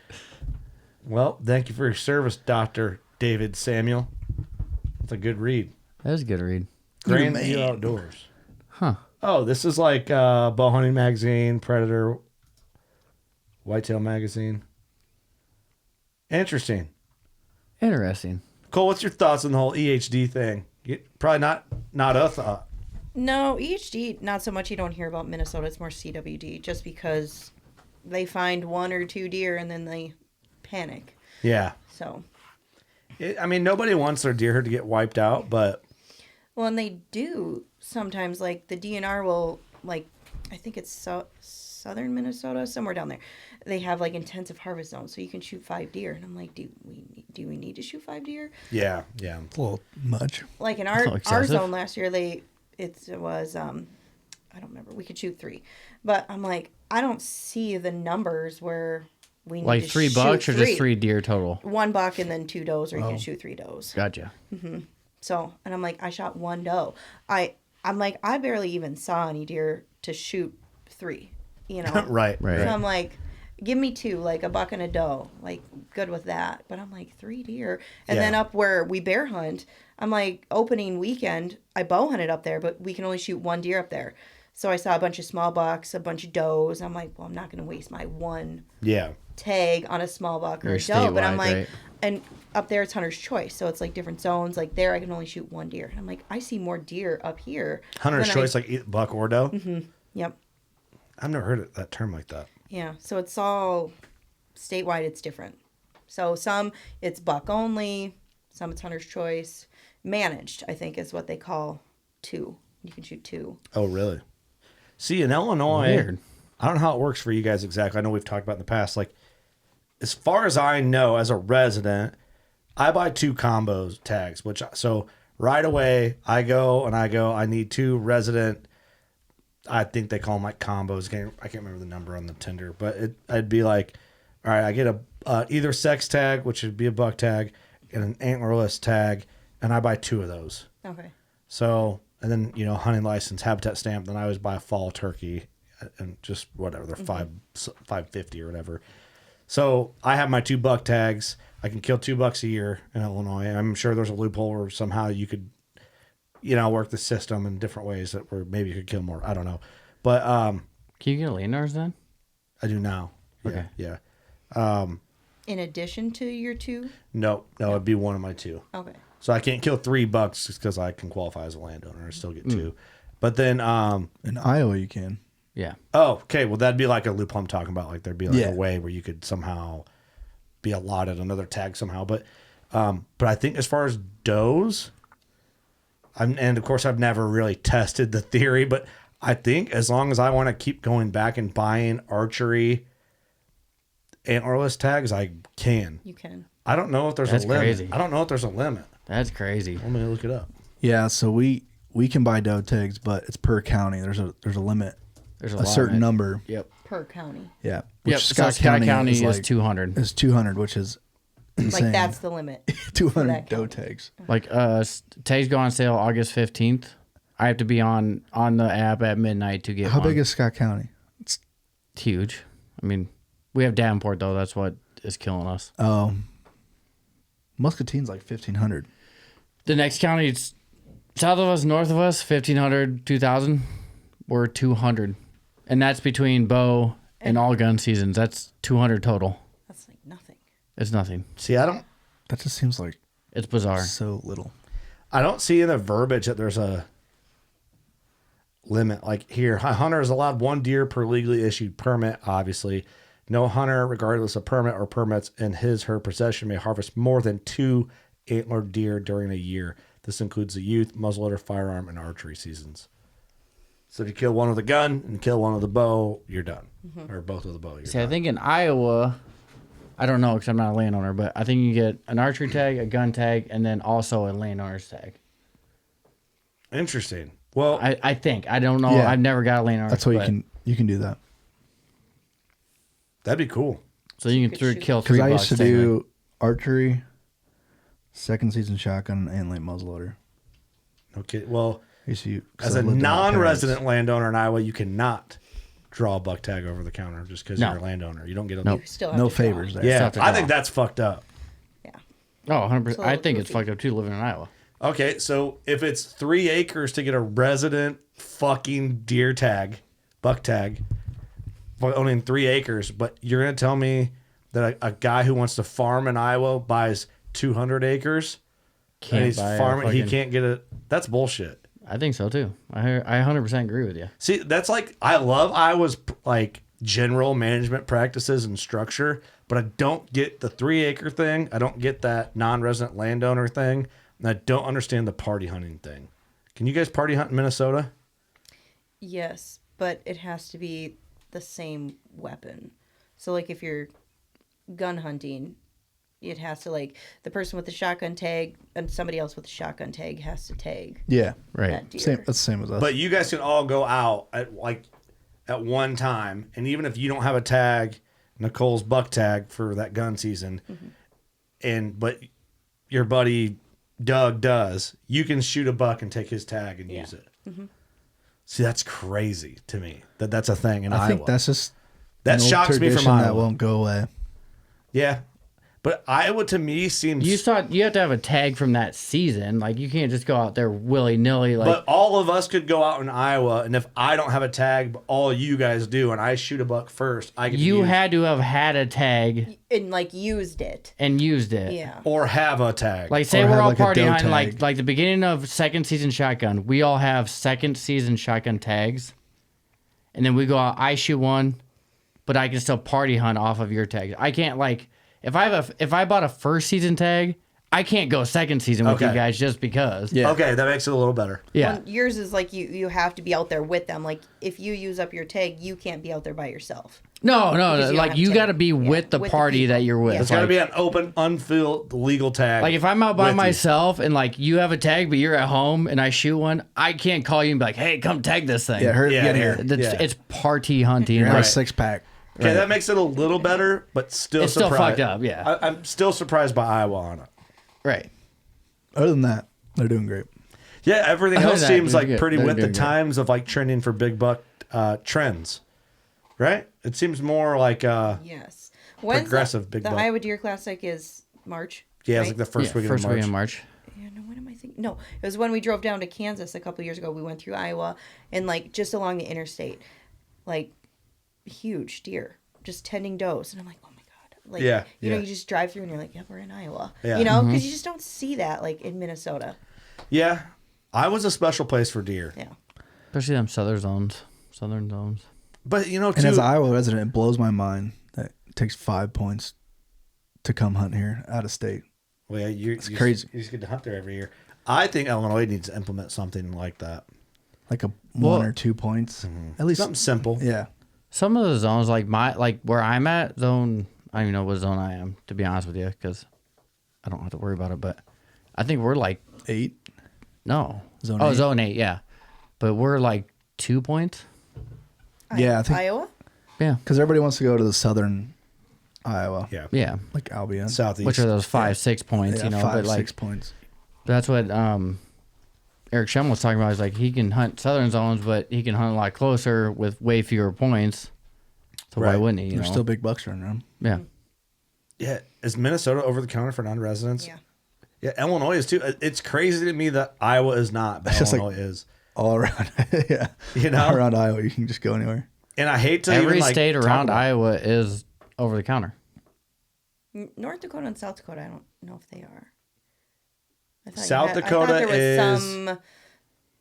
Speaker 1: Well, thank you for your service, Dr. David Samuel. That's a good read.
Speaker 2: That was a good read.
Speaker 1: Grand View Outdoors.
Speaker 2: Huh.
Speaker 1: Oh, this is like Bow Hunting Magazine, Predator, Whitetail Magazine. Interesting.
Speaker 2: Interesting.
Speaker 1: Cole, what's your thoughts on the whole EHD thing? Probably not a thought.
Speaker 4: No, EHD, not so much. You don't hear about Minnesota. It's more CWD, just because they find 1 or 2 deer and then they panic.
Speaker 1: Yeah.
Speaker 4: So.
Speaker 1: I mean, nobody wants their deer herd to get wiped out, but...
Speaker 4: Well, and they do sometimes. Like, the DNR will, like, I think it's southern Minnesota, somewhere down there. They have, like, intensive harvest zones, so you can shoot 5 deer. And I'm like, do we need to shoot 5 deer?
Speaker 1: Yeah.
Speaker 3: It's a little much.
Speaker 4: Like, in our zone last year, it was, I don't remember. We could shoot 3. But I'm like, I don't see the numbers where we need
Speaker 2: like
Speaker 4: to
Speaker 2: $3
Speaker 4: shoot
Speaker 2: or just 3 deer total?
Speaker 4: 1 buck and then 2 does, or you can shoot 3 does.
Speaker 2: Gotcha.
Speaker 4: So, and I'm like, I shot 1 doe. I'm like, I barely even saw any deer to shoot 3, you know?
Speaker 1: Right.
Speaker 4: So I'm like, give me 2, like a buck and a doe, like good with that. But I'm like, 3 deer. And then up where we bear hunt, I'm like, opening weekend, I bow hunted up there, but we can only shoot 1 deer up there. So I saw a bunch of small bucks, a bunch of does. I'm like, well, I'm not going to waste my 1 tag on a small buck or a doe. But I'm like, and up there it's hunter's choice. So it's like different zones. Like there I can only shoot 1 deer. And I'm like, I see more deer up here.
Speaker 1: Hunter's choice, like buck or doe?
Speaker 4: Mm-hmm. Yep.
Speaker 1: I've never heard that term like that.
Speaker 4: Yeah. So it's all statewide. It's different. So some it's buck only. Some it's hunter's choice. Managed, I think, is what they call 2. You can shoot 2.
Speaker 1: Oh, really? See, in Illinois,
Speaker 2: Weird.
Speaker 1: I don't know how it works for you guys exactly. I know we've talked about in the past. Like, as far as I know, as a resident, I buy 2 combos tags. So right away, I need 2 resident. I think they call them like combos. I can't remember the number on the tender, but I'd be like, all right, I get a either sex tag, which would be a buck tag, and an antlerless tag, and I buy 2 of those.
Speaker 4: Okay.
Speaker 1: So, and then, hunting license, habitat stamp, then I always buy a fall turkey and just whatever, they're $5.50 or whatever. So I have my 2 buck tags. I can kill 2 bucks a year in Illinois. I'm sure there's a loophole where somehow you could, work the system in different ways that where maybe you could kill more. I don't know. But,
Speaker 2: Can you get Leonards then?
Speaker 1: I do now.
Speaker 2: Okay.
Speaker 1: Yeah.
Speaker 4: In addition to your 2?
Speaker 1: No, it'd be one of my 2.
Speaker 4: Okay.
Speaker 1: So I can't kill 3 bucks just because I can qualify as a landowner and still get 2. But then,
Speaker 3: In Iowa, you can.
Speaker 2: Yeah.
Speaker 1: oh, okay. Well, that'd be like a loophole I'm talking about. Like there'd be like
Speaker 3: Yeah.
Speaker 1: a way where you could somehow be allotted another tag somehow. But I think as far as does, and of course I've never really tested the theory, but I think as long as I want to keep going back and buying archery antlerless tags, I can.
Speaker 4: You can.
Speaker 1: I don't know if there's
Speaker 2: That's
Speaker 1: a limit.
Speaker 2: crazy.
Speaker 1: I don't know if there's a limit.
Speaker 2: That's crazy.
Speaker 1: Let me look it up.
Speaker 3: Yeah, so we can buy doe tags, but it's per county. There's a limit,
Speaker 2: There's
Speaker 3: a
Speaker 2: lot
Speaker 3: certain
Speaker 2: of it.
Speaker 3: number.
Speaker 2: Yep.
Speaker 4: Per county.
Speaker 3: Yeah.
Speaker 2: Yep. So Scott County is
Speaker 3: like,
Speaker 2: 200.
Speaker 3: is 200, which is insane.
Speaker 4: Like that's the limit.
Speaker 3: 200
Speaker 4: that
Speaker 3: doe
Speaker 4: county.
Speaker 3: tags.
Speaker 2: Like tags go on sale August 15th. I have to be on the app at midnight to get
Speaker 3: How
Speaker 2: one.
Speaker 3: big is Scott County?
Speaker 2: It's huge. I mean, we have Davenport though. That's what is killing us.
Speaker 3: Muscatine's like 1,500.
Speaker 2: The next county is south of us, north of us, 1,500, 2,000. We're 200. And that's between bow and all gun seasons. That's 200 total.
Speaker 4: That's like nothing.
Speaker 2: It's nothing.
Speaker 1: See, I
Speaker 3: That just seems like
Speaker 2: It's bizarre.
Speaker 3: so little.
Speaker 1: don't see in the verbiage that there's a limit. Like here, a hunter is allowed 1 deer per legally issued permit, obviously. No hunter, regardless of permit or permits in his her possession, may harvest more than 2 antlered deer during a year. This includes the youth, muzzleloader, firearm, and archery seasons. So if you kill one with a gun and kill one with a bow, you're done. Or both with a bow, you're
Speaker 2: See, I
Speaker 1: done.
Speaker 2: think in Iowa, I don't know because I'm not a landowner, but I think you get an archery tag, a gun tag, and then also a landowner's tag.
Speaker 1: Interesting. Well,
Speaker 2: I think. I don't know.
Speaker 3: Yeah.
Speaker 2: I've never got a landowner.
Speaker 3: That's what you can do that.
Speaker 1: that'd be cool.
Speaker 2: So you
Speaker 4: could
Speaker 2: can
Speaker 4: shoot.
Speaker 2: kill
Speaker 3: Because
Speaker 2: 3
Speaker 3: I
Speaker 2: bucks.
Speaker 3: used to
Speaker 2: technically.
Speaker 3: do archery, second season shotgun, and late muzzleloader.
Speaker 1: Okay. Well,'cause as
Speaker 3: I
Speaker 1: a
Speaker 3: lived with my
Speaker 1: non-resident landowner in Iowa, you cannot draw a buck tag over the counter just because
Speaker 2: No.
Speaker 1: you're a landowner. You don't get a
Speaker 2: Nope.
Speaker 4: You still
Speaker 3: parents.
Speaker 4: have
Speaker 3: No
Speaker 4: to draw.
Speaker 3: favors there.
Speaker 1: Yeah,
Speaker 2: Still have to
Speaker 1: I think
Speaker 2: draw.
Speaker 1: that's fucked up.
Speaker 4: Yeah.
Speaker 2: Oh, 100%.
Speaker 4: It's a
Speaker 2: I
Speaker 4: little
Speaker 2: think it's
Speaker 4: goofy.
Speaker 2: fucked up too living in Iowa.
Speaker 1: Okay, so if it's 3 acres to get a resident fucking deer tag, buck tag, for owning 3 acres, but you're gonna tell me that a guy who wants to farm in Iowa buys 200 acres and
Speaker 2: Can't
Speaker 1: he's
Speaker 2: buy a
Speaker 1: farming, he
Speaker 2: fucking-
Speaker 1: can't get it. That's bullshit.
Speaker 2: I think so too. I 100% agree with you.
Speaker 1: See, that's like I love Iowa's like general management practices and structure, but I don't get the 3 acre thing. I don't get that non-resident landowner thing, and I don't understand the party hunting thing. Can you guys party hunt in Minnesota?
Speaker 4: Yes, but it has to be the same weapon. So, like, if you're gun hunting, it has to, like, the person with the shotgun tag and somebody else with the shotgun tag has to tag
Speaker 3: Yeah.
Speaker 2: Right.
Speaker 4: that deer.
Speaker 3: Same. That's the same as us.
Speaker 1: But you guys can all go out at one time, and even if you don't have a tag, Nicole's buck tag for that gun season, but your buddy Doug does, you can shoot a buck and take his tag and use it. See, that's crazy to me that's a thing in
Speaker 3: I
Speaker 1: Iowa.
Speaker 3: think that's just
Speaker 1: That
Speaker 3: an old
Speaker 1: shocks me from
Speaker 3: tradition that
Speaker 1: Iowa.
Speaker 3: won't go away.
Speaker 1: Yeah, but Iowa to me seems.
Speaker 2: You have to have a tag from that season. Like you can't just go out there willy nilly. Like
Speaker 1: But all of us could go out in Iowa, and if I don't have a tag, but all you guys do, and I shoot a buck first, I get to
Speaker 2: you
Speaker 1: use,
Speaker 2: had to have had a tag
Speaker 4: And, like, used it.
Speaker 2: and used it.
Speaker 4: Yeah.
Speaker 1: or have a tag.
Speaker 2: Like say
Speaker 3: Or
Speaker 2: we're
Speaker 3: have,
Speaker 2: all
Speaker 3: like, a
Speaker 2: party
Speaker 3: doe
Speaker 2: hunting,
Speaker 3: tag.
Speaker 2: like the beginning of second season shotgun. We all have second season shotgun tags, and then we go out. I shoot one, but I can still party hunt off of your tags. I can't like if I bought a first season tag, I can't go second season with you
Speaker 1: Okay.
Speaker 2: guys just because.
Speaker 3: Yeah.
Speaker 1: Okay, that makes it a little better.
Speaker 2: Yeah.
Speaker 4: Well, yours is like you have to be out there with them. Like, if you use up your tag, you can't be out there by yourself.
Speaker 2: No,
Speaker 4: Because you
Speaker 2: like
Speaker 4: don't
Speaker 2: you
Speaker 4: have
Speaker 2: got to
Speaker 4: tag.
Speaker 2: be
Speaker 4: Yeah,
Speaker 2: with the
Speaker 4: with the
Speaker 2: party that
Speaker 4: people.
Speaker 2: you're with.
Speaker 4: Yeah.
Speaker 1: It's got to
Speaker 2: Like-
Speaker 1: be an open, unfilled legal tag.
Speaker 2: Like if I'm out by
Speaker 1: with you.
Speaker 2: myself and like you have a tag, but you're at home and I shoot one, I can't call you and be like, "Hey, come tag this thing."
Speaker 3: Yeah, hurry,
Speaker 1: Yeah,
Speaker 3: get
Speaker 1: yeah.
Speaker 3: here.
Speaker 2: It's,
Speaker 1: Yeah.
Speaker 2: it's party hunting.
Speaker 3: You're
Speaker 2: like-
Speaker 3: a 6-pack.
Speaker 1: Okay, that makes it a little better, but still
Speaker 2: It's still
Speaker 1: surprised.
Speaker 2: fucked up, yeah.
Speaker 1: I'm still surprised by Iowa on it.
Speaker 2: Right.
Speaker 3: Other than that, they're doing great.
Speaker 1: Yeah, everything
Speaker 2: Other
Speaker 1: else
Speaker 2: than that,
Speaker 1: seems
Speaker 2: they're
Speaker 1: like
Speaker 2: good.
Speaker 1: pretty
Speaker 2: They're
Speaker 1: with the
Speaker 2: doing good.
Speaker 1: times of like trending for big buck trends, right? It seems more like
Speaker 4: Yes. When's
Speaker 1: Progressive big
Speaker 4: the
Speaker 1: buck.
Speaker 4: Iowa Deer Classic is March.
Speaker 1: yeah, it's
Speaker 4: right?
Speaker 1: like the first
Speaker 2: Yeah,
Speaker 1: week
Speaker 2: first
Speaker 1: of
Speaker 2: week
Speaker 1: March.
Speaker 2: in March.
Speaker 4: Yeah, no, what am I thinking? No, it was when we drove down to Kansas a couple years ago. We went through Iowa and like just along the interstate, like huge deer just tending does, and I'm like, oh my god, like
Speaker 1: Yeah,
Speaker 4: you know,
Speaker 1: yeah.
Speaker 4: you just drive through and you're like, yeah, we're in Iowa,
Speaker 1: Yeah.
Speaker 4: you know, because you just don't see that like in Minnesota.
Speaker 1: Yeah, Iowa's a special place for deer,
Speaker 4: Yeah,
Speaker 2: Especially them southern zones.
Speaker 1: but you know,
Speaker 3: And
Speaker 1: too,
Speaker 3: as an Iowa resident, it blows my mind that it takes 5 points to come hunt here out of state.
Speaker 1: well, yeah,
Speaker 3: It's crazy.
Speaker 1: You just get to hunt there every year. I think Illinois needs to implement something like that.
Speaker 3: Like a
Speaker 2: Well-
Speaker 3: 1 or 2 points. At least.
Speaker 1: Something simple.
Speaker 3: Yeah.
Speaker 2: Some of the zones, like where I'm at, zone. I don't even know what zone I am, to be honest with you, because I don't have to worry about it. But I think we're like
Speaker 3: 8.
Speaker 2: no.
Speaker 3: Zone
Speaker 2: oh,
Speaker 3: 8.
Speaker 2: zone 8, yeah. But we're like 2 points.
Speaker 3: Yeah, I think-
Speaker 4: Iowa.
Speaker 2: Yeah.
Speaker 3: Because everybody wants to go to the southern Iowa.
Speaker 1: Yeah.
Speaker 2: Yeah.
Speaker 3: Like Albion.
Speaker 1: Southeast.
Speaker 2: Which are those 5-6 points,
Speaker 3: Yeah,
Speaker 2: you know?
Speaker 3: 5,
Speaker 2: but like
Speaker 3: 6 points.
Speaker 2: that's what Eric Shem was talking about. He's like he can hunt southern zones, but he can hunt a lot closer with way fewer points. So why
Speaker 1: Right.
Speaker 2: wouldn't he? You
Speaker 3: There's
Speaker 2: know?
Speaker 3: still big bucks running around.
Speaker 2: Yeah.
Speaker 1: Yeah, is Minnesota over the counter for non-residents?
Speaker 4: Yeah.
Speaker 1: Yeah, Illinois is too. It's crazy to me that Iowa is not, but
Speaker 3: It's just like-
Speaker 1: Illinois is.
Speaker 3: All around. Yeah.
Speaker 1: You know?
Speaker 3: All around Iowa, you can just go anywhere.
Speaker 1: And I hate to
Speaker 2: Every
Speaker 1: even, like,
Speaker 2: state
Speaker 1: talk
Speaker 2: around
Speaker 1: about-
Speaker 2: Iowa is over the counter.
Speaker 4: North Dakota and South Dakota, I don't know if they are. I thought
Speaker 1: South
Speaker 4: I thought
Speaker 1: Dakota
Speaker 4: there was
Speaker 1: is-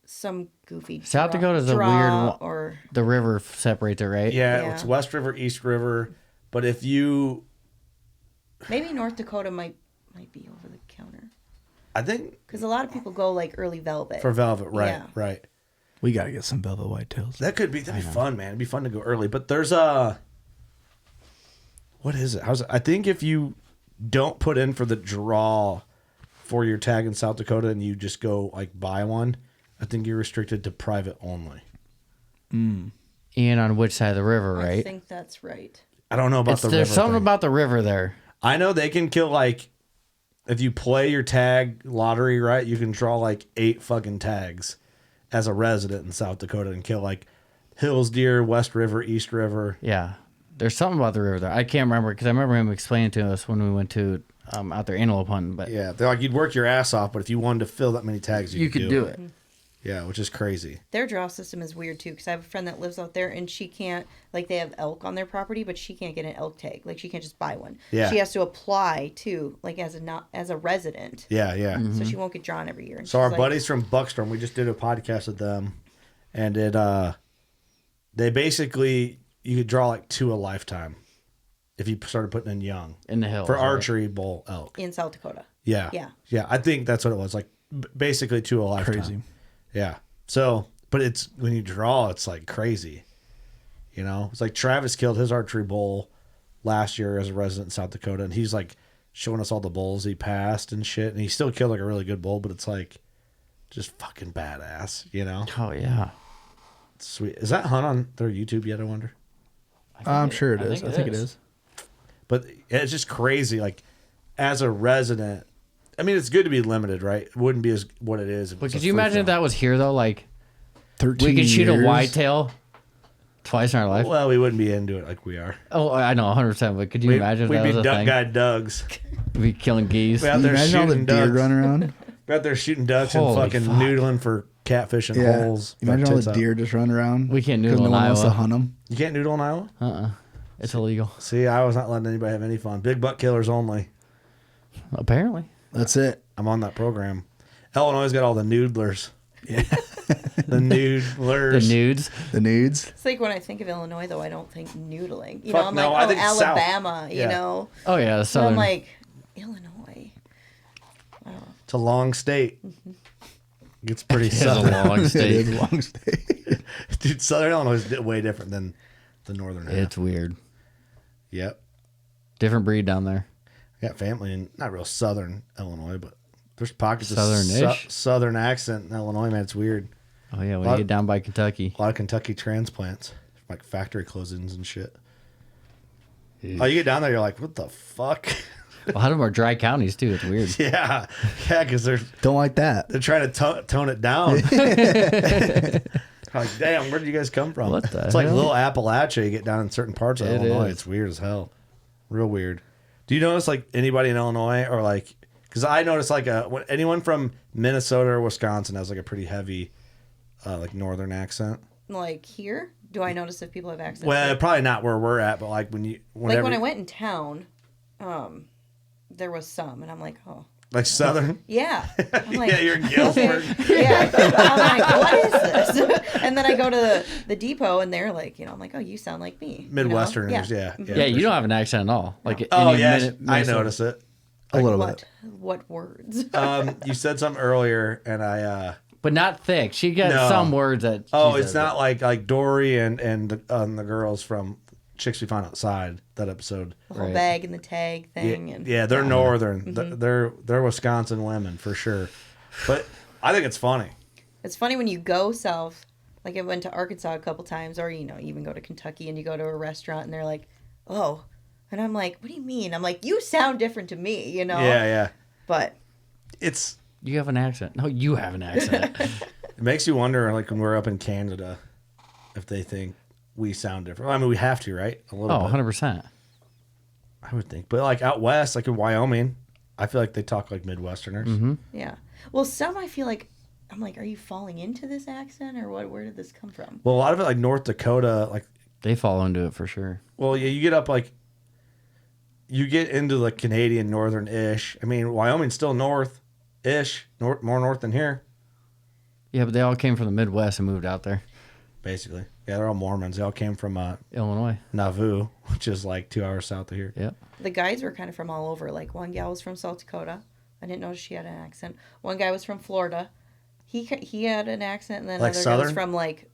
Speaker 4: some goofy.
Speaker 2: South Dakota's a
Speaker 4: draw
Speaker 2: weird one.
Speaker 4: or
Speaker 2: The river separates it, right?
Speaker 1: Yeah,
Speaker 4: Yeah.
Speaker 1: it's West River, East River. But if you,
Speaker 4: maybe North Dakota might be over the counter
Speaker 1: I think
Speaker 4: because a lot of people go like early velvet.
Speaker 1: for velvet, right,
Speaker 4: Yeah.
Speaker 1: right.
Speaker 3: We got to get some velvet whitetails.
Speaker 1: That'd be fun, man. It'd be fun to go early. But there's what is it? I think if you don't put in for the draw for your tag in South Dakota and you just go like buy one, I think you're restricted to private only.
Speaker 2: And on which side of the river,
Speaker 4: I
Speaker 2: right?
Speaker 4: think that's right.
Speaker 1: I don't know about the
Speaker 2: There's
Speaker 1: river
Speaker 2: something
Speaker 1: thing.
Speaker 2: about the river there.
Speaker 1: I know they can kill like if you play your tag lottery right, you can draw like 8 fucking tags as a resident in South Dakota and kill like Hills deer, West River, East River.
Speaker 2: Yeah. There's something about the river there. I can't remember because I remember him explaining to us when we went to out there antelope hunting. But
Speaker 1: Yeah, they're like you'd work your ass off, but if you wanted to fill that many tags,
Speaker 2: you could do it.
Speaker 1: Yeah, which is crazy.
Speaker 4: Their draw system is weird too, because I have a friend that lives out there, and she can't, like, they have elk on their property, but she can't get an elk tag. Like, she can't just buy one.
Speaker 1: Yeah.
Speaker 4: She has to apply too, like, as a resident.
Speaker 1: Yeah, yeah.
Speaker 4: So she won't get drawn every year. And
Speaker 1: So
Speaker 4: she's
Speaker 1: our
Speaker 4: like,
Speaker 1: buddies from Buckstorm, we just did a podcast with them, and they basically you could draw like 2 a lifetime if you started putting in young
Speaker 2: In the hills.
Speaker 1: for
Speaker 2: right?
Speaker 1: archery bull elk.
Speaker 4: in South Dakota.
Speaker 1: Yeah,
Speaker 4: Yeah.
Speaker 1: I think that's what it was like. Basically 2 a lifetime.
Speaker 3: Crazy.
Speaker 1: Yeah. So, but it's when you draw, it's like crazy. You know, it's like Travis killed his archery bull last year as a resident in South Dakota, and he's like showing us all the bulls he passed and shit, and he still killed like a really good bull, but it's like just fucking badass, you know?
Speaker 2: Oh, yeah.
Speaker 1: Sweet. Is that hunt on their YouTube yet, I wonder?
Speaker 3: I'm sure it is. I think it is.
Speaker 1: But it's just crazy. Like, as a resident, I mean, it's good to be limited, right? It wouldn't be as what it is. If
Speaker 2: But
Speaker 1: it's
Speaker 2: could
Speaker 1: a
Speaker 2: you
Speaker 1: free
Speaker 2: imagine if
Speaker 1: throw.
Speaker 2: that was here, though? Like,
Speaker 3: 13
Speaker 2: we could shoot a
Speaker 3: years.
Speaker 2: whitetail twice in our life.
Speaker 1: Well, we wouldn't be into it like we are.
Speaker 2: Oh, I know, 100%. But could you imagine if
Speaker 1: We'd
Speaker 2: that
Speaker 1: be
Speaker 2: was a
Speaker 1: duck
Speaker 2: thing?
Speaker 1: guy Dougs.
Speaker 2: We'd be killing geese.
Speaker 1: We out there
Speaker 3: Imagine all the
Speaker 1: shooting
Speaker 3: deer
Speaker 1: ducks.
Speaker 3: running around.
Speaker 1: We're out there shooting ducks
Speaker 2: Holy
Speaker 1: and fucking
Speaker 2: fuck.
Speaker 1: noodling for catfish and
Speaker 3: Yeah.
Speaker 1: holes.
Speaker 3: Imagine all
Speaker 1: Tits
Speaker 3: the
Speaker 1: out.
Speaker 3: deer just running around.
Speaker 2: We can't
Speaker 3: because
Speaker 2: noodle
Speaker 3: no
Speaker 2: in
Speaker 3: one wants to
Speaker 2: Iowa.
Speaker 3: hunt them.
Speaker 1: You can't noodle in Iowa?
Speaker 2: It's illegal.
Speaker 1: See, I was not letting anybody have any fun. Big buck killers only.
Speaker 2: Apparently.
Speaker 3: That's it.
Speaker 1: I'm on that program. Illinois got all the noodlers. Yeah. The noodlers.
Speaker 2: The nudes.
Speaker 3: The nudes.
Speaker 4: It's like when I think of Illinois, though, I don't think noodling. You
Speaker 1: Fuck
Speaker 4: know, I'm
Speaker 1: no, I
Speaker 4: like, oh,
Speaker 1: think South.
Speaker 4: Alabama,
Speaker 1: Yeah.
Speaker 4: you know.
Speaker 2: Oh, yeah. The
Speaker 4: But I'm
Speaker 2: southern.
Speaker 4: like, Illinois.
Speaker 1: It's a long state. Gets pretty
Speaker 2: It's a
Speaker 1: southern.
Speaker 2: long
Speaker 3: It
Speaker 2: state.
Speaker 3: is a long stay.
Speaker 1: Dude, Southern Illinois is way different than the northern half.
Speaker 2: It's weird.
Speaker 1: Yep.
Speaker 2: Different breed down there.
Speaker 1: I got family in not real southern Illinois, but there's pockets of
Speaker 2: Southern-ish?
Speaker 1: southern accent in Illinois, man. It's weird.
Speaker 2: Oh, yeah. When
Speaker 1: Lot-
Speaker 2: you get down by Kentucky.
Speaker 1: A lot of Kentucky transplants, like factory closings and shit. Oh, you get down there, you're like, what the fuck?
Speaker 2: A lot of them are dry counties, too. It's weird.
Speaker 1: yeah, because they're
Speaker 3: Don't like that.
Speaker 1: trying to tone it down. Like, damn, where did you guys come from?
Speaker 2: What the
Speaker 1: It's like
Speaker 2: hell?
Speaker 1: little Appalachia. You get down in certain parts of
Speaker 2: It
Speaker 1: Illinois.
Speaker 2: is.
Speaker 1: It's weird as hell. Real weird. Do you notice like anybody in Illinois or like? Because I notice like anyone from Minnesota or Wisconsin has like a pretty heavy, like northern accent.
Speaker 4: Like here, do I notice if people have accents?
Speaker 1: Well, probably not where we're at, but like whenever,
Speaker 4: like when I went in town, there was some, and I'm like, oh,
Speaker 1: like southern.
Speaker 4: yeah. I'm like,
Speaker 1: Yeah, you're in Galesburg.
Speaker 4: yeah. I'm like, what is this? And then I go to the depot, and they're like, you know, I'm like, oh, you sound like me. You know?
Speaker 1: Midwesterners, yeah.
Speaker 2: Yeah, you don't have an accent at all. Like
Speaker 1: Oh
Speaker 2: any
Speaker 1: yeah, I
Speaker 2: Minnesota-
Speaker 1: notice it.
Speaker 3: A little bit.
Speaker 4: What words?
Speaker 1: You said something earlier, and I.
Speaker 2: But not thick. She got
Speaker 1: No.
Speaker 2: some words that.
Speaker 1: Oh,
Speaker 2: she
Speaker 1: it's
Speaker 2: says,
Speaker 1: not like Dory and the girls from Chicks We Found Outside, that episode.
Speaker 4: The whole
Speaker 2: Right.
Speaker 4: bag and the tag
Speaker 1: Yeah,
Speaker 4: thing. And
Speaker 1: yeah, they're northern. They're Wisconsin women for sure. But I think it's funny.
Speaker 4: It's funny when you go south. Like I went to Arkansas a couple times, or you know, even go to Kentucky, and you go to a restaurant, and they're like, "Oh," and I'm like, "What do you mean?" I'm like, "You sound different to me," you know.
Speaker 1: Yeah, yeah.
Speaker 4: But
Speaker 1: It's
Speaker 2: You have an accent. No, you have an accent.
Speaker 1: it makes you wonder, like when we're up in Canada, if they think we sound different. Well, I mean, we have to, right? A little
Speaker 2: Oh,
Speaker 1: bit.
Speaker 2: 100%.
Speaker 1: I would think, but like out west, like in Wyoming, I feel like they talk like Midwesterners.
Speaker 2: Mm-hmm.
Speaker 4: yeah, well, some I feel like I'm like, are you falling into this accent or what? Where did this come from?
Speaker 1: Well, a lot of it, like North Dakota, like
Speaker 2: They fall into it for sure.
Speaker 1: well, yeah, you get up like you get into the Canadian northern-ish. I mean, Wyoming's still north-ish, more north than here,
Speaker 2: Yeah, but they all came from the Midwest and moved out there.
Speaker 1: basically. Yeah, they're all Mormons. They all came from
Speaker 2: Illinois.
Speaker 1: Nauvoo, which is like 2 hours south of here.
Speaker 2: Yep.
Speaker 4: The guys were kind of from all over. Like one gal was from South Dakota. I didn't notice she had an accent. One guy was from Florida. He had an accent, and then
Speaker 1: Like
Speaker 4: another guy was
Speaker 1: Southern?
Speaker 4: from like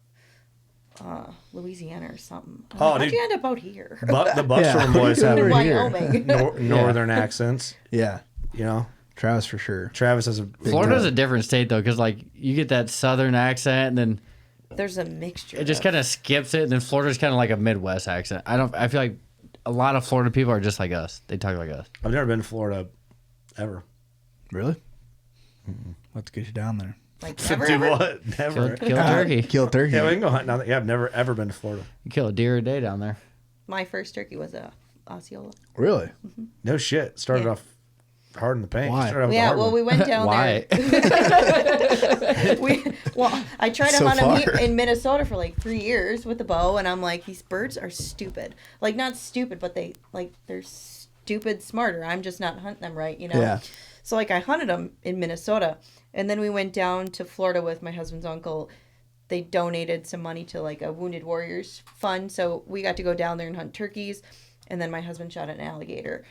Speaker 4: Louisiana or something. I'm
Speaker 1: Oh,
Speaker 4: like, how'd
Speaker 1: dude.
Speaker 4: you end up out here?
Speaker 1: But the Buckstorm
Speaker 3: Yeah.
Speaker 1: boys have
Speaker 3: Over here.
Speaker 4: Wyoming.
Speaker 1: northern accents.
Speaker 3: Yeah.
Speaker 1: You know,
Speaker 3: Travis for sure.
Speaker 1: Travis has a big
Speaker 2: Florida's
Speaker 1: time.
Speaker 2: a different state, though, because, like, you get that southern accent, and then
Speaker 4: There's a mixture.
Speaker 2: it just kind of skips it, and then Florida's kind of like a Midwest accent. I feel like a lot of Florida people are just like us. They talk like us.
Speaker 1: I've never been to Florida ever.
Speaker 3: Really? Let's get you down there.
Speaker 4: Like
Speaker 1: To
Speaker 4: never.
Speaker 1: do
Speaker 4: Ever?
Speaker 1: what? Never.
Speaker 2: Kill a turkey.
Speaker 3: Kill a turkey.
Speaker 1: Yeah, we can go hunt down there. Yeah, I've never ever been to Florida.
Speaker 2: You kill a deer a day down there.
Speaker 4: My first turkey was a Osceola.
Speaker 3: Really?
Speaker 1: No shit. Started
Speaker 4: Yeah.
Speaker 1: off hard in the paint.
Speaker 3: Why?
Speaker 1: Started off with the
Speaker 4: Yeah,
Speaker 1: hard
Speaker 4: well,
Speaker 1: one.
Speaker 4: we went down
Speaker 2: Why?
Speaker 4: there. I tried to
Speaker 3: So
Speaker 4: hunt them
Speaker 3: far.
Speaker 4: in Minnesota for like 3 years with the bow, and I'm like, these birds are stupid. Like, not stupid, but they're stupid smarter. I'm just not hunting them right, you know?
Speaker 3: Yeah.
Speaker 4: So, like, I hunted them in Minnesota, and then we went down to Florida with my husband's uncle. They donated some money to, like, a Wounded Warriors fund, so we got to go down there and hunt turkeys, and then my husband shot an alligator.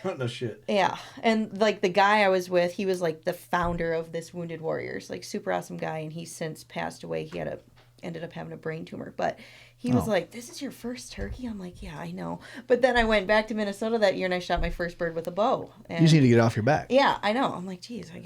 Speaker 1: No shit.
Speaker 4: Yeah, and like the guy I was with, he was like the founder of this Wounded Warriors, like super awesome guy, and he's since passed away. He ended up having a brain tumor, but he was like, "This is your first turkey?" I'm like, "Yeah, I know." But then I went back to Minnesota that year and I shot my first bird with a bow. And
Speaker 3: You just need to get off your back.
Speaker 4: yeah, I know. I'm like, "Geez, I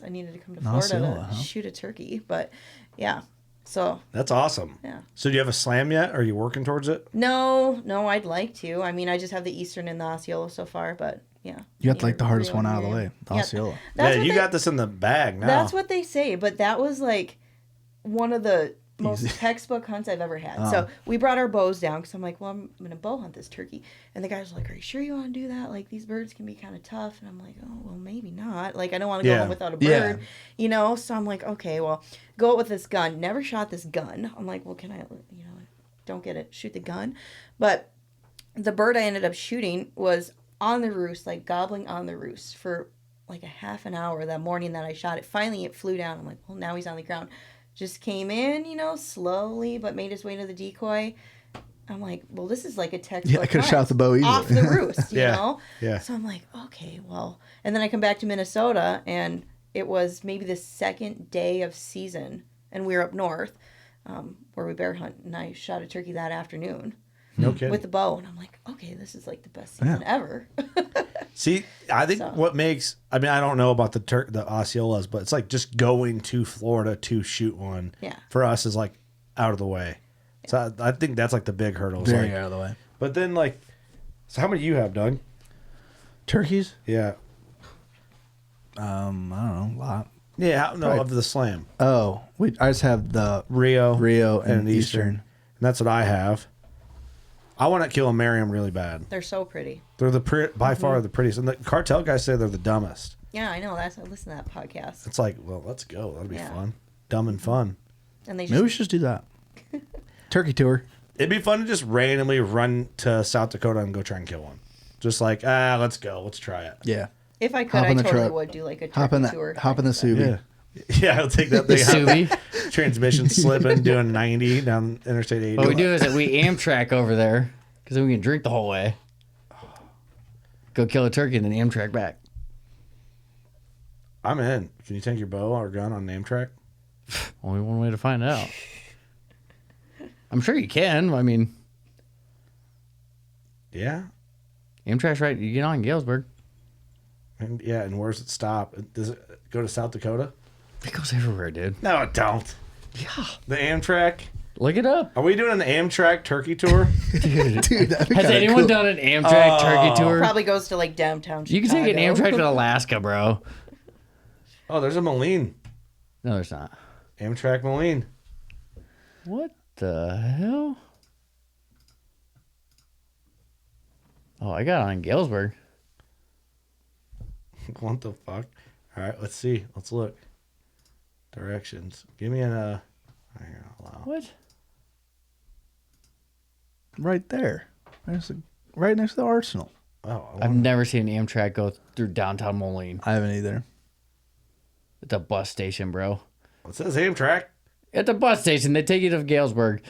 Speaker 4: needed to come to Florida
Speaker 3: Osceola,
Speaker 4: to
Speaker 3: huh?
Speaker 4: shoot a turkey." But yeah, so
Speaker 1: That's awesome.
Speaker 4: yeah.
Speaker 1: So do you have a slam yet? Are you working towards it?
Speaker 4: No, I'd like to. I mean, I just have the Eastern and the Osceola so far, but yeah.
Speaker 3: You got
Speaker 4: I
Speaker 3: like
Speaker 4: need
Speaker 3: the
Speaker 4: a
Speaker 3: hardest
Speaker 4: real
Speaker 3: one out of the
Speaker 4: Miriam.
Speaker 3: way. The
Speaker 4: Yeah,
Speaker 3: Osceola.
Speaker 4: that's
Speaker 1: yeah,
Speaker 4: what
Speaker 1: you
Speaker 4: they-
Speaker 1: got this in the bag now.
Speaker 4: That's what they say, but that was like one of the most
Speaker 3: Easy.
Speaker 4: textbook hunts I've ever had. So we brought our bows down because I'm like, well, I'm going to bow hunt this turkey. And the guy was like, are you sure you want to do that? Like, these birds can be kind of tough. And I'm like, oh, well, maybe not. Like, I don't want to go
Speaker 1: Yeah.
Speaker 4: home without a
Speaker 3: Yeah.
Speaker 4: bird, you know? So I'm like, okay, well, go with this gun. Never shot this gun. I'm like, well, can I, you know, don't get it, shoot the gun. But the bird I ended up shooting was on the roost, like gobbling on the roost for like a half an hour that morning that I shot it. Finally, it flew down. I'm like, well, now he's on the ground. Just came in, you know, slowly, but made his way to the decoy. I'm like, well, this is like a textbook.
Speaker 3: Yeah, I could have
Speaker 4: hunt
Speaker 3: shot the bow easily.
Speaker 4: off the roost, you
Speaker 1: Yeah,
Speaker 4: know?
Speaker 1: yeah.
Speaker 4: So I'm like, okay, well. And then I come back to Minnesota, and it was maybe the second day of season, and we were up north where we bear hunt, and I shot a turkey that afternoon.
Speaker 1: No kidding.
Speaker 4: With the bow, and I'm like, okay, this is like the best season ever.
Speaker 1: See, I think
Speaker 4: So.
Speaker 1: what makes, I mean, I don't know about the Osceolas, but it's like just going to Florida to shoot one
Speaker 4: Yeah.
Speaker 1: for us is like out of the way. So I think that's like the big hurdle. It's
Speaker 3: Very
Speaker 1: like-
Speaker 3: out of the way.
Speaker 1: But then like, so how many do you have, Doug?
Speaker 3: Turkeys?
Speaker 1: Yeah.
Speaker 3: I don't know. A lot.
Speaker 1: Yeah, no,
Speaker 3: Right.
Speaker 1: of the slam.
Speaker 3: Oh, I just have the
Speaker 1: Rio.
Speaker 3: Rio
Speaker 1: and
Speaker 3: and
Speaker 1: Eastern.
Speaker 3: Eastern.
Speaker 1: And that's what I have. I want to kill and marry them really bad.
Speaker 4: They're so pretty.
Speaker 1: They're by far the prettiest. And the cartel guys say they're the dumbest.
Speaker 4: Yeah, I know. I listen to that podcast,
Speaker 1: It's like, well, let's go. That'll be
Speaker 4: Yeah.
Speaker 1: fun. Dumb and fun.
Speaker 4: and they
Speaker 3: Maybe we
Speaker 4: just
Speaker 3: should just do that. Turkey tour.
Speaker 1: It'd be fun to just randomly run to South Dakota and go try and kill one. Just like, let's go. Let's try it.
Speaker 3: Yeah.
Speaker 4: if I could,
Speaker 3: Hop
Speaker 4: I
Speaker 3: in the
Speaker 4: totally
Speaker 3: truck.
Speaker 4: would do like a
Speaker 3: Hop in
Speaker 4: turkey tour.
Speaker 3: Hop in the Subi.
Speaker 1: Yeah. Yeah, I'll take that thing.
Speaker 2: Subi.
Speaker 1: Transmission slipping, doing 90 down Interstate 80.
Speaker 2: What we do is that we Amtrak over there because then we can drink the whole way. Go kill a turkey and then Amtrak back.
Speaker 1: I'm in. Can you take your bow or gun on name track?
Speaker 2: Only one way to find out. I'm sure you can. I mean,
Speaker 1: Yeah.
Speaker 2: Amtrak's right. You get on Galesburg.
Speaker 1: And yeah, and where's it stop? Does it go to South Dakota?
Speaker 2: It goes everywhere, dude.
Speaker 1: No, it don't.
Speaker 2: Yeah.
Speaker 1: The Amtrak?
Speaker 2: Look it up.
Speaker 1: Are we doing an Amtrak turkey tour?
Speaker 2: Dude.
Speaker 3: Dude, that'd be
Speaker 2: Has
Speaker 3: kinda
Speaker 2: anyone
Speaker 3: cool.
Speaker 2: done an Amtrak turkey tour?
Speaker 4: Probably goes to like downtown Chicago.
Speaker 2: You can take an Amtrak to Alaska, bro.
Speaker 1: Oh, there's a Moline.
Speaker 2: No, there's not.
Speaker 1: Amtrak Moline.
Speaker 2: What the hell? Oh, I got it on Galesburg.
Speaker 1: What the fuck? All right, let's see. Let's look. Directions. Give me an hang on, allow.
Speaker 2: What?
Speaker 3: Right there. Right next to the Arsenal.
Speaker 1: Oh,
Speaker 2: I've never seen an Amtrak go through downtown Moline.
Speaker 3: I haven't either.
Speaker 2: It's a bus station, bro.
Speaker 1: it says Amtrak.
Speaker 2: At the bus station, they take you to Galesburg.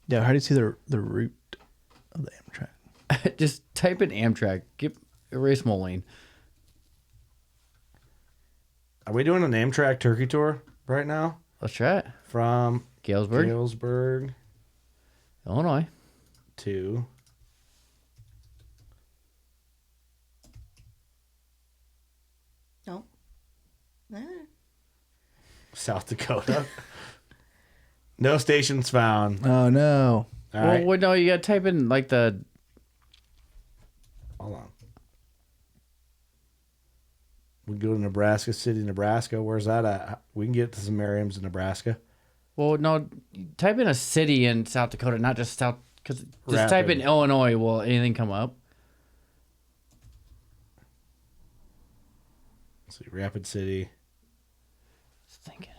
Speaker 3: Yeah, how do you see the route of the Amtrak?
Speaker 2: Just type in Amtrak. Erase Moline.
Speaker 1: Are we doing an Amtrak turkey tour right now?
Speaker 2: Let's try it.
Speaker 1: From
Speaker 2: Galesburg,
Speaker 1: Galesburg
Speaker 2: Illinois.
Speaker 1: to
Speaker 4: No.
Speaker 1: South Dakota. No stations found.
Speaker 3: Oh no.
Speaker 1: All right.
Speaker 2: Well, no, you gotta type in like the.
Speaker 1: Hold on. We go to Nebraska City, Nebraska. Where's that at? We can get to some Merriams in Nebraska.
Speaker 2: Well, no, type in a city in South Dakota, not just South, because just type in
Speaker 1: Rapid.
Speaker 2: Illinois. Will anything come up?
Speaker 1: Let's see, Rapid City.
Speaker 2: Just thinking.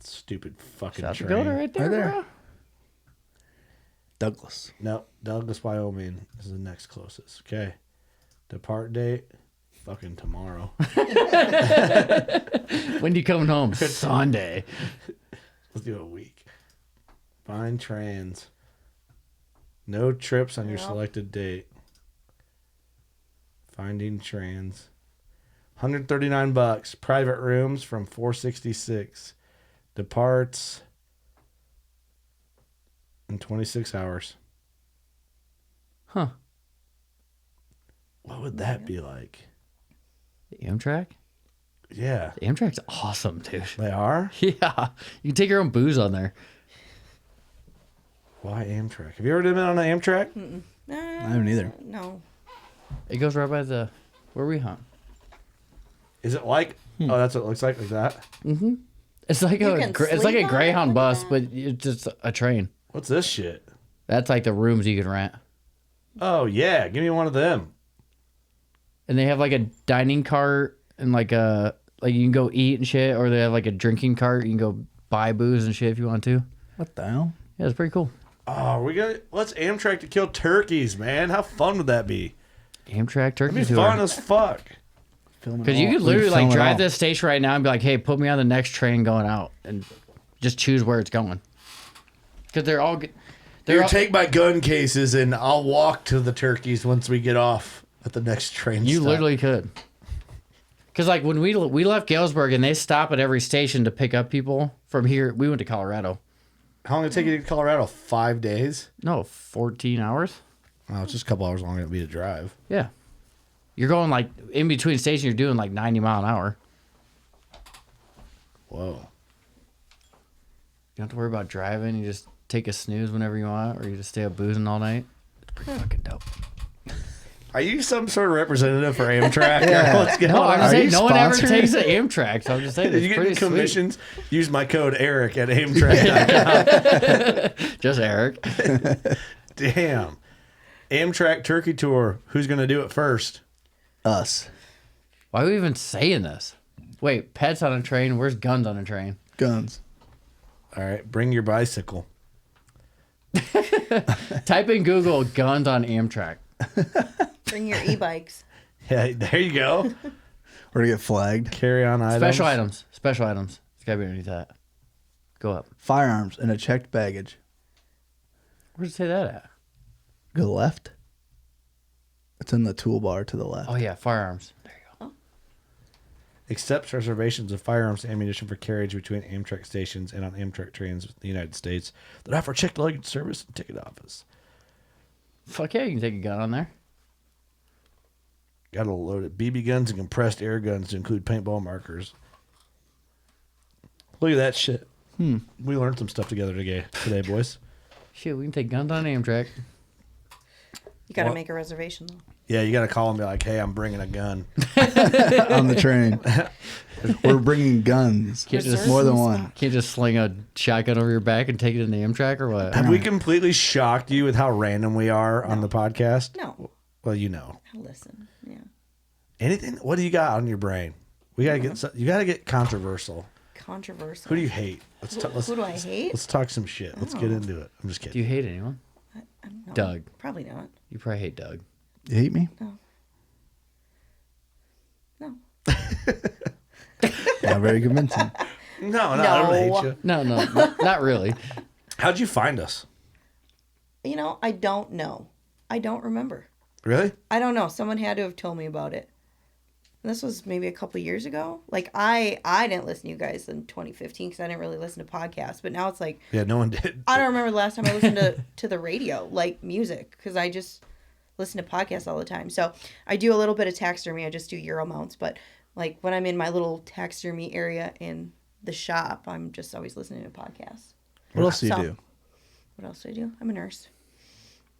Speaker 1: Stupid fucking
Speaker 2: South
Speaker 1: train.
Speaker 2: Dakota right there,
Speaker 3: Right there.
Speaker 2: bro.
Speaker 3: Douglas.
Speaker 1: No, Douglas, Wyoming is the next closest. Okay. Depart date, fucking tomorrow.
Speaker 2: When you coming home? Sunday.
Speaker 1: Let's do a week. Find trains. No trips on your
Speaker 4: Yep.
Speaker 1: selected date. Finding trains. $139. Private rooms from 466. Departs in 26 hours.
Speaker 2: Huh.
Speaker 1: What would that be like?
Speaker 2: The Amtrak?
Speaker 1: Yeah.
Speaker 2: The Amtrak's awesome, dude.
Speaker 1: They are?
Speaker 2: Yeah. You can take your own booze on there.
Speaker 1: Why Amtrak? Have you ever been on an Amtrak?
Speaker 3: I haven't either.
Speaker 4: No.
Speaker 2: It goes right by the where we hunt.
Speaker 1: Is it like? Oh, that's what it looks like that.
Speaker 2: It's like
Speaker 4: You
Speaker 2: a
Speaker 4: can
Speaker 2: it's like
Speaker 4: sleep
Speaker 2: a
Speaker 4: on it?
Speaker 2: Greyhound
Speaker 4: Look at
Speaker 2: bus,
Speaker 4: that.
Speaker 2: but it's just a train.
Speaker 1: What's this shit?
Speaker 2: That's like the rooms you can rent.
Speaker 1: Oh yeah, give me one of them.
Speaker 2: And they have like a dining cart and like you can go eat and shit, or they have like a drinking cart. You can go buy booze and shit if you want to.
Speaker 3: What the hell?
Speaker 2: Yeah, it's pretty cool.
Speaker 1: Oh, let's Amtrak to kill turkeys, man. How fun would that be?
Speaker 2: Amtrak turkey
Speaker 1: It'd be
Speaker 2: tour.
Speaker 1: fun as fuck.
Speaker 2: Because you could literally like drive this station right now and be like, "Hey, put me on the next train going out," and just choose where it's going. Because they're all
Speaker 1: Take my gun cases and I'll walk to the turkeys once we get off at the next train
Speaker 2: you
Speaker 1: stop.
Speaker 2: literally could. Because like when we left Galesburg and they stop at every station to pick up people from here, we went to Colorado.
Speaker 1: How long did it take you to Colorado? 5 days?
Speaker 2: No, 14 hours.
Speaker 1: Oh, it's just a couple hours longer than me to drive.
Speaker 2: Yeah. You're going like in between stations, you're doing like 90 mile an hour.
Speaker 1: Whoa.
Speaker 2: You don't have to worry about driving. You just take a snooze whenever you want, or you just stay up boozing all night. It's pretty fucking dope.
Speaker 1: Are you some sort of representative for Amtrak?
Speaker 3: Yeah.
Speaker 1: What's going
Speaker 2: No,
Speaker 1: on?
Speaker 2: I'm just saying
Speaker 3: you
Speaker 2: no one ever
Speaker 3: sponsored?
Speaker 2: takes the Amtrak, so I'm just saying
Speaker 1: If
Speaker 2: it's
Speaker 1: you
Speaker 2: pretty
Speaker 1: get
Speaker 2: sweet.
Speaker 1: commissions, use my code Eric at Amtrak.
Speaker 2: Just Eric.
Speaker 1: Damn. Amtrak Turkey Tour. Who's going to do it first?
Speaker 3: Us.
Speaker 2: Why are we even saying this? Wait, pets on a train? Where's guns on a train?
Speaker 3: Guns.
Speaker 1: All right. Bring your bicycle.
Speaker 2: Type in Google guns on Amtrak.
Speaker 4: Bring your e-bikes.
Speaker 1: Yeah, there you go.
Speaker 3: We're to get flagged.
Speaker 1: Carry on items.
Speaker 2: Special items. Special items. It's got to be underneath that. Go up.
Speaker 3: Firearms and a checked baggage.
Speaker 2: Where'd it say that at?
Speaker 3: Go left. It's in the toolbar to the left.
Speaker 2: Oh, yeah, firearms. There you go.
Speaker 1: Accepts reservations of firearms and ammunition for carriage between Amtrak stations and on Amtrak trains in the United States that offer checked luggage service and ticket office.
Speaker 2: Fuck yeah, you can take a gun on there.
Speaker 1: Got a loaded BB guns and compressed air guns to include paintball markers. Look at that shit. We learned some stuff together today, boys.
Speaker 2: Shit, we can take guns on Amtrak.
Speaker 4: You got to
Speaker 1: What?
Speaker 4: make a reservation though.
Speaker 1: Yeah, you got to call and be like, hey, I'm bringing a gun.
Speaker 3: On the train. We're bringing guns.
Speaker 2: Can't just,
Speaker 3: More than one.
Speaker 2: can't just sling a shotgun over your back and take it in the Amtrak or what?
Speaker 1: Have we completely shocked you with how random we are on the podcast?
Speaker 4: No.
Speaker 1: Well, you know.
Speaker 4: Listen. Yeah.
Speaker 1: Anything? What do you got on your brain? We gotta get. You gotta get controversial.
Speaker 4: Controversial.
Speaker 1: Who do you hate?
Speaker 4: Who do I hate?
Speaker 1: Let's talk some shit. Let's get into it. I'm just
Speaker 2: Do
Speaker 1: kidding.
Speaker 2: you hate anyone?
Speaker 4: No,
Speaker 2: Doug.
Speaker 4: Probably not.
Speaker 2: You probably hate Doug.
Speaker 3: You hate me?
Speaker 4: No.
Speaker 3: Not very convincing.
Speaker 1: No, I don't hate you.
Speaker 2: No, not really.
Speaker 1: How'd you find us?
Speaker 4: You know, I don't know. I don't remember.
Speaker 1: Really?
Speaker 4: I don't know. Someone had to have told me about it. And this was maybe a couple years ago. Like I didn't listen to you guys in 2015 because I didn't really listen to podcasts. But now it's like
Speaker 1: Yeah, no one did.
Speaker 4: I don't remember the last time I listened to the radio, like music, because I just listen to podcasts all the time. So I do a little bit of taxidermy. I just do Euro mounts. But like when I'm in my little taxidermy area in the shop, I'm just always listening to podcasts.
Speaker 3: What else do you
Speaker 4: So-
Speaker 3: do?
Speaker 4: What else do I do? I'm a nurse.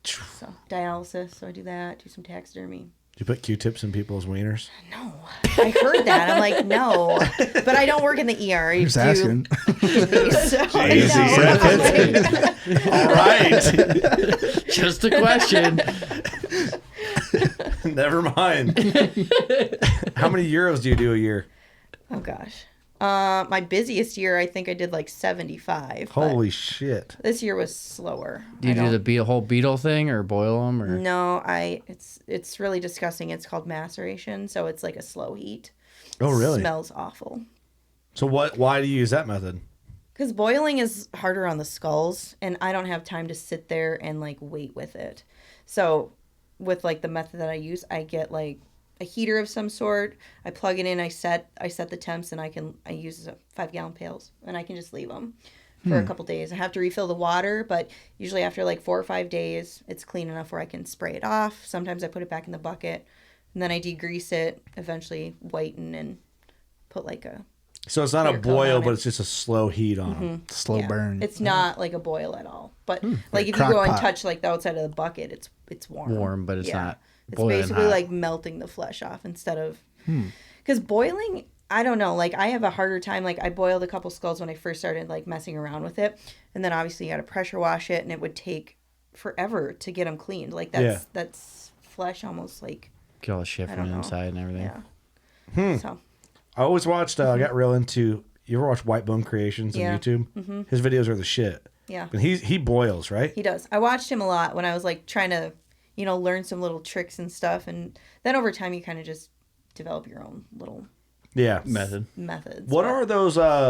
Speaker 4: So dialysis. So I do that. Do some taxidermy.
Speaker 1: Do you put Q-tips in people's wieners?
Speaker 4: No. I heard that. I'm like, no. But I don't work in the ER. I
Speaker 3: Who's
Speaker 4: do-
Speaker 3: asking?
Speaker 4: So, no.
Speaker 1: All right.
Speaker 2: Just a question.
Speaker 1: Never mind. How many euros do you do a year?
Speaker 4: Oh gosh. My busiest year, I think I did like 75. but
Speaker 1: Holy shit.
Speaker 4: This year was slower.
Speaker 2: Do you
Speaker 4: I
Speaker 2: do
Speaker 4: don't-
Speaker 2: the whole beetle thing or boil them or?
Speaker 4: No, it's really disgusting. It's called maceration, so it's like a slow heat.
Speaker 1: Oh, really?
Speaker 4: Smells awful.
Speaker 1: So why do you use that method?
Speaker 4: Because boiling is harder on the skulls, and I don't have time to sit there and like wait with it. So, with like the method that I use, I get like a heater of some sort. I plug it in. I set the temps, and I use 5-gallon pails, and I can just leave them for a couple days. I have to refill the water, but usually after like 4 or 5 days, it's clean enough where I can spray it off. Sometimes I put it back in the bucket, and then I degrease it. Eventually, whiten and put like a
Speaker 1: So it's not a
Speaker 4: Clear coat
Speaker 1: boil,
Speaker 4: on
Speaker 1: but
Speaker 4: it.
Speaker 1: it's just a slow heat on them.
Speaker 3: Slow
Speaker 4: yeah.
Speaker 3: burn.
Speaker 4: It's not like a boil at all. But like
Speaker 3: Like
Speaker 4: if you
Speaker 3: crock
Speaker 4: go and
Speaker 3: pot.
Speaker 4: touch like the outside of the bucket, it's warm.
Speaker 2: Warm, but it's not
Speaker 4: It's
Speaker 2: boiling
Speaker 4: basically
Speaker 2: hot.
Speaker 4: like melting the flesh off instead of because boiling. I don't know. Like I have a harder time. Like I boiled a couple skulls when I first started like messing around with it, and then obviously you got to pressure wash it, and it would take forever to get them cleaned. Like that's flesh almost like
Speaker 2: Get all the shit
Speaker 4: I
Speaker 2: from
Speaker 4: don't
Speaker 2: the
Speaker 4: know.
Speaker 2: inside and everything.
Speaker 4: yeah. So
Speaker 1: I always watched, I got real into, you ever watch White Bone Creations on
Speaker 4: Yeah.
Speaker 1: YouTube? His videos are the shit.
Speaker 4: yeah.
Speaker 1: And he boils, right?
Speaker 4: He does. I watched him a lot when I was like trying to, learn some little tricks and stuff, and then over time you kind of just develop your own little
Speaker 1: Yeah.
Speaker 2: Method.
Speaker 4: methods.
Speaker 1: What
Speaker 4: but-
Speaker 1: are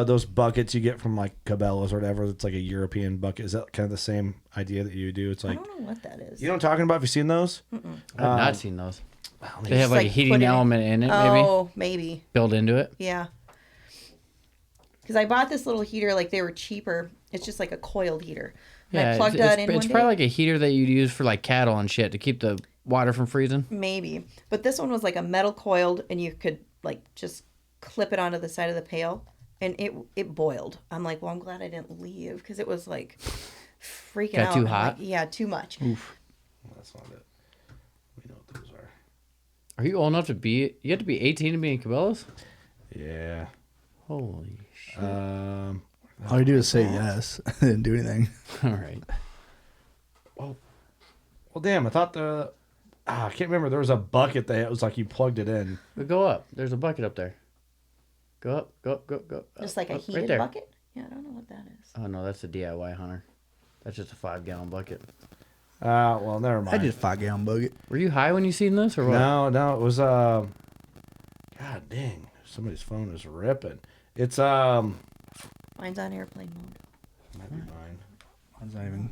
Speaker 1: those buckets you get from like Cabela's or whatever? It's like a European bucket. Is that kind of the same idea that you do? It's
Speaker 4: I
Speaker 1: like,
Speaker 4: don't know what that is.
Speaker 1: you know what I'm talking about? Have you seen those?
Speaker 2: I've not seen those. They
Speaker 4: Just,
Speaker 2: have like a
Speaker 4: like,
Speaker 2: heating
Speaker 4: put it in-
Speaker 2: element in it, maybe
Speaker 4: Oh, maybe.
Speaker 2: built into it.
Speaker 4: Yeah. Because I bought this little heater, like they were cheaper. It's just like a coiled heater. And I plugged that in
Speaker 2: it's
Speaker 4: one
Speaker 2: probably
Speaker 4: day.
Speaker 2: like a heater that you'd use for like cattle and shit to keep the water from freezing.
Speaker 4: Maybe. But this one was like a metal coiled, and you could like just clip it onto the side of the pail, and it boiled. I'm like, well, I'm glad I didn't leave because it was like freaking
Speaker 2: Got
Speaker 4: out.
Speaker 2: too
Speaker 4: I'm
Speaker 2: hot?
Speaker 4: like, yeah, too much.
Speaker 1: That's not it. We know what those are.
Speaker 2: Are you old enough to be? You have to be 18 to be in Cabela's.
Speaker 1: Yeah.
Speaker 2: Holy shit!
Speaker 3: All you do is say yes. Didn't do anything.
Speaker 2: All right.
Speaker 1: Well, damn, I thought I can't remember. There was a bucket that it was like you plugged it in.
Speaker 2: But go up. There's a bucket up there. Go up. Go up. Go up. Go up.
Speaker 4: Just like a
Speaker 2: up,
Speaker 4: heated
Speaker 2: right there.
Speaker 4: bucket. Yeah, I don't know what that is.
Speaker 2: Oh no, that's a DIY hunter. That's just a 5-gallon bucket.
Speaker 1: Well, never mind.
Speaker 3: I did a 5-gallon bucket.
Speaker 2: Were you high when you seen this or what?
Speaker 1: No, it was God dang, somebody's phone is ripping. It's
Speaker 4: Mine's on airplane mode.
Speaker 1: might be mine.
Speaker 3: Mine's not even.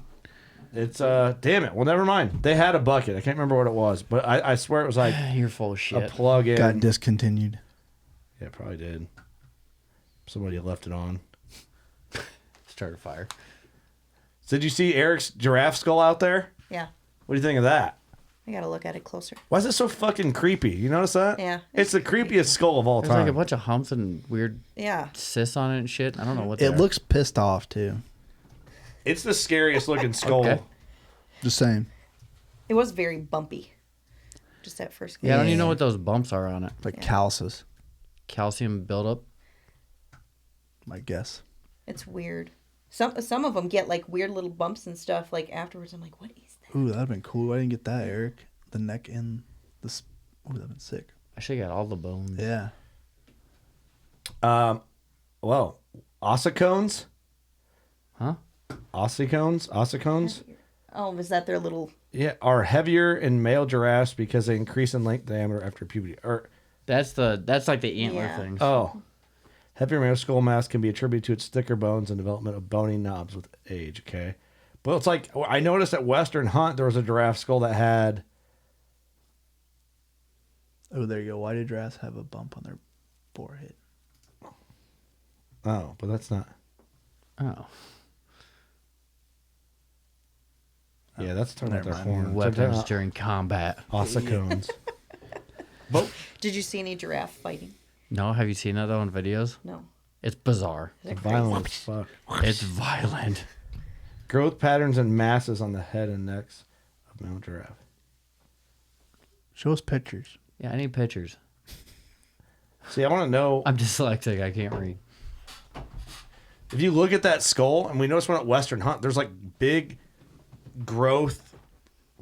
Speaker 1: It's damn it. Well, never mind. They had a bucket. I can't remember what it was, but I swear it was like
Speaker 2: You're full of
Speaker 1: a
Speaker 2: shit.
Speaker 1: plug-in.
Speaker 3: Got discontinued.
Speaker 1: Yeah, probably did. Somebody left it on.
Speaker 2: Start a fire.
Speaker 1: So did you see Eric's giraffe skull out there?
Speaker 4: Yeah,
Speaker 1: What do you think of that?
Speaker 4: I gotta look at it closer.
Speaker 1: Why is it so fucking creepy? You notice that?
Speaker 4: Yeah.
Speaker 1: It's the creepiest skull of all
Speaker 2: There's
Speaker 1: time.
Speaker 2: like a bunch of humps and weird
Speaker 4: Yeah,
Speaker 2: cysts on it and shit. I don't know what they
Speaker 3: It
Speaker 2: are.
Speaker 3: looks pissed off too.
Speaker 1: It's the scariest looking skull.
Speaker 2: Okay.
Speaker 3: Just saying.
Speaker 4: it was very bumpy. Just at first.
Speaker 2: Yeah, I don't even know
Speaker 3: Yeah.
Speaker 2: what those bumps are on it.
Speaker 3: Like calluses,
Speaker 2: Calcium buildup.
Speaker 3: I guess.
Speaker 4: It's weird. Some of them get like weird little bumps and stuff. Like afterwards, I'm like, what is that?
Speaker 3: Ooh, that'd have been cool. I didn't get that, Eric. The neck and this. Ooh, that'd been sick.
Speaker 2: I should got all the bones.
Speaker 3: Yeah.
Speaker 1: Well, ossicones?
Speaker 2: Huh?
Speaker 1: Ossicones?
Speaker 4: Oh, is that their little?
Speaker 1: Yeah, are heavier in male giraffes because they increase in length diameter after puberty. Or
Speaker 2: That's like the antler
Speaker 4: Yeah.
Speaker 2: things.
Speaker 1: heavier male skull mass can be attributed to its thicker bones and development of bony knobs with age. Okay, but it's like I noticed at Western Hunt there was a giraffe skull that had.
Speaker 3: Oh, there you go. Why do giraffes have a bump on their forehead?
Speaker 1: Oh, but that's not.
Speaker 2: Oh.
Speaker 1: Yeah, that's talking about
Speaker 3: Never
Speaker 1: their
Speaker 3: mind.
Speaker 1: horns.
Speaker 2: Weapons
Speaker 1: I'm
Speaker 2: during combat.
Speaker 1: talking about ossicones. But
Speaker 4: Did you see any giraffe fighting?
Speaker 2: No, have you seen that though in videos?
Speaker 4: No.
Speaker 2: It's bizarre.
Speaker 4: Is it
Speaker 1: violent as fuck.
Speaker 2: It's violent.
Speaker 1: Growth patterns and masses on the head and necks of male giraffe.
Speaker 3: Show us pictures.
Speaker 2: Yeah, I need pictures.
Speaker 1: See, I want to know
Speaker 2: I'm dyslexic. I can't read.
Speaker 1: if you look at that skull, and we notice one at Western Hunt, there's like big growth,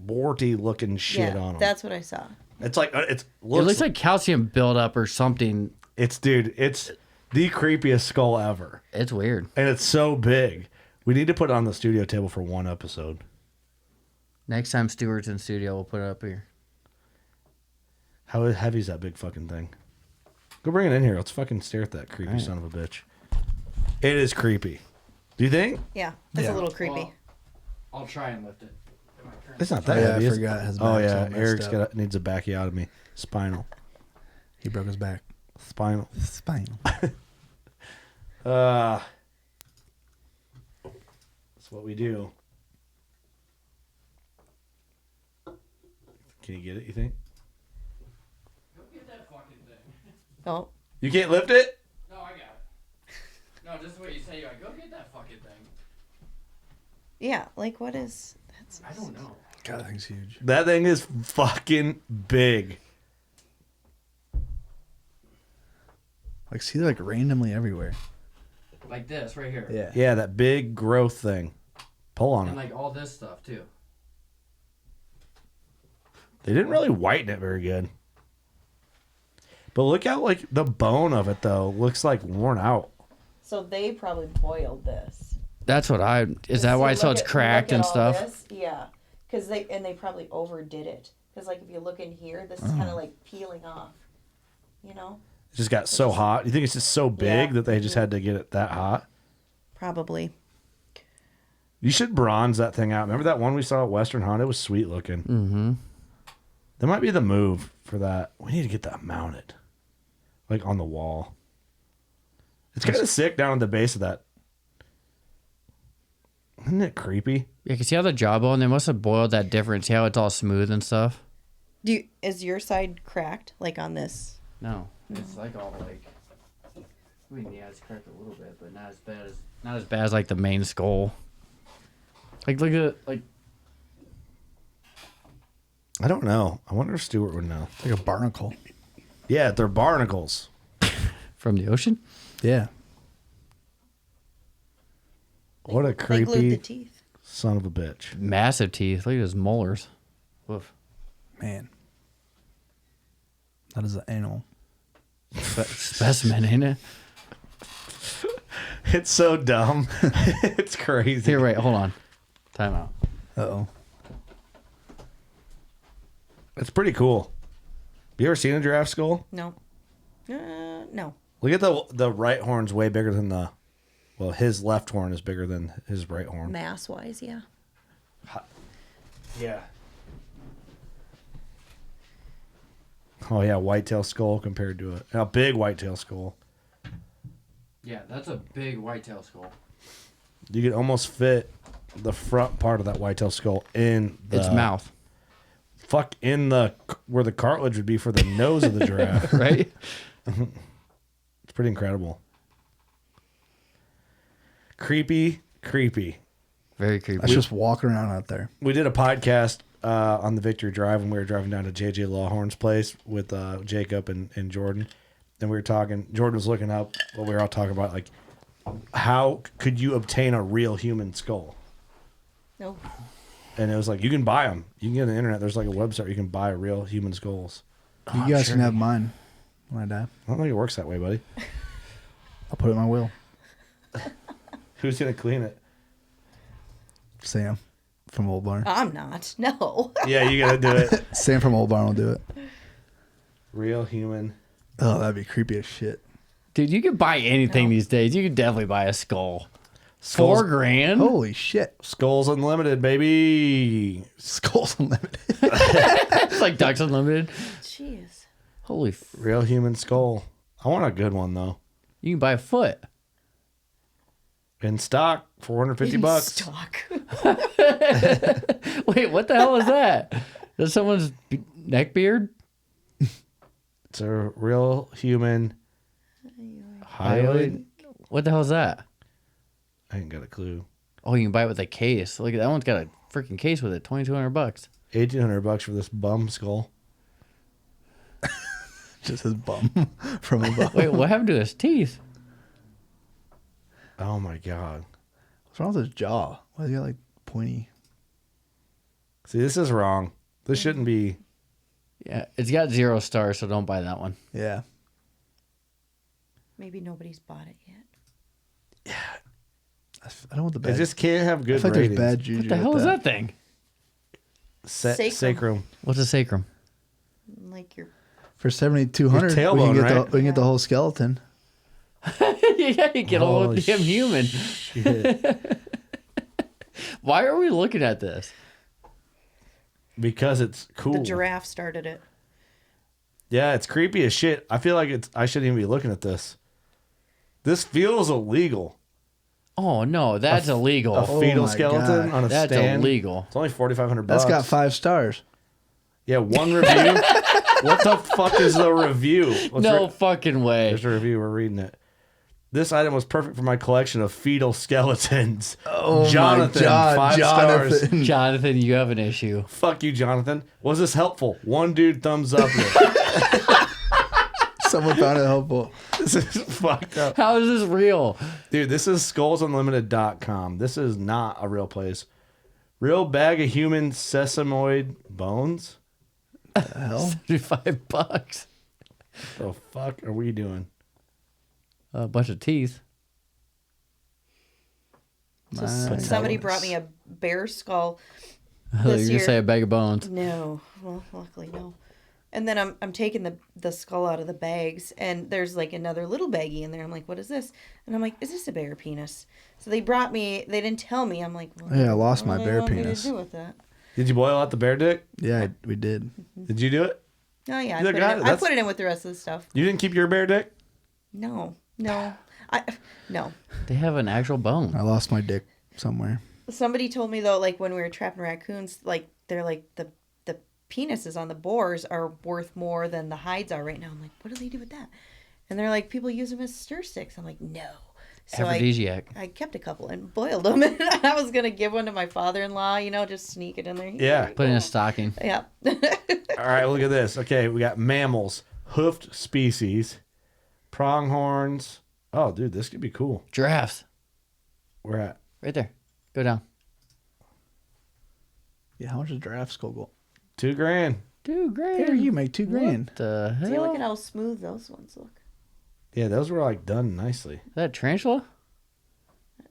Speaker 1: warty looking shit on them.
Speaker 4: That's what I saw.
Speaker 1: It's like
Speaker 2: It looks like calcium buildup or something.
Speaker 1: it's the creepiest skull ever,
Speaker 2: It's weird.
Speaker 1: and it's so big. We need to put it on the studio table for one episode.
Speaker 2: Next time Stuart's in studio, we'll put it up here.
Speaker 1: How heavy is that big fucking thing? Go bring it in here. Let's fucking stare at that creepy son of a bitch. It is creepy. Do you think?
Speaker 4: Yeah, that's
Speaker 3: Yeah.
Speaker 4: a little creepy.
Speaker 2: Well, I'll try and lift it.
Speaker 1: It's not
Speaker 3: Oh,
Speaker 1: that
Speaker 3: yeah,
Speaker 1: heavy.
Speaker 3: I
Speaker 1: is it?
Speaker 3: forgot his
Speaker 1: Oh
Speaker 3: back's
Speaker 1: yeah,
Speaker 3: all messed
Speaker 1: Eric's
Speaker 3: up.
Speaker 1: needs a backiotomy. Spinal.
Speaker 3: He broke his back.
Speaker 1: Spinal.
Speaker 3: Spine.
Speaker 1: That's what we do. Can you get it, you think?
Speaker 2: Go get that fucking thing.
Speaker 4: Oh,
Speaker 1: You can't lift it?
Speaker 2: No, I got it. No, just what you say. You're like, go get that fucking thing.
Speaker 4: yeah. Like, what is? That's.
Speaker 2: I don't know.
Speaker 3: God, that thing's huge.
Speaker 1: That thing is fucking big.
Speaker 3: Like, see, they're like randomly everywhere.
Speaker 2: Like this right here.
Speaker 3: Yeah.
Speaker 1: Yeah, that big growth thing. Pull on
Speaker 2: And
Speaker 1: it.
Speaker 2: like all this stuff too.
Speaker 1: They didn't really whiten it very good. But look how like the bone of it though looks like worn out.
Speaker 4: So they probably boiled this.
Speaker 2: That's what I. Is that why? So it's cracked and stuff.
Speaker 4: This? Yeah, because they probably overdid it. Because like if you look in here, this is kind of like peeling off. You know.
Speaker 1: It just got so hot. You think it's just so big
Speaker 4: Yeah.
Speaker 1: that they just had to get it that hot?
Speaker 4: Probably.
Speaker 1: You should bronze that thing out. Remember that one we saw at Western Hunt? It was sweet looking.
Speaker 2: Mm-hmm.
Speaker 1: That might be the move for that. We need to get that mounted. Like on the wall. It's kind of sick down at the base of that. Isn't it creepy?
Speaker 2: Yeah, cause see how the jawbone? They must have boiled that different. See how it's all smooth and stuff.
Speaker 4: Is your side cracked like on this?
Speaker 2: No, it's like all like. I mean, yeah, it's cracked a little bit, but not as bad as like the main skull. Like look at like.
Speaker 1: I don't know. I wonder if Stuart would know.
Speaker 3: Like a barnacle.
Speaker 1: Yeah, they're barnacles.
Speaker 2: From the ocean?
Speaker 3: Yeah.
Speaker 1: What a
Speaker 4: They glued the
Speaker 1: creepy
Speaker 4: teeth.
Speaker 1: son of a bitch.
Speaker 2: Massive teeth. Look at his molars. Woof.
Speaker 3: Man. That is an animal.
Speaker 2: Specimen, ain't it?
Speaker 1: It's so dumb. It's crazy.
Speaker 2: Here, wait, hold on. Time out.
Speaker 3: Uh-oh.
Speaker 1: It's pretty cool. You ever seen a giraffe skull?
Speaker 4: No. No.
Speaker 1: Look at the right horn's way bigger than the. Well, his left horn is bigger than his right horn.
Speaker 4: Mass wise, yeah.
Speaker 1: Yeah. Oh yeah, whitetail skull compared to a big whitetail skull.
Speaker 2: Yeah, that's a big whitetail skull.
Speaker 1: You could almost fit the front part of that whitetail skull in
Speaker 2: Its mouth.
Speaker 1: Fuck in the where the cartilage would be for the nose of the giraffe.
Speaker 2: Right?
Speaker 1: It's pretty incredible. Creepy.
Speaker 2: Very creepy.
Speaker 3: That's just walking around out there.
Speaker 1: We did a podcast on the Victory Drive when we were driving down to JJ Lawhorn's place with Jacob and Jordan. And we were talking, Jordan was looking up what we were all talking about, like, how could you obtain a real human skull?
Speaker 4: No.
Speaker 1: And it was like, you can buy them. You can get on the internet. There's like a website where you can buy real human skulls.
Speaker 3: You guys can have mine when I die.
Speaker 1: I don't think it works that way, buddy.
Speaker 3: I'll put it in my will.
Speaker 1: Who's going to clean it?
Speaker 3: Sam from Old Barn.
Speaker 4: I'm not. No.
Speaker 1: Yeah, you got to do it.
Speaker 3: Sam from Old Barn will do it.
Speaker 1: Real human.
Speaker 3: Oh, that'd be creepy as shit.
Speaker 2: Dude, you could buy anything these days. You could definitely buy a skull.
Speaker 1: Skulls,
Speaker 2: $4,000?
Speaker 3: Holy shit.
Speaker 1: Skulls Unlimited, baby.
Speaker 3: Skulls Unlimited.
Speaker 2: It's like Ducks Unlimited.
Speaker 4: Jeez.
Speaker 2: Holy
Speaker 1: Real human skull. I want a good one, though.
Speaker 2: You can buy a foot.
Speaker 1: In stock, $450.
Speaker 4: Stock.
Speaker 2: Wait, what the hell is that? Is someone's neck beard?
Speaker 1: It's a real human hyoid.
Speaker 2: What the hell is that?
Speaker 1: I ain't got a clue.
Speaker 2: Oh, you can buy it with a case. Look at that one's got a freaking case with it. $2,200.
Speaker 1: $1,800 for this bum skull.
Speaker 3: Just his bum from above.
Speaker 2: Wait, what happened to his teeth?
Speaker 1: Oh my god.
Speaker 3: What's wrong with his jaw? Why is he got like pointy?
Speaker 1: See, this is wrong. This shouldn't be.
Speaker 2: Yeah, it's got 0 stars, so don't buy that one.
Speaker 3: Yeah.
Speaker 4: Maybe nobody's bought it yet.
Speaker 3: I don't want the bad.
Speaker 1: It just can't have
Speaker 3: I
Speaker 1: good
Speaker 3: feel like there's
Speaker 1: ratings.
Speaker 3: bad juju.
Speaker 2: What the hell
Speaker 3: with
Speaker 2: is that thing?
Speaker 4: Sacrum.
Speaker 1: Sacrum.
Speaker 2: What's a sacrum?
Speaker 4: Like your
Speaker 3: For 7,200,
Speaker 1: Your
Speaker 3: we can
Speaker 1: tailbone,
Speaker 3: get
Speaker 1: right?
Speaker 3: we can get the whole skeleton.
Speaker 2: Yeah, you get a whole
Speaker 1: Holy
Speaker 2: damn human.
Speaker 1: Shit.
Speaker 2: Why are we looking at this?
Speaker 1: Because it's cool.
Speaker 4: the giraffe started it.
Speaker 1: Yeah, it's creepy as shit. I feel like I shouldn't even be looking at this. This feels illegal.
Speaker 2: Oh no, that's illegal.
Speaker 1: A fetal
Speaker 3: my
Speaker 1: skeleton
Speaker 3: God.
Speaker 1: on a
Speaker 2: That's
Speaker 1: stand.
Speaker 2: illegal.
Speaker 1: It's only $4,500.
Speaker 3: That's got 5 stars.
Speaker 1: Yeah, 1 review. What the fuck is the review?
Speaker 2: No fucking way.
Speaker 1: There's a review. We're reading it. This item was perfect for my collection of fetal skeletons.
Speaker 3: Oh
Speaker 1: Jonathan,
Speaker 3: my God,
Speaker 1: 5 stars.
Speaker 3: Jonathan.
Speaker 2: Jonathan, you have an issue.
Speaker 1: Fuck you, Jonathan. Was this helpful? 1 dude thumbs up it.
Speaker 3: Someone found it helpful.
Speaker 1: This is fucked up.
Speaker 2: How is this real?
Speaker 1: Dude, this is skullsunlimited.com. This is not a real place. Real bag of human sesamoid bones?
Speaker 3: The hell?
Speaker 2: $35.
Speaker 1: The fuck are we doing?
Speaker 2: A bunch of teeth.
Speaker 4: So
Speaker 3: Nice.
Speaker 4: somebody brought me a bear skull
Speaker 2: You're
Speaker 4: this
Speaker 2: gonna
Speaker 4: year.
Speaker 2: say a bag of bones.
Speaker 4: No, well, luckily no. And then I'm taking the skull out of the bags, and there's like another little baggie in there. I'm like, what is this? And I'm like, is this a bear penis? So they brought me. They didn't tell me. I'm like, well,
Speaker 3: Yeah, I lost my
Speaker 4: what do
Speaker 3: bear
Speaker 4: you want me
Speaker 3: penis.
Speaker 4: to do with that?
Speaker 1: Did you boil out the bear dick?
Speaker 3: Yeah, we did.
Speaker 1: Did you do it?
Speaker 4: Oh yeah,
Speaker 1: You got it.
Speaker 4: I put it in with the rest of the stuff.
Speaker 1: You didn't keep your bear dick?
Speaker 4: No, no, no.
Speaker 2: They have an actual bone.
Speaker 3: I lost my dick somewhere.
Speaker 4: Somebody told me though, like when we were trapping raccoons, like they're like the penises on the boars are worth more than the hides are right now. I'm like, what do they do with that? And they're like, people use them as stir sticks. I'm like, no. So
Speaker 2: Aphrodisiac.
Speaker 4: I kept a couple and boiled them. And I was gonna give one to my father-in-law. You know, just sneak it in there.
Speaker 1: Yeah.
Speaker 2: Put in a stocking.
Speaker 4: Yeah.
Speaker 1: All right, look at this. Okay, we got mammals, hoofed species, pronghorns. Oh, dude, this could be cool.
Speaker 2: Giraffes.
Speaker 1: Where at?
Speaker 2: Right there. Go down.
Speaker 3: Yeah, how much does giraffe skull go?
Speaker 1: $2,000.
Speaker 2: $2,000.
Speaker 3: Here, you make $2,000.
Speaker 2: What the hell?
Speaker 4: See, look at how smooth those ones look.
Speaker 1: Yeah, those were like done nicely.
Speaker 2: Is that a tarantula?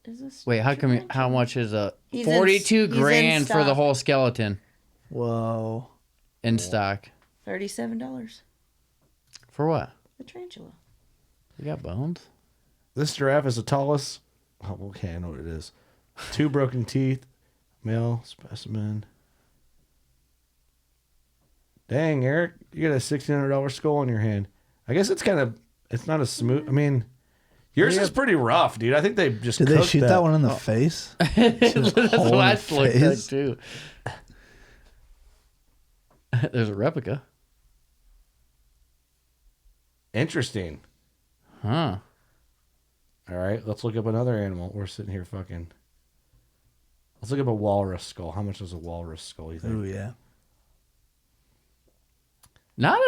Speaker 4: Is this?
Speaker 2: Wait, how come? How much is a
Speaker 4: He's in-
Speaker 2: 42
Speaker 4: he's in
Speaker 2: grand for the
Speaker 4: stock.
Speaker 2: whole skeleton
Speaker 3: Whoa.
Speaker 2: in stock?
Speaker 4: $37.
Speaker 2: For what?
Speaker 4: The tarantula.
Speaker 2: You got bones?
Speaker 1: This giraffe is the tallest. Oh, okay, I know what it is. 2 broken teeth, male specimen. Dang, Eric, you got a $1,600 skull in your hand. I guess it's not as smooth. I mean, yours is pretty rough, dude. I think they just
Speaker 3: Did they
Speaker 1: cooked
Speaker 3: shoot that one in the face?
Speaker 2: That's
Speaker 3: hole in
Speaker 2: what
Speaker 3: the
Speaker 2: I looked like
Speaker 3: face.
Speaker 2: too. There's a replica.
Speaker 1: Interesting.
Speaker 2: Huh.
Speaker 1: All right, let's look up another animal. We're sitting here fucking. Let's look up a walrus skull. How much is a walrus skull, you think?
Speaker 3: Oh yeah.
Speaker 2: Not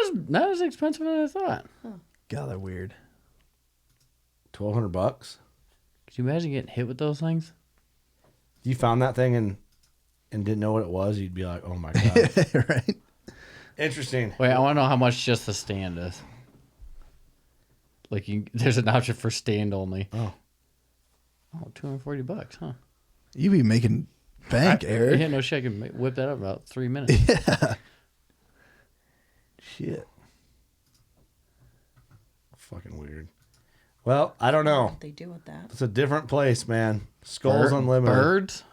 Speaker 2: as expensive as I thought.
Speaker 3: God, they're weird.
Speaker 1: $1,200?
Speaker 2: Could you imagine getting hit with those things?
Speaker 1: You found that thing and didn't know what it was, you'd be like, oh my God.
Speaker 3: Right?
Speaker 1: Interesting.
Speaker 2: Wait, I want to know how much just the stand is. Like, there's an option for stand only.
Speaker 1: Oh.
Speaker 2: Oh, $240, huh?
Speaker 3: You be making bank, Eric.
Speaker 2: Yeah, no shit. I can whip that up in about 3 minutes.
Speaker 3: Yeah. Shit.
Speaker 1: Fucking weird. Well, I don't know.
Speaker 4: What they do with that?
Speaker 1: It's a different place, man. Skulls Unlimited.
Speaker 2: Birds?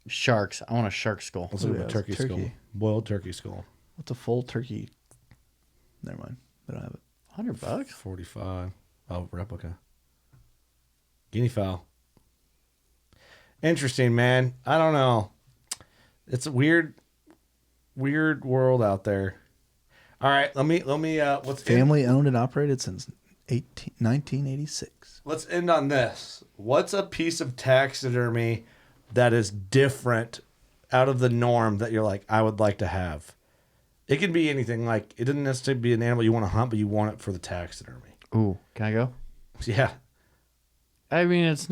Speaker 2: Sharks. I want a shark skull.
Speaker 1: Let's look
Speaker 3: Oh,
Speaker 1: at a
Speaker 3: yeah,
Speaker 1: turkey
Speaker 3: it's
Speaker 1: skull.
Speaker 3: turkey.
Speaker 1: Boiled turkey skull.
Speaker 3: What's a full turkey? Never mind. They don't have it.
Speaker 2: $100?
Speaker 1: 45. Oh, replica. Guinea fowl. Interesting, man. I don't know. It's a weird world out there. All right, let me
Speaker 3: Family owned and operated since 1986.
Speaker 1: let's end on this. What's a piece of taxidermy that is different out of the norm that you're like, I would like to have? It can be anything. Like, it doesn't necessarily be an animal you want to hunt, but you want it for the taxidermy.
Speaker 2: Ooh, can I go?
Speaker 1: Yeah.
Speaker 2: I mean, it's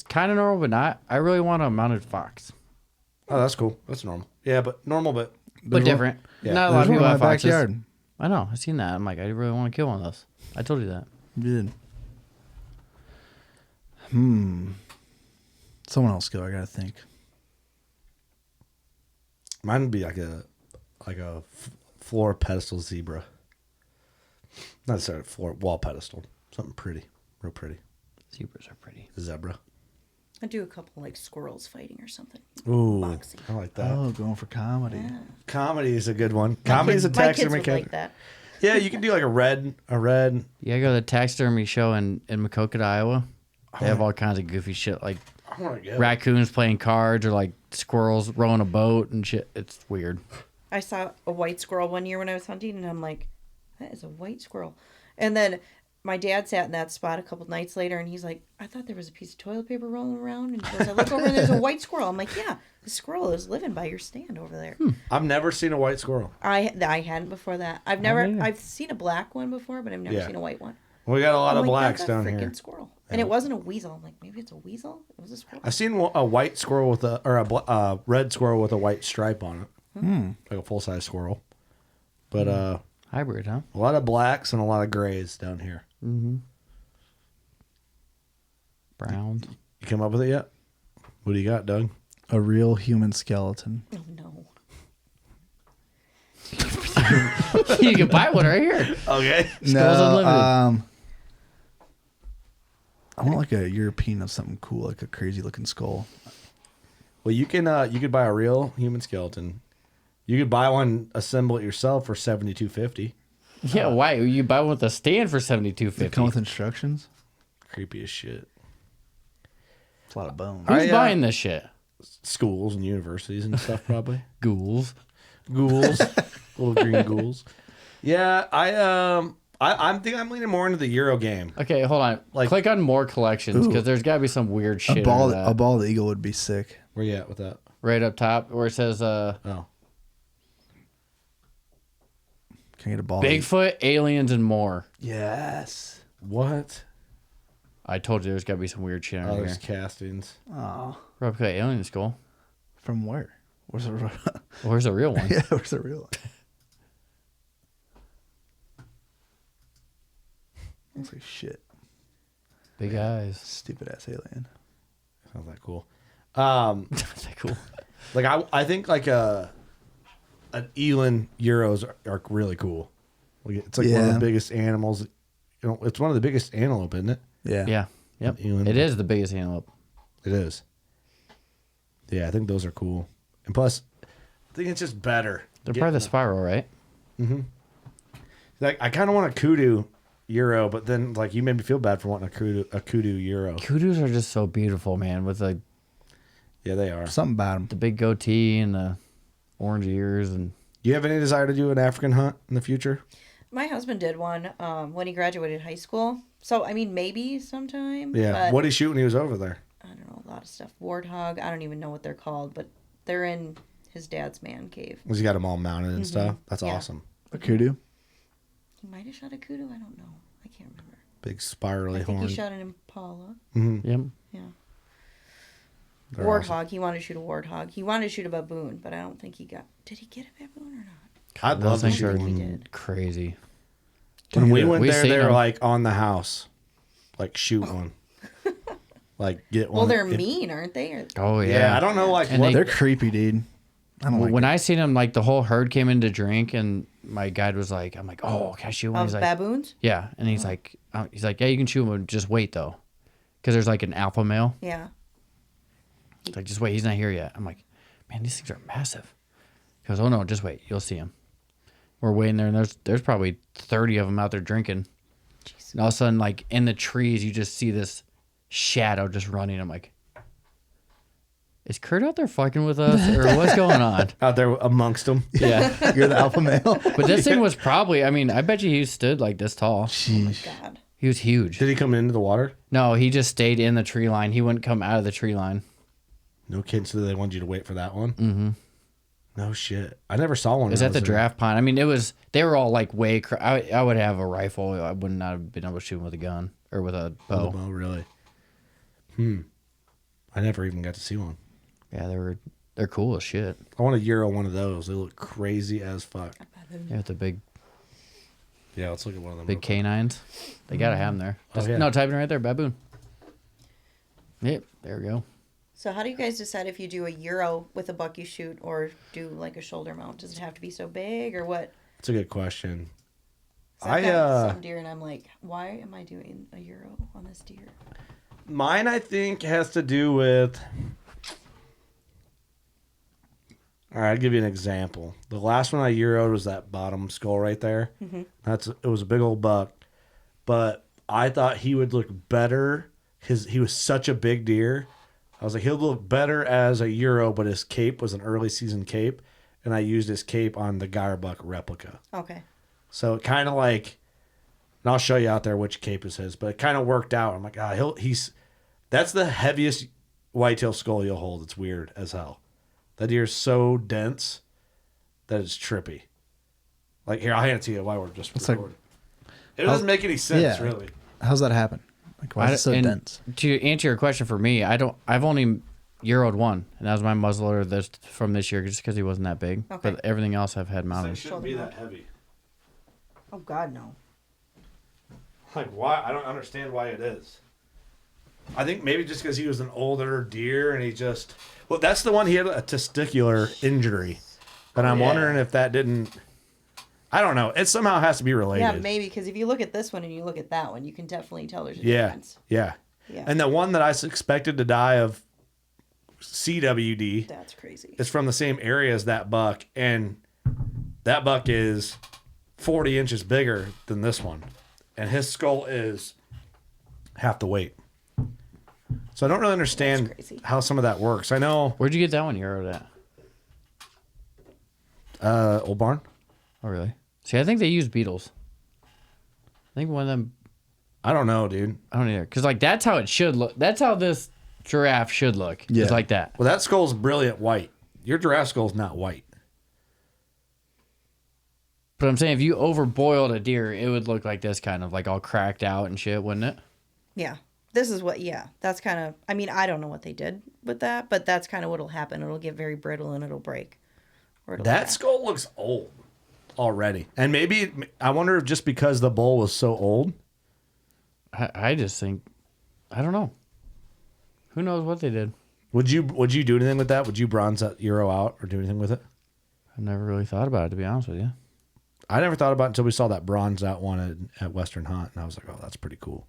Speaker 2: kind of normal, but not. I really want a mounted fox.
Speaker 1: Oh, that's cool. That's normal. Yeah, but normal, but
Speaker 2: Different.
Speaker 1: Yeah.
Speaker 2: Not a lot of
Speaker 3: There's one
Speaker 2: people
Speaker 3: in
Speaker 2: have
Speaker 3: my
Speaker 2: foxes.
Speaker 3: backyard.
Speaker 2: I know. I've seen that. I'm like, I really want to kill one of those. I told you that.
Speaker 3: You did. Someone else go. I gotta think.
Speaker 1: mine would be like a floor pedestal zebra. Not necessarily floor wall pedestal. Something pretty, real pretty.
Speaker 2: Zebras are pretty.
Speaker 1: A zebra.
Speaker 4: I do a couple like squirrels fighting or something.
Speaker 1: Ooh,
Speaker 4: Boxing.
Speaker 1: I like that.
Speaker 3: Oh, going for comedy.
Speaker 4: Yeah.
Speaker 1: Comedy is a good one. Comedy is a
Speaker 4: My kids
Speaker 1: taxidermy
Speaker 4: would
Speaker 1: cat.
Speaker 4: like that.
Speaker 1: Yeah, you can do like a red.
Speaker 2: Yeah, I go to the taxidermy show in Maquoketa, Iowa. They have all kinds of goofy shit like
Speaker 1: I want to go.
Speaker 2: raccoons playing cards or like squirrels rowing a boat and shit. It's weird.
Speaker 4: I saw a white squirrel one year when I was hunting, and I'm like, that is a white squirrel. And then my dad sat in that spot a couple nights later, and he's like, I thought there was a piece of toilet paper rolling around. And he goes, I look over, and there's a white squirrel. I'm like, yeah, the squirrel is living by your stand over there.
Speaker 1: I've never seen a white squirrel.
Speaker 4: I hadn't before that. I've seen a black one before, but I've never
Speaker 1: Yeah.
Speaker 4: seen a white one.
Speaker 1: We got a lot
Speaker 4: I'm
Speaker 1: of
Speaker 4: like,
Speaker 1: blacks
Speaker 4: that's a
Speaker 1: down
Speaker 4: freaking
Speaker 1: here.
Speaker 4: Squirrel. And it wasn't a weasel. I'm like, maybe it's a weasel. It was a squirrel.
Speaker 1: I've seen a white squirrel with a red squirrel with a white stripe on it, like a full size squirrel. But
Speaker 2: Hybrid, huh?
Speaker 1: a lot of blacks and a lot of grays down here.
Speaker 2: Browns.
Speaker 1: You come up with it yet? What do you got, Doug?
Speaker 3: A real human skeleton.
Speaker 4: Oh no.
Speaker 2: You can buy one right here.
Speaker 1: Okay.
Speaker 2: Skulls Unlimited.
Speaker 3: I want like a European of something cool, like a crazy looking skull.
Speaker 1: Well, you could buy a real human skeleton. You could buy one, assemble it yourself for $72.50.
Speaker 2: Yeah, why? You buy one with a stand for
Speaker 3: Does it come
Speaker 2: $72.50.
Speaker 3: with instructions?
Speaker 1: Creepy as shit.
Speaker 3: It's a lot of bones.
Speaker 2: Who's buying this shit?
Speaker 1: Schools and universities and stuff, probably.
Speaker 2: Ghouls.
Speaker 1: Ghouls, little green ghouls. Yeah, I think I'm leaning more into the Euro game.
Speaker 2: Okay, hold on.
Speaker 1: Like-
Speaker 2: Click on more collections
Speaker 3: Ooh.
Speaker 2: because there's got to be some weird shit
Speaker 3: A ball,
Speaker 2: under that.
Speaker 3: a bald eagle would be sick.
Speaker 1: Where you at with that?
Speaker 2: Right up top where it says
Speaker 1: Oh,
Speaker 3: Can I get a bald eagle?
Speaker 2: Bigfoot, aliens, and more.
Speaker 3: Yes.
Speaker 1: what?
Speaker 2: I told you there's got to be some weird shit
Speaker 1: Oh,
Speaker 2: under
Speaker 1: there's
Speaker 2: here.
Speaker 3: Oh,
Speaker 1: castings.
Speaker 2: Replica alien skull.
Speaker 3: from where? Where's the
Speaker 2: Where's the real one?
Speaker 3: yeah? Where's the real one? Looks like shit.
Speaker 2: Big eyes.
Speaker 3: Stupid ass alien.
Speaker 1: Sounds like cool.
Speaker 2: That's cool.
Speaker 1: Like I think like an eland Euros are really cool. Like, it's like one of
Speaker 3: Yeah.
Speaker 1: the biggest animals. You know, it's one of the biggest antelope, isn't it?
Speaker 3: Yeah.
Speaker 2: Yeah. Yep.
Speaker 1: Eland.
Speaker 2: It is the biggest antelope.
Speaker 1: It is. Yeah, I think those are cool. And plus, I think it's just better.
Speaker 2: They're part of the spiral, right?
Speaker 1: Like I kind of want a kudu Euro, but then like you made me feel bad for wanting a kudu Euro.
Speaker 2: Kudus are just so beautiful, man, with like
Speaker 1: Yeah, they are.
Speaker 3: Something about him.
Speaker 2: the big goatee and the orange ears and
Speaker 1: Do you have any desire to do an African hunt in the future?
Speaker 4: My husband did one when he graduated high school. So, I mean, maybe sometime.
Speaker 1: Yeah.
Speaker 4: But
Speaker 1: What did he shoot when he was over there?
Speaker 4: I don't know, a lot of stuff. Warthog. I don't even know what they're called, but they're in his dad's man cave.
Speaker 1: Was he got them all mounted and stuff? That's
Speaker 4: Yeah.
Speaker 1: awesome.
Speaker 3: A kudu.
Speaker 4: He might have shot a kudu. I don't know. I can't remember.
Speaker 1: Big spirally
Speaker 4: I think
Speaker 1: horn.
Speaker 4: he shot an impala.
Speaker 2: yep.
Speaker 4: Yeah.
Speaker 1: They're
Speaker 4: Warthog.
Speaker 1: awesome.
Speaker 4: He wanted to shoot a warthog. He wanted to shoot a baboon, but I don't think he got. Did he get a baboon or not?
Speaker 1: I'd
Speaker 2: Those
Speaker 1: love to
Speaker 2: things
Speaker 1: shoot
Speaker 2: are
Speaker 1: one.
Speaker 4: did.
Speaker 2: crazy.
Speaker 1: When we went
Speaker 2: We've
Speaker 1: there,
Speaker 2: seen
Speaker 1: they were
Speaker 2: them.
Speaker 1: like on the house, like shoot one, like get one.
Speaker 4: Well, they're
Speaker 1: If-
Speaker 4: mean, aren't they? Or-
Speaker 2: Oh yeah.
Speaker 1: Yeah, I don't know like
Speaker 2: And
Speaker 1: what.
Speaker 3: They're creepy, dude. I don't like
Speaker 2: when
Speaker 3: it.
Speaker 2: I seen him, like the whole herd came in to drink, and my guide was like, "I'm like, oh, can I shoot one?"
Speaker 4: Of
Speaker 2: He's like,
Speaker 4: baboons?
Speaker 2: "Yeah," and he's like, "Yeah, you can shoot him, just wait though, because there's like an alpha male."
Speaker 4: Yeah.
Speaker 2: He's like, "Just wait, he's not here yet." I'm like, "Man, these things are massive." He goes, "Oh no, just wait, you'll see him." We're waiting there, and there's probably 30 of them out there drinking. And all of a sudden, like in the trees, you just see this shadow just running. I'm like, "Is Kurt out there fucking with us, or what's going on?"
Speaker 1: out there amongst them.
Speaker 2: Yeah.
Speaker 3: You're the alpha male.
Speaker 2: But this thing was probably, I mean, I bet you he stood like this tall.
Speaker 3: Sheesh.
Speaker 4: God.
Speaker 2: He was huge.
Speaker 1: Did he come into the water?
Speaker 2: No, he just stayed in the tree line. He wouldn't come out of the tree line.
Speaker 1: No kidding. So they wanted you to wait for that one. Mm-hmm. No shit. I never saw one.
Speaker 2: Is
Speaker 1: when I
Speaker 2: that the
Speaker 1: was there.
Speaker 2: draft pine? I mean, they were all like I would have a rifle. I would not have been able to shoot them with a gun or with a bow.
Speaker 1: With a bow, really? I never even got to see one.
Speaker 2: Yeah, they're cool as shit.
Speaker 1: I want to Euro one of those. They look crazy as fuck.
Speaker 2: Yeah, with the big
Speaker 1: Yeah, let's look at one of them.
Speaker 2: big canines. They gotta have them there.
Speaker 1: Oh, yeah.
Speaker 2: No, typing right there, baboon. Yep, there we go.
Speaker 4: So how do you guys decide if you do a Euro with a buck you shoot or do like a shoulder mount? Does it have to be so big or what?
Speaker 1: That's a good question.
Speaker 4: 'Cause I've got some deer and I'm like, why am I doing a Euro on this deer?
Speaker 1: Mine, I think, has to do with. All right, I'll give you an example. The last one I Euroed was that bottom skull right there.
Speaker 4: Mm-hmm.
Speaker 1: It was a big old buck, but I thought he would look better. He was such a big deer. I was like, he'll look better as a Euro, but his cape was an early season cape, and I used his cape on the Geyer buck replica.
Speaker 4: Okay.
Speaker 1: So it kind of like, and I'll show you out there which cape is his, but it kind of worked out. I'm like, that's the heaviest whitetail skull you'll hold. It's weird as hell. That deer is so dense that it's trippy. Like, here, I'll hand it to you while we're just recording. It doesn't make any sense, really.
Speaker 3: How's that happen? Like, why is it so
Speaker 2: and
Speaker 3: dense?
Speaker 2: To answer your question for me, I've only Euroed one, and that was my muzzleloader from this year, just because he wasn't that big.
Speaker 4: Okay.
Speaker 2: But everything else I've had
Speaker 1: It
Speaker 2: mounted.
Speaker 1: shouldn't be that heavy.
Speaker 4: Oh God, no.
Speaker 1: Like, why? I don't understand why it is. I think maybe just because he was an older deer and he just... Well, that's the one he had a testicular injury. And I'm wondering if that didn't... I don't know. It somehow has to be related.
Speaker 4: Yeah, maybe because if you look at this one and you look at that one, you can definitely tell there's a
Speaker 1: Yeah,
Speaker 4: difference.
Speaker 1: yeah.
Speaker 4: Yeah.
Speaker 1: And the one that I expected to die of CWD
Speaker 4: That's crazy.
Speaker 1: is from the same area as that buck. And that buck is 40 inches bigger than this one. And his skull is half the weight. So I don't really understand how some of that works. I know...
Speaker 2: Where'd you get that one Euroed at?
Speaker 1: Old Barn.
Speaker 2: Oh, really? See, I think they use beetles. I think one of them...
Speaker 1: I don't know, dude.
Speaker 2: I don't either. Because, like, that's how it should look. That's how this giraffe should look.
Speaker 3: Yeah.
Speaker 2: It's like that.
Speaker 1: Well, that skull's brilliant white. Your giraffe skull's not white.
Speaker 2: But I'm saying if you overboiled a deer, it would look like this, kind of like all cracked out and shit, wouldn't it?
Speaker 4: Yeah. This is what, that's kind of, I mean, I don't know what they did with that, but that's kind of what'll happen. It'll get very brittle and it'll break. Or it'll
Speaker 1: That
Speaker 4: crack.
Speaker 1: skull looks old already. And maybe, I wonder if just because the bull was so old.
Speaker 2: I just think, I don't know. Who knows what they did?
Speaker 1: Would you do anything with that? Would you bronze that Euro out or do anything with it?
Speaker 2: I never really thought about it, to be honest with you.
Speaker 1: I never thought about it until we saw that bronze out one at Western Hunt. And I was like, oh, that's pretty cool.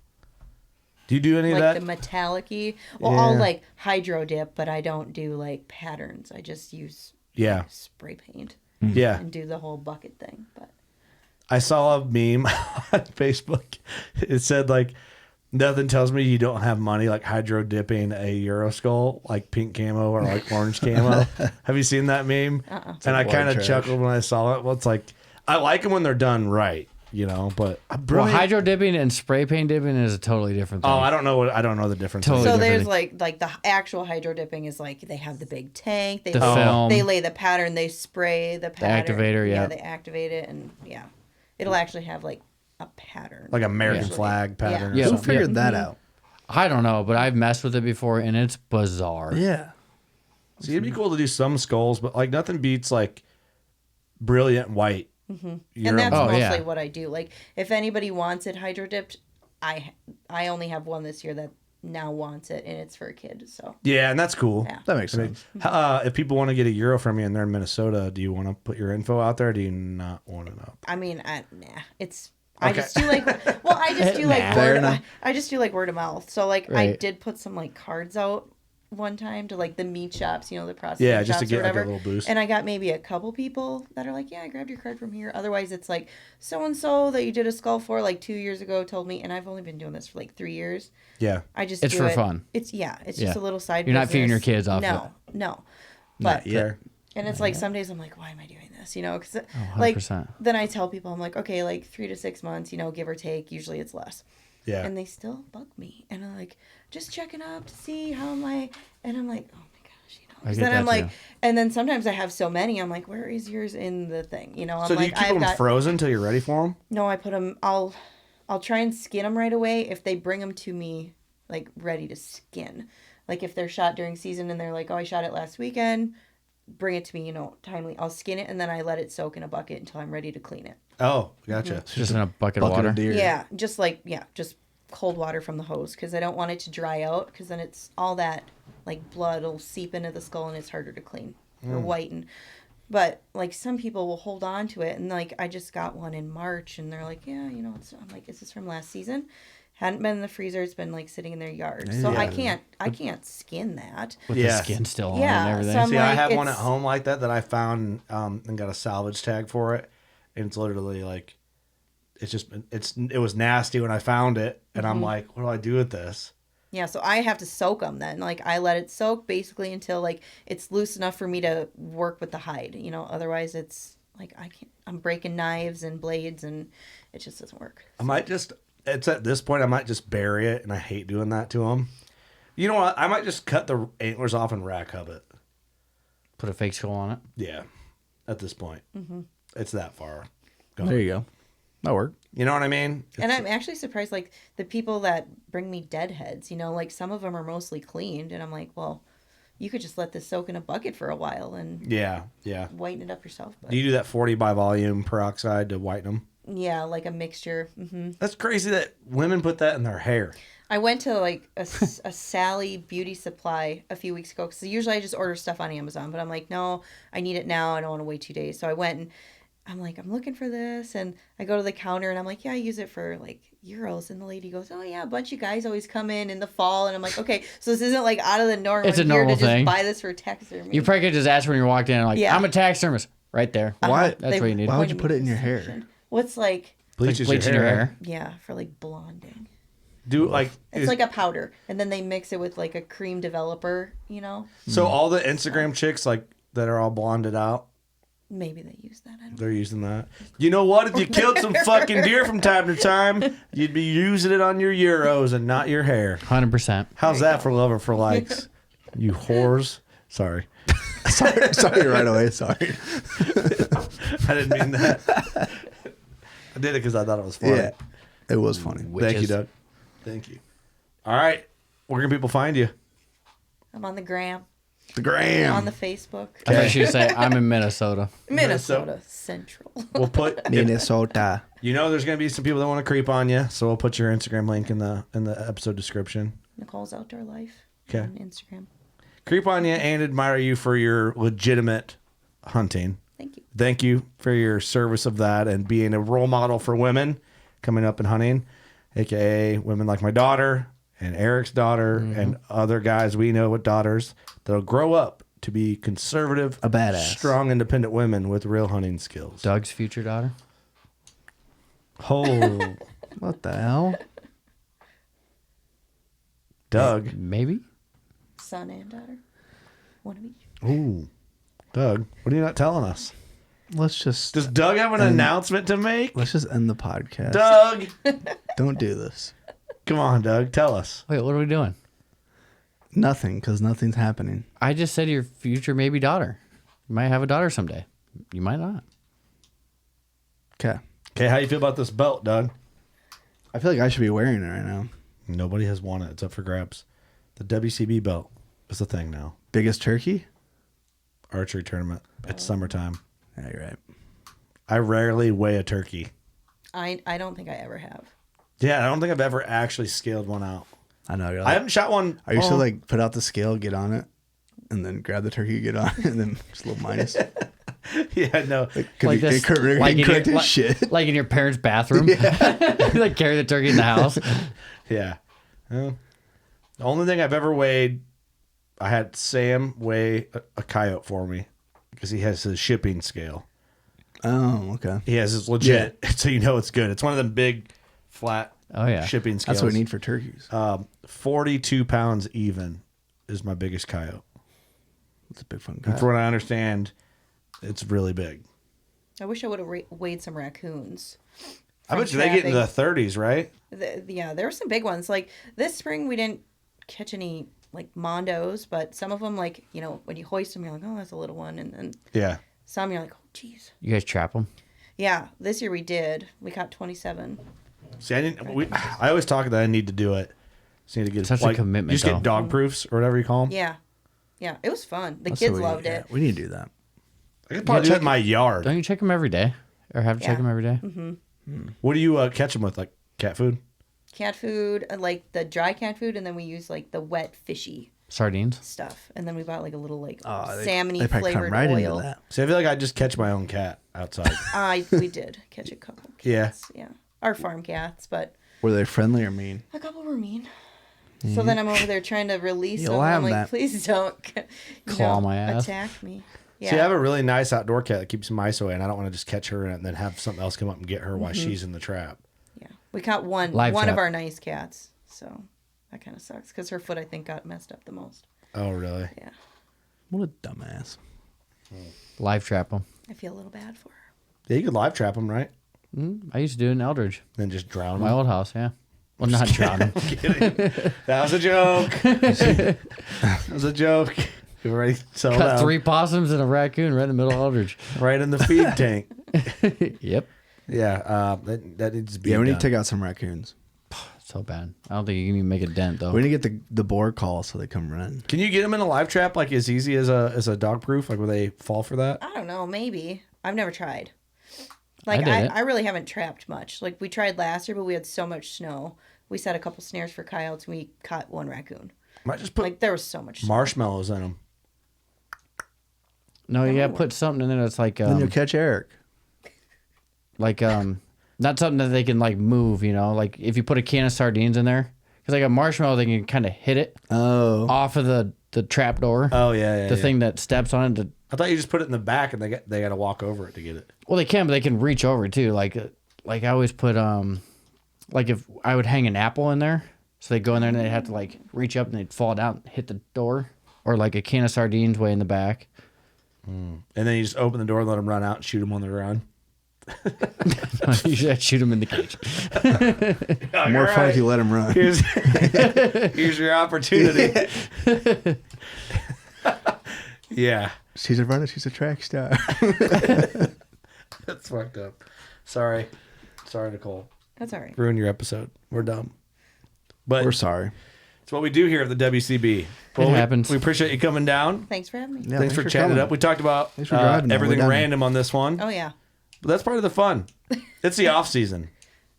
Speaker 1: Do you do any of
Speaker 4: Like
Speaker 1: that?
Speaker 4: the metallic-y. Well, I'll like hydro dip, but I don't do like patterns. I just use spray paint
Speaker 1: Yeah.
Speaker 4: and do the whole bucket thing. But
Speaker 1: I saw a meme on Facebook. It said, like, nothing tells me you don't have money like hydro dipping a Euro skull, like pink camo or like orange camo. Have you seen that meme? And I kind of chuckled when I saw it. Well, it's like, I like them when they're done right, you know, but
Speaker 2: Well, hydro dipping and spray paint dipping is a totally different thing.
Speaker 1: Oh, I don't know the difference.
Speaker 2: Totally
Speaker 4: so
Speaker 2: different
Speaker 4: there's
Speaker 2: thing.
Speaker 4: like the actual hydro dipping is like they have the big tank. They
Speaker 2: The film.
Speaker 4: They lay the pattern. They spray the pattern.
Speaker 2: activator, yeah.
Speaker 4: They activate it, and it'll actually have like a pattern,
Speaker 1: Like American
Speaker 4: usually.
Speaker 1: flag pattern.
Speaker 2: Yeah.
Speaker 1: Or
Speaker 3: Who
Speaker 1: something.
Speaker 3: figured that out?
Speaker 2: I don't know, but I've messed with it before, and it's bizarre.
Speaker 3: Yeah.
Speaker 1: See, it'd be cool to do some skulls, but like nothing beats like brilliant white.
Speaker 4: And
Speaker 1: Euro.
Speaker 4: that's
Speaker 2: Oh,
Speaker 4: mostly
Speaker 2: yeah.
Speaker 4: what I do. Like if anybody wants it hydro dipped, I only have one this year that now wants it, and it's for a kid. So
Speaker 1: Yeah, and that's cool.
Speaker 4: Yeah.
Speaker 3: That makes sense.
Speaker 1: If people want to get a Euro from you and they're in Minnesota, do you want to put your info out there? Or do you not want to know?
Speaker 4: I mean, it's. I
Speaker 1: Okay.
Speaker 4: just do like I just do like
Speaker 2: Fair
Speaker 3: enough.
Speaker 4: I just do like word of mouth. So like I
Speaker 2: Right.
Speaker 4: did put some like cards out one time to like the meat shops, the processing
Speaker 1: Yeah, just to
Speaker 4: shops
Speaker 1: get
Speaker 4: or
Speaker 1: like a
Speaker 4: whatever.
Speaker 1: little boost.
Speaker 4: And I got maybe a couple people that are like, yeah, I grabbed your card from here. Otherwise, it's like so and so that you did a skull for like 2 years ago told me, and I've only been doing this for like 3 years.
Speaker 1: Yeah.
Speaker 4: I just
Speaker 2: It's
Speaker 4: do
Speaker 2: for
Speaker 4: it.
Speaker 2: fun.
Speaker 4: It's
Speaker 2: Yeah.
Speaker 4: just a little side.
Speaker 2: You're not feeding your
Speaker 4: business.
Speaker 2: kids off
Speaker 4: No, but
Speaker 1: Fair.
Speaker 4: and it's like some days I'm like, why am I doing this? Because like
Speaker 2: 100%.
Speaker 4: then I tell people I'm like, okay, like 3 to 6 months, give or take. Usually it's less.
Speaker 1: Yeah.
Speaker 4: And they still bug me, and I'm like, just checking up to see how am I, and I'm like, oh my
Speaker 2: I get
Speaker 4: Then I'm
Speaker 2: that,
Speaker 4: like,
Speaker 2: too.
Speaker 4: and then sometimes I have so many. I'm like, where is yours in the thing? You know, I'm
Speaker 1: So do you
Speaker 4: like,
Speaker 1: keep them frozen until you're ready for them?
Speaker 4: No, I put them. I'll try and skin them right away if they bring them to me like ready to skin. Like if they're shot during season and they're like, oh, I shot it last weekend, bring it to me, timely. I'll skin it and then I let it soak in a bucket until I'm ready to clean it.
Speaker 1: Oh, gotcha.
Speaker 4: Mm-hmm.
Speaker 2: Just in a bucket of water.
Speaker 3: deer.
Speaker 4: Yeah, just cold water from the hose because I don't want it to dry out because then it's all that like blood will seep into the skull and it's harder to clean or whiten. But like some people will hold on to it and like I just got one in March and they're like, yeah, I'm like, is this from last season? Hadn't been in the freezer. It's been like sitting in their yard. So
Speaker 3: Yeah.
Speaker 4: I can't skin that.
Speaker 2: With
Speaker 1: Yeah.
Speaker 2: the skin still on
Speaker 4: Yeah,
Speaker 2: and everything.
Speaker 4: so I'm
Speaker 1: See, I
Speaker 4: like,
Speaker 1: have one at
Speaker 4: it's-
Speaker 1: home like that I found and got a salvage tag for it. And it's literally like, it was nasty when I found it. And I'm like, what do I do with this?
Speaker 4: Yeah, so I have to soak them then. Like I let it soak basically until like it's loose enough for me to work with the hide. Otherwise it's like I'm breaking knives and blades and it just doesn't work.
Speaker 1: It's at this point, I might just bury it. And I hate doing that to them. You know what? I might just cut the antlers off and rack hub it.
Speaker 2: Put a fake skull on it.
Speaker 1: Yeah. At this point. It's that far.
Speaker 3: There you go. That work.
Speaker 1: You know what I mean?
Speaker 4: And I'm actually surprised, like, the people that bring me dead heads, like, some of them are mostly cleaned. And I'm like, well, you could just let this soak in a bucket for a while and
Speaker 1: Yeah.
Speaker 4: whiten it up yourself. But
Speaker 1: Do you do that 40 by volume peroxide to whiten them?
Speaker 4: yeah, like a mixture.
Speaker 1: That's crazy that women put that in their hair.
Speaker 4: I went to, like, a Sally Beauty Supply a few weeks ago. Because usually I just order stuff on Amazon. But I'm like, no, I need it now. I don't want to wait 2 days. So I went and I'm like, I'm looking for this. And I go to the counter and I'm like, yeah, I use it for like euros. And the lady goes, oh yeah, a bunch of guys always come in the fall. And I'm like, okay, so this isn't like out of the norm.
Speaker 2: It's
Speaker 4: We're
Speaker 2: a
Speaker 4: here
Speaker 2: normal
Speaker 4: to
Speaker 2: thing.
Speaker 4: Just buy this for taxidermy.
Speaker 2: You probably could just ask when you walked in, like,
Speaker 4: Yeah.
Speaker 2: I'm a taxidermist. Right there.
Speaker 3: Why?
Speaker 2: That's what you need.
Speaker 3: Why would you
Speaker 4: pointed
Speaker 3: put
Speaker 4: me
Speaker 3: it in your
Speaker 4: this
Speaker 3: hair?
Speaker 4: section. What's like,
Speaker 1: Bleaches
Speaker 2: Bleaching your hair.
Speaker 4: yeah, for like blonding.
Speaker 1: Do like
Speaker 4: It's like a powder. And then they mix it with like a cream developer,
Speaker 1: so all the Instagram chicks like that are all blonded out,
Speaker 4: Maybe they use that. I don't know.
Speaker 1: they're using that. You know what? If you killed some fucking deer from time to time, you'd be using it on your euros and not your hair.
Speaker 2: 100%.
Speaker 1: How's that for love or for likes? You whores. Sorry.
Speaker 3: Sorry, right away. Sorry.
Speaker 1: I didn't mean that. I did it because I thought it was funny.
Speaker 3: Yeah, it was funny.
Speaker 1: Thank you,
Speaker 2: Witches.
Speaker 1: Doug. Thank you. All right. Where can people find you?
Speaker 4: I'm on the gram,
Speaker 3: The gram.
Speaker 4: on the Facebook.
Speaker 2: I thought you would say, I'm in Minnesota.
Speaker 4: Minnesota Central.
Speaker 1: We'll put
Speaker 3: Minnesota.
Speaker 1: there's going to be some people that want to creep on you, so we'll put your Instagram link in the episode description.
Speaker 4: Nicole's Outdoor Life
Speaker 1: Okay.
Speaker 4: on Instagram.
Speaker 1: Creep on you and admire you for your legitimate hunting.
Speaker 4: Thank you.
Speaker 1: Thank you for your service of that and being a role model for women coming up and hunting, aka women like my daughter and Eric's daughter and other guys we know with daughters that'll grow up to be conservative,
Speaker 3: A badass.
Speaker 1: strong, independent women with real hunting skills.
Speaker 2: Doug's future daughter.
Speaker 1: Oh,
Speaker 3: What the hell?
Speaker 1: Doug.
Speaker 2: Maybe.
Speaker 4: Son and daughter. One of each.
Speaker 1: Ooh, Doug. What are you not telling us?
Speaker 3: Let's just
Speaker 1: Does Doug have an announcement to make?
Speaker 3: let's just end the podcast.
Speaker 1: Doug,
Speaker 3: Don't do this.
Speaker 1: come on, Doug. Tell us.
Speaker 2: Wait, what are we doing?
Speaker 3: Nothing, because nothing's happening.
Speaker 2: I just said your future maybe daughter. You might have a daughter someday. You might not.
Speaker 3: Okay.
Speaker 1: Okay, how you feel about this belt, Doug?
Speaker 3: I feel like I should be wearing it right now.
Speaker 1: Nobody has won it. It's up for grabs. The WCB belt is the thing now.
Speaker 3: Biggest turkey?
Speaker 1: Archery tournament. It's summertime.
Speaker 3: Yeah, you're right.
Speaker 1: I rarely weigh a turkey.
Speaker 4: I don't think I ever have.
Speaker 1: Yeah, I don't think I've ever actually scaled one out.
Speaker 3: I know. You're
Speaker 1: I
Speaker 3: like,
Speaker 1: haven't shot one.
Speaker 3: I used to like put out the scale, get on it, and then grab the turkey, get on it, and then just a little minus.
Speaker 1: Yeah, no.
Speaker 3: Could
Speaker 2: Like
Speaker 3: be
Speaker 2: this-
Speaker 3: incorrect,
Speaker 2: like in
Speaker 3: incorrect
Speaker 2: your-
Speaker 3: as shit.
Speaker 2: Like in your parents' bathroom. You like carry the turkey in the house.
Speaker 1: Yeah. Well, the only thing I've ever weighed, I had Sam weigh a coyote for me because he has his shipping scale.
Speaker 3: Oh, okay.
Speaker 1: He has his legit, so you know it's good. It's one of them big, flat
Speaker 2: Oh, yeah.
Speaker 1: shipping scales.
Speaker 3: That's what we need for turkeys.
Speaker 1: 42 pounds even is my biggest coyote.
Speaker 3: It's a big fun
Speaker 1: And
Speaker 3: guy.
Speaker 1: for what I understand, it's really big.
Speaker 4: I wish I would have weighed some raccoons.
Speaker 1: I
Speaker 4: from
Speaker 1: bet you they get into the
Speaker 4: trapping.
Speaker 1: 30s, right?
Speaker 4: Yeah, there were some big ones. Like this spring, we didn't catch any like mondos, but some of them, like, you know, when you hoist them, you're like, oh, that's a little one. And then
Speaker 1: Yeah.
Speaker 4: some you're like, oh, geez.
Speaker 2: You guys trap them?
Speaker 4: Yeah, this year we did. We caught 27.
Speaker 1: See, I always talk that I need to do it. Just need to get
Speaker 2: Such a commitment,
Speaker 1: You just
Speaker 2: though.
Speaker 1: get dog proofs or whatever you call them.
Speaker 4: Yeah. Yeah, it was fun. The
Speaker 3: That's
Speaker 4: kids
Speaker 3: what
Speaker 4: loved it.
Speaker 3: We need to do that.
Speaker 1: I could probably check my yard.
Speaker 2: Don't you check them every day? Or have to check
Speaker 4: Yeah.
Speaker 2: them every day?
Speaker 1: What do you catch them with? Like cat food?
Speaker 4: Cat food, like the dry cat food, and then we use like the wet fishy
Speaker 2: Sardines?
Speaker 4: stuff. And then we bought like a little like
Speaker 3: They
Speaker 4: salmon-y
Speaker 3: probably come
Speaker 4: flavored
Speaker 3: right
Speaker 4: oil.
Speaker 3: into that.
Speaker 1: See, I feel like I just catch my own cat outside.
Speaker 4: We did catch a couple
Speaker 1: Yeah.
Speaker 4: cats. Yeah. Our farm cats, but
Speaker 3: Were they friendly or mean?
Speaker 4: a couple were mean. So then I'm over there trying to release
Speaker 3: You'll
Speaker 4: them. I'm
Speaker 3: have
Speaker 4: like,
Speaker 3: that.
Speaker 4: please don't
Speaker 2: Claw my ass.
Speaker 4: attack me. Yeah.
Speaker 1: See, I have a really nice outdoor cat that keeps mice away, and I don't want to just catch her and then have something else come up and get her while she's in the trap.
Speaker 4: Yeah. We caught one
Speaker 2: Live
Speaker 4: of
Speaker 2: trap.
Speaker 4: our nice cats. So that kind of sucks because her foot, I think, got messed up the most.
Speaker 1: Oh, really?
Speaker 4: Yeah.
Speaker 3: What a dumbass.
Speaker 2: Live trap them.
Speaker 4: I feel a little bad for her.
Speaker 1: Yeah, you could live trap them, right?
Speaker 2: I used to do it in Eldridge.
Speaker 1: Then just drown
Speaker 2: My
Speaker 1: them.
Speaker 2: old house, yeah. Well, not drown them.
Speaker 1: That was a joke. That was a joke. You already settled
Speaker 2: Cut
Speaker 1: down.
Speaker 2: 3 possums and a raccoon right in the middle of Eldridge.
Speaker 1: Right in the feed tank.
Speaker 2: Yep.
Speaker 1: Yeah, that needs to be
Speaker 3: Yeah, we need
Speaker 1: done.
Speaker 3: to take out some raccoons.
Speaker 2: So bad. I don't think you can even make a dent, though.
Speaker 3: We need to get the board call so they come run.
Speaker 1: Can you get them in a live trap like as easy as a dog proof? Like where they fall for that?
Speaker 4: I don't know. Maybe. I've never tried. Like,
Speaker 2: did it.
Speaker 4: I really haven't trapped much. Like, we tried last year, but we had so much snow. We set a couple snares for coyotes, and we caught one raccoon.
Speaker 1: Might just put
Speaker 4: Like, there was so much snow.
Speaker 1: marshmallows in them.
Speaker 2: No, you gotta put something in there that's like,
Speaker 3: Then you'll catch Eric.
Speaker 2: not something that they can like move, you know? Like if you put a can of sardines in there, because like a marshmallow, they can kind of hit it
Speaker 3: Oh.
Speaker 2: off of the trap door.
Speaker 1: Oh yeah,
Speaker 2: the thing that steps on it.
Speaker 1: I thought you just put it in the back and they got to walk over it to get it.
Speaker 2: Well, they can, but they can reach over it too. Like I always put like if I would hang an apple in there, so they go in there and they'd have to like reach up and they'd fall down, and hit the door, or like a can of sardines way in the back.
Speaker 1: And then you just open the door, let them run out, and shoot them on the run.
Speaker 2: Usually I'd shoot them in the cage.
Speaker 3: More fun if you let him run.
Speaker 1: Here's your opportunity. Yeah,
Speaker 3: She's a runner. She's a track star.
Speaker 1: that's fucked up. Sorry, Nicole.
Speaker 4: That's all right.
Speaker 1: Ruin your episode. We're dumb. But
Speaker 3: We're sorry.
Speaker 1: it's what we do here at the WCB.
Speaker 2: It happens.
Speaker 1: We appreciate you coming down.
Speaker 4: Thanks for having me.
Speaker 3: Yeah,
Speaker 1: thanks for chatting it
Speaker 3: coming.
Speaker 1: up. We talked about
Speaker 3: Thanks for driving, though.
Speaker 1: everything
Speaker 3: We're done.
Speaker 1: random on this one.
Speaker 4: Oh, yeah.
Speaker 1: But that's part of the fun. It's the off season,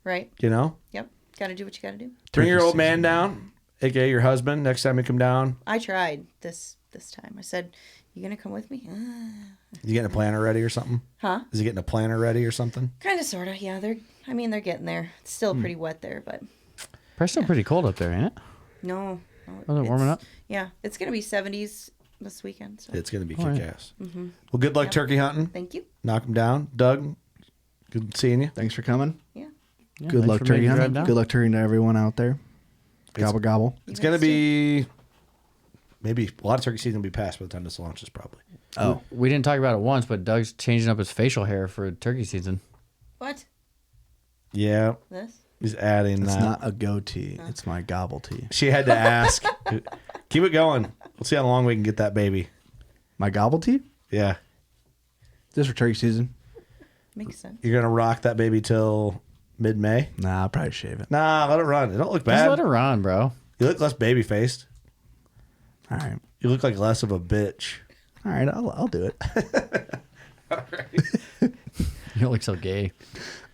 Speaker 4: Right.
Speaker 1: you know?
Speaker 4: Yep. Got to do what you got to do.
Speaker 1: Bring your
Speaker 3: Turkey
Speaker 1: old man
Speaker 3: season.
Speaker 1: down, aka your husband, next time you come down.
Speaker 4: I tried this time. I said, you going to come with me?
Speaker 1: You getting a planner ready or something?
Speaker 4: Huh?
Speaker 1: Is he getting a planner ready or something?
Speaker 4: Kind of, sort of. Yeah, they're getting there. It's still pretty wet there, but
Speaker 2: It's still pretty cold up there, ain't it?
Speaker 4: no.
Speaker 2: Oh, is it warming up?
Speaker 4: Yeah. It's going to be 70s this weekend. So
Speaker 1: It's going to be
Speaker 2: All right.
Speaker 1: kick-ass. Well, good luck turkey hunting.
Speaker 4: thank you.
Speaker 1: Knock him down. Doug, good seeing you.
Speaker 3: Thanks for coming.
Speaker 4: Yeah.
Speaker 2: Yeah,
Speaker 3: Good
Speaker 2: thanks
Speaker 3: luck
Speaker 2: for
Speaker 3: turkey
Speaker 2: making the drive
Speaker 3: hunting.
Speaker 2: down.
Speaker 3: Good luck turkey to everyone out there. Gobble gobble.
Speaker 1: It's
Speaker 4: You
Speaker 1: going to
Speaker 4: guys too.
Speaker 1: be maybe a lot of turkey season will be past by the time this launches, probably.
Speaker 3: Oh,
Speaker 2: We didn't talk about it once, but Doug's changing up his facial hair for turkey season.
Speaker 4: What?
Speaker 1: Yeah,
Speaker 4: This?
Speaker 1: he's adding
Speaker 3: it's
Speaker 1: that.
Speaker 3: not a goatee. It's my gobble tee.
Speaker 1: She had to ask. Keep it going. We'll see how long we can get that baby.
Speaker 3: My gobble tee?
Speaker 1: Yeah.
Speaker 3: Just for turkey season?
Speaker 4: Makes sense.
Speaker 1: You're going to rock that baby till mid-May?
Speaker 3: Nah, I'll probably shave it.
Speaker 1: Nah, let it run. It don't look
Speaker 2: Just
Speaker 1: bad.
Speaker 2: let her run, bro.
Speaker 1: You look less baby-faced.
Speaker 3: All right.
Speaker 1: You look like less of a bitch.
Speaker 3: All right, I'll do it.
Speaker 2: You don't look so gay.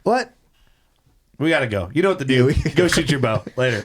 Speaker 3: What?
Speaker 1: We got to go. You know what to do.
Speaker 3: Yeah,
Speaker 1: Go shoot your bow. Later.